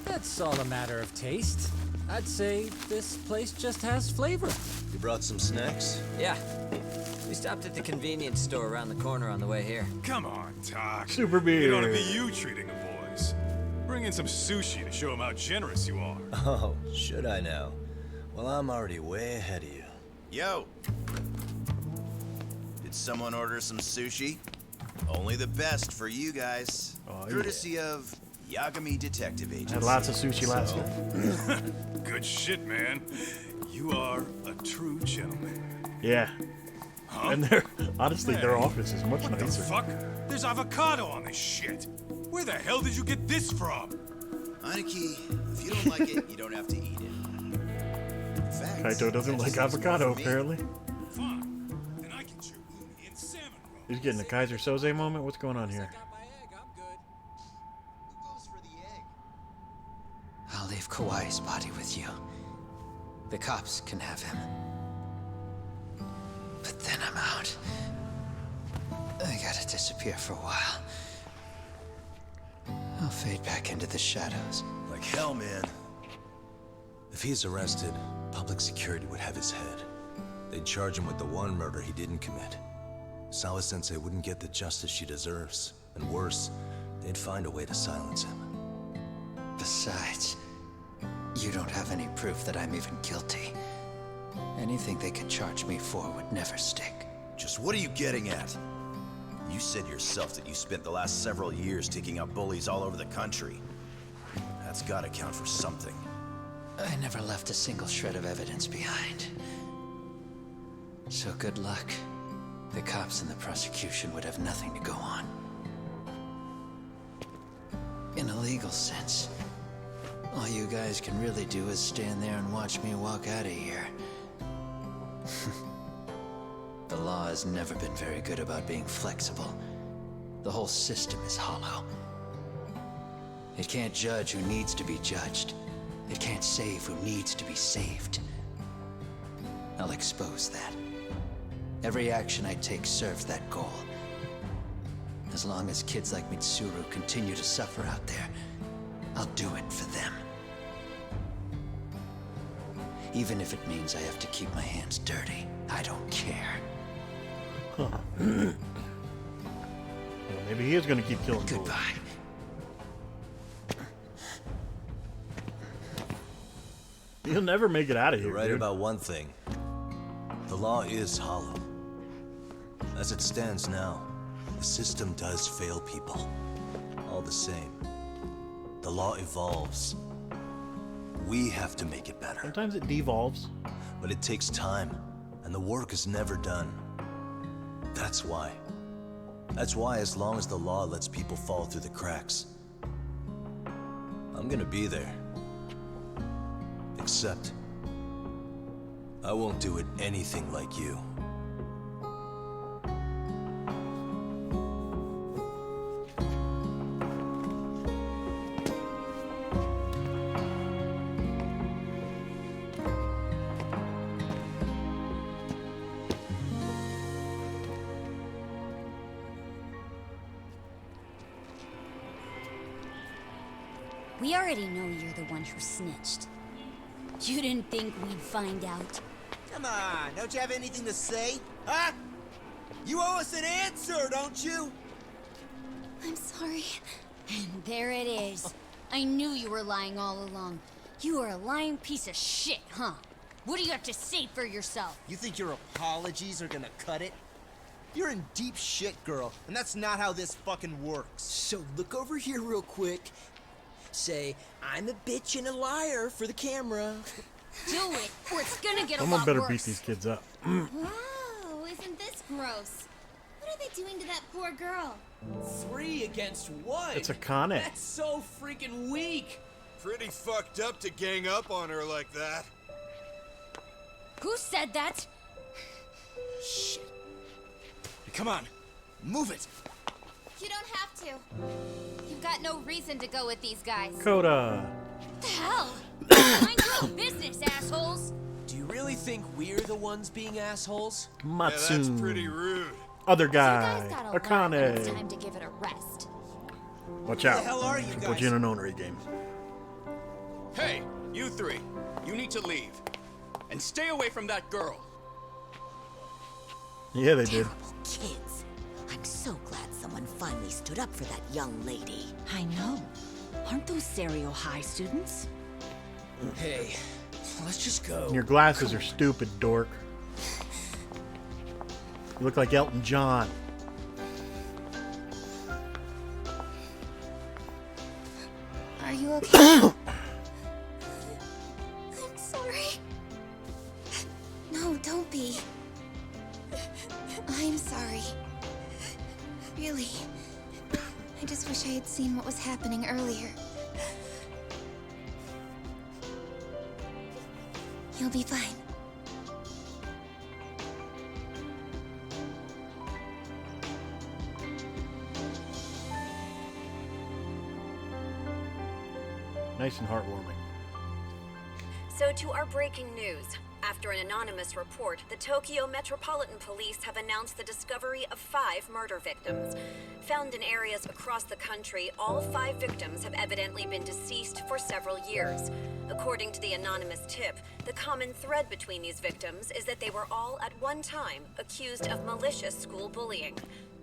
That's all a matter of taste. I'd say this place just has flavor. You brought some snacks? Yeah. We stopped at the convenience store around the corner on the way here. Come on, Talk. Super beer. It ought to be you treating the boys. Bring in some sushi to show them how generous you are. Oh, should I now? Well, I'm already way ahead of you. Yo! Did someone order some sushi? Only the best for you guys. Oh, Courtesy of Yagami Detective Agency. Had lots of sushi last night. Good shit, man. You are a true gentleman. Yeah. Huh? And they're honestly their Hey, office is much what nicer. the fuck? There's avocado on this shit. Where the hell did you get this from? Aniki, if you don't like it, you don't have to eat it. In fact, Kaito doesn't like avocado, apparently. Fine. Then I can chew uni and salmon roll. He's getting a Kaiser Soze moment. What's going on here? I'll leave Kawai's body with you. The cops can have him. But then I'm out. I gotta disappear for a while. I'll fade back into the shadows. Like hell, man. If he's arrested, public security would have his head. They'd charge him with the one murder he didn't commit. Sawa-sensei wouldn't get the justice she deserves. And worse, they'd find a way to silence him. Besides, you don't have any proof that I'm even guilty. Anything they could charge me for would never stick. Just what are you getting at? You said yourself that you spent the last several years taking out bullies all over the country. That's gotta count for something. I never left a single shred of evidence behind. So good luck. The cops and the prosecution would have nothing to go on. In a legal sense, all you guys can really do is stand there and watch me walk out of here. The law has never been very good about being flexible. The whole system is hollow. It can't judge who needs to be judged. It can't save who needs to be saved. I'll expose that. Every action I take serves that goal. As long as kids like Mitsuru continue to suffer out there, I'll do it for them. Even if it means I have to keep my hands dirty, I don't care. Huh. Well, maybe he is going to keep killing people. Goodbye. He'll never make it out of here. You're right dude. about one thing. The law is hollow. As it stands now, the system does fail people. All the same, the law evolves. We have to make it better. Sometimes it devolves. But it takes time, and the work is never done. That's why. That's why as long as the law lets people fall through the cracks, I'm gonna be there. Except, I won't do it anything like you. We already know you're the one who snitched. You didn't think we'd find out? Come on, don't you have anything to say? Huh? You owe us an answer, don't you? I'm sorry. And there it is. I knew you were lying all along. You are a lying piece of shit, huh? What do you have to say for yourself? You think your apologies are gonna cut it? You're in deep shit, girl, and that's not how this fucking works. So look over here real quick. Say, I'm a bitch and a liar for the camera. Do it, or it's gonna get a Someone lot better worse. beat these kids up. Wow, isn't this gross? What are they doing to that poor girl? 3 against 1. It's a Kane. That's so freaking weak. Pretty fucked up to gang up on her like that. Who said that? Shit. Come on, move it. You don't have to. You've got no reason to go with these guys. Coda. What the hell? Mind your own business, assholes. Do you really think we're the ones being assholes? Matsu. Yeah, that's pretty rude. Other guy. You guys gotta learn when it's Akane. time to give it a rest. Watch Who out. the hell are you Can guys? put you in an ornery game. Hey, you three. You need to leave. And stay away from that girl. Yeah, they did. Kids. I'm so glad someone finally stood up for that young lady. I know. Aren't those Serio High students? Hey, let's just go. Your glasses are stupid, dork. You look like Elton John. Are you okay? I'm sorry. No, don't be. I'm sorry. Really. I just wish I had seen what was happening earlier. You'll be fine. Nice and heartwarming. So to our breaking news. After an anonymous report, the Tokyo Metropolitan Police have announced the discovery of 5 murder victims. Found in areas across the country, all 5 victims have evidently been deceased for several years. According to the anonymous tip, the common thread between these victims is that they were all at one time accused of malicious school bullying.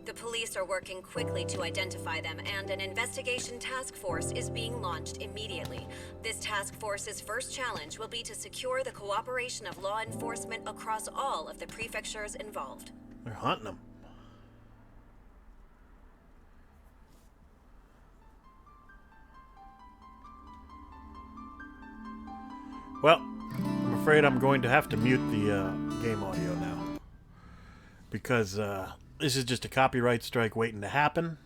The police are working quickly to identify them, and an investigation task force is being launched immediately. This task force's first challenge will be to secure the cooperation of law enforcement across all of the prefectures involved. They're hunting them. Well, I'm afraid I'm going to have to mute the game audio now. Because this is just a copyright strike waiting to happen.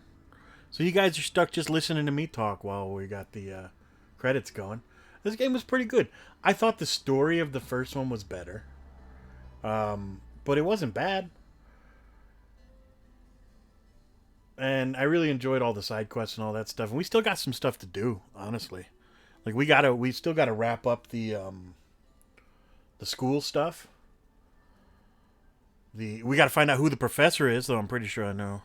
So you guys are stuck just listening to me talk while we got the credits going. This game was pretty good. I thought the story of the first one was better. But it wasn't bad. And I really enjoyed all the side quests and all that stuff. And we still got some stuff to do, honestly. Like we still gotta wrap up the school stuff. We gotta find out who the professor is, though I'm pretty sure I know.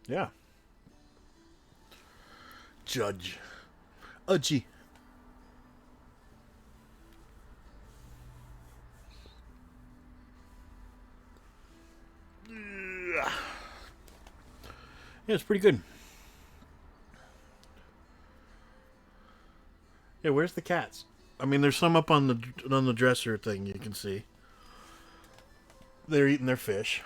Yeah. Judge. Udgy. Yeah, it's pretty good. Yeah, where's the cats? I mean, there's some up on the dresser thing you can see. They're eating their fish.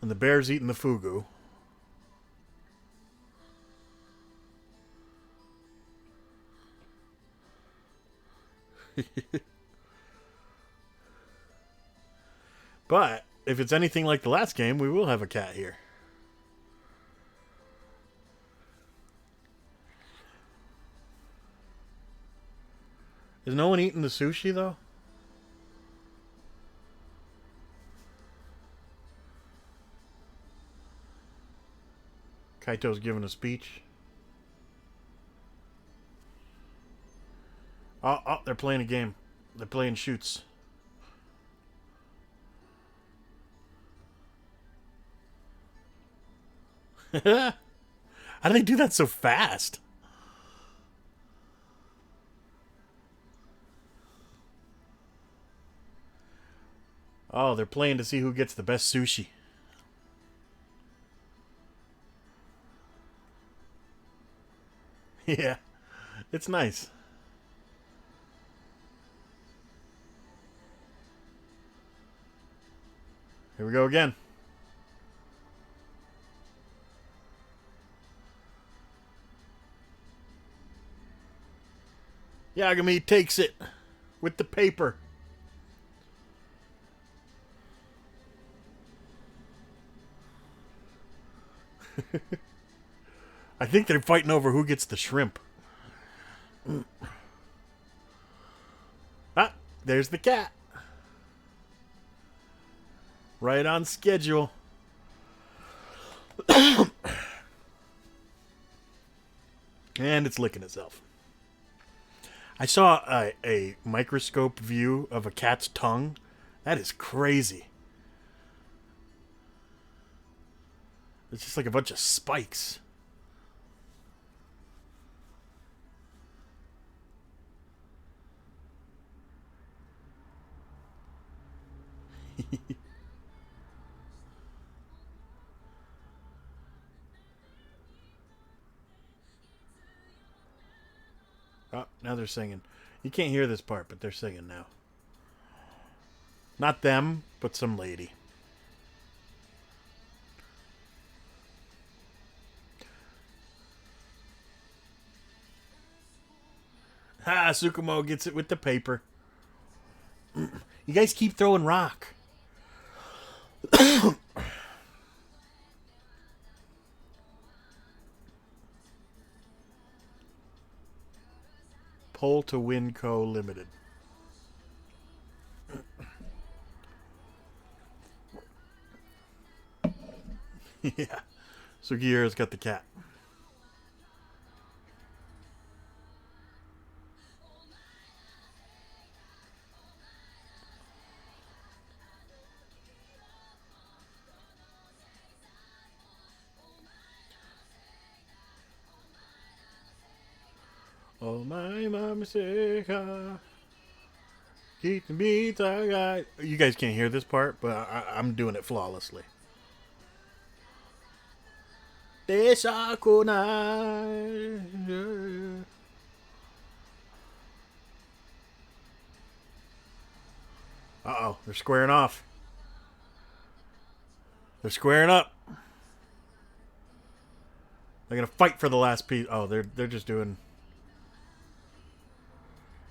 And the bear's eating the fugu. But if it's anything like the last game, we will have a cat here. Is no one eating the sushi, though? Kaito's giving a speech. Oh, they're playing a game. They're playing shoots. How do they do that so fast? Oh, they're playing to see who gets the best sushi. Yeah, it's nice. Here we go again. Yagami takes it with the paper. I think they're fighting over who gets the shrimp. Ah, there's the cat. Right on schedule. And it's licking itself. I saw a microscope view of a cat's tongue. That is crazy. It's just like a bunch of spikes. Oh, now they're singing. You can't hear this part, but they're singing now. Not them, but some lady. Ha! Tsukumo gets it with the paper. You guys keep throwing rock. Pull to Winco Limited. Yeah. Sugiura's got the cat. Oh my mama say, keep the beats I got. You guys can't hear this part, but I'm doing it flawlessly. Deshakunai. Uh-oh, they're squaring off. They're squaring up. They're gonna fight for the last piece. Oh, they're just doing.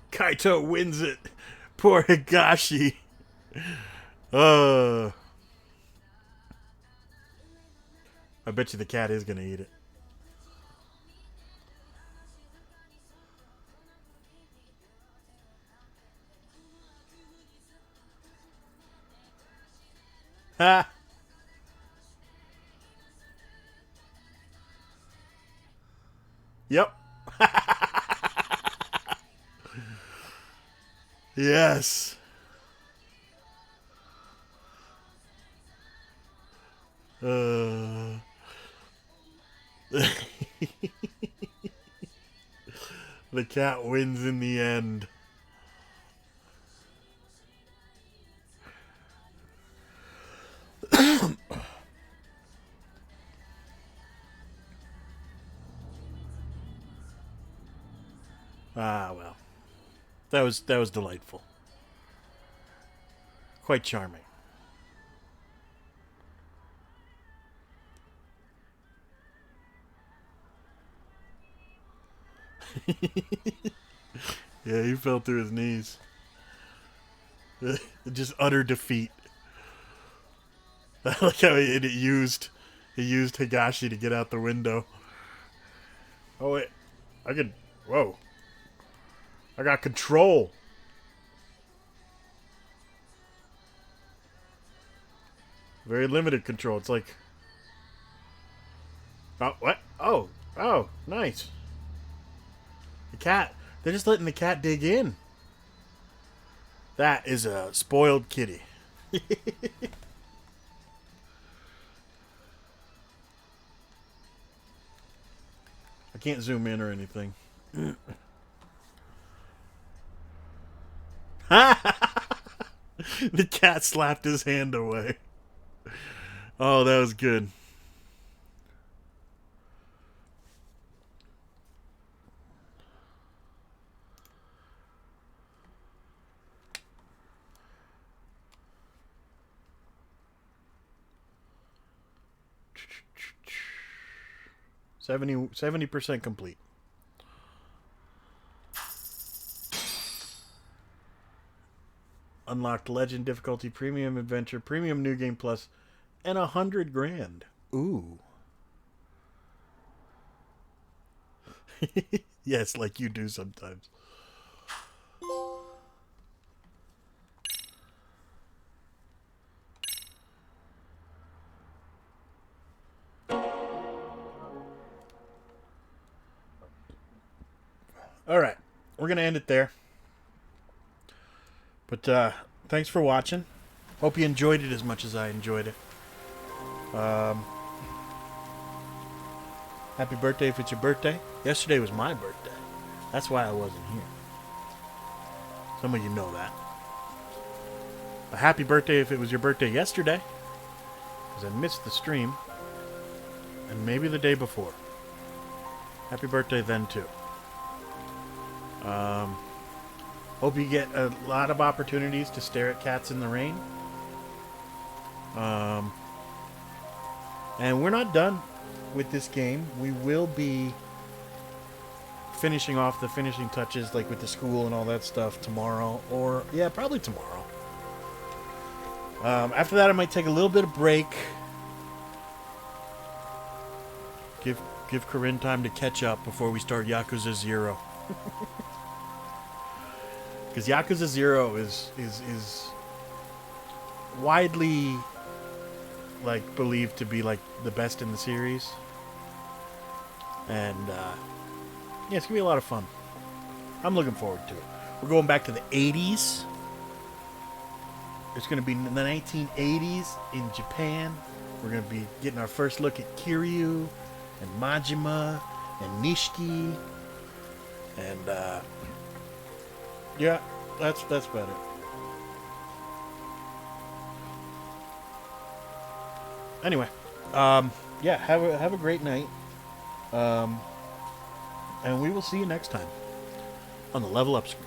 Kaito wins it. Poor Higashi. I bet you the cat is gonna eat it. Ha! Yep. Yes. The cat wins in the end. Ah, well. That was delightful. Quite charming. Yeah, he fell through his knees. Just utter defeat. I like how he used Higashi to get out the window. Oh wait, whoa. I got control. Very limited control. It's like... Oh, what? Oh, nice. The cat. They're just letting the cat dig in. That is a spoiled kitty. I can't zoom in or anything. The cat slapped his hand away. Oh, that was good. Seventy percent complete. Unlocked Legend difficulty, Premium Adventure, Premium New Game Plus, and 100 grand. Ooh. Yes, like you do sometimes. we're going to end it there. But thanks for watching. Hope you enjoyed it as much as I enjoyed it. Happy birthday if it's your birthday. Yesterday was my birthday. That's why I wasn't here. Some of you know that. A happy birthday if it was your birthday yesterday, because I missed the stream. And maybe the day before. Happy birthday then too. Hope you get a lot of opportunities to stare at cats in the rain. And we're not done with this game. We will be finishing off the finishing touches, like with the school and all that stuff, tomorrow. Or, yeah, probably tomorrow. After that, I might take a little bit of break. Give Corinne time to catch up before we start Yakuza 0. Because Yakuza 0 is widely like believed to be like the best in the series. And yeah, it's gonna be a lot of fun. I'm looking forward to it. We're going back to the 80s. It's gonna be the 1980s in Japan. We're gonna be getting our first look at Kiryu and Majima and Nishiki. And yeah, that's about it. Anyway, yeah, have a great night. And we will see you next time on the Level Up Screen.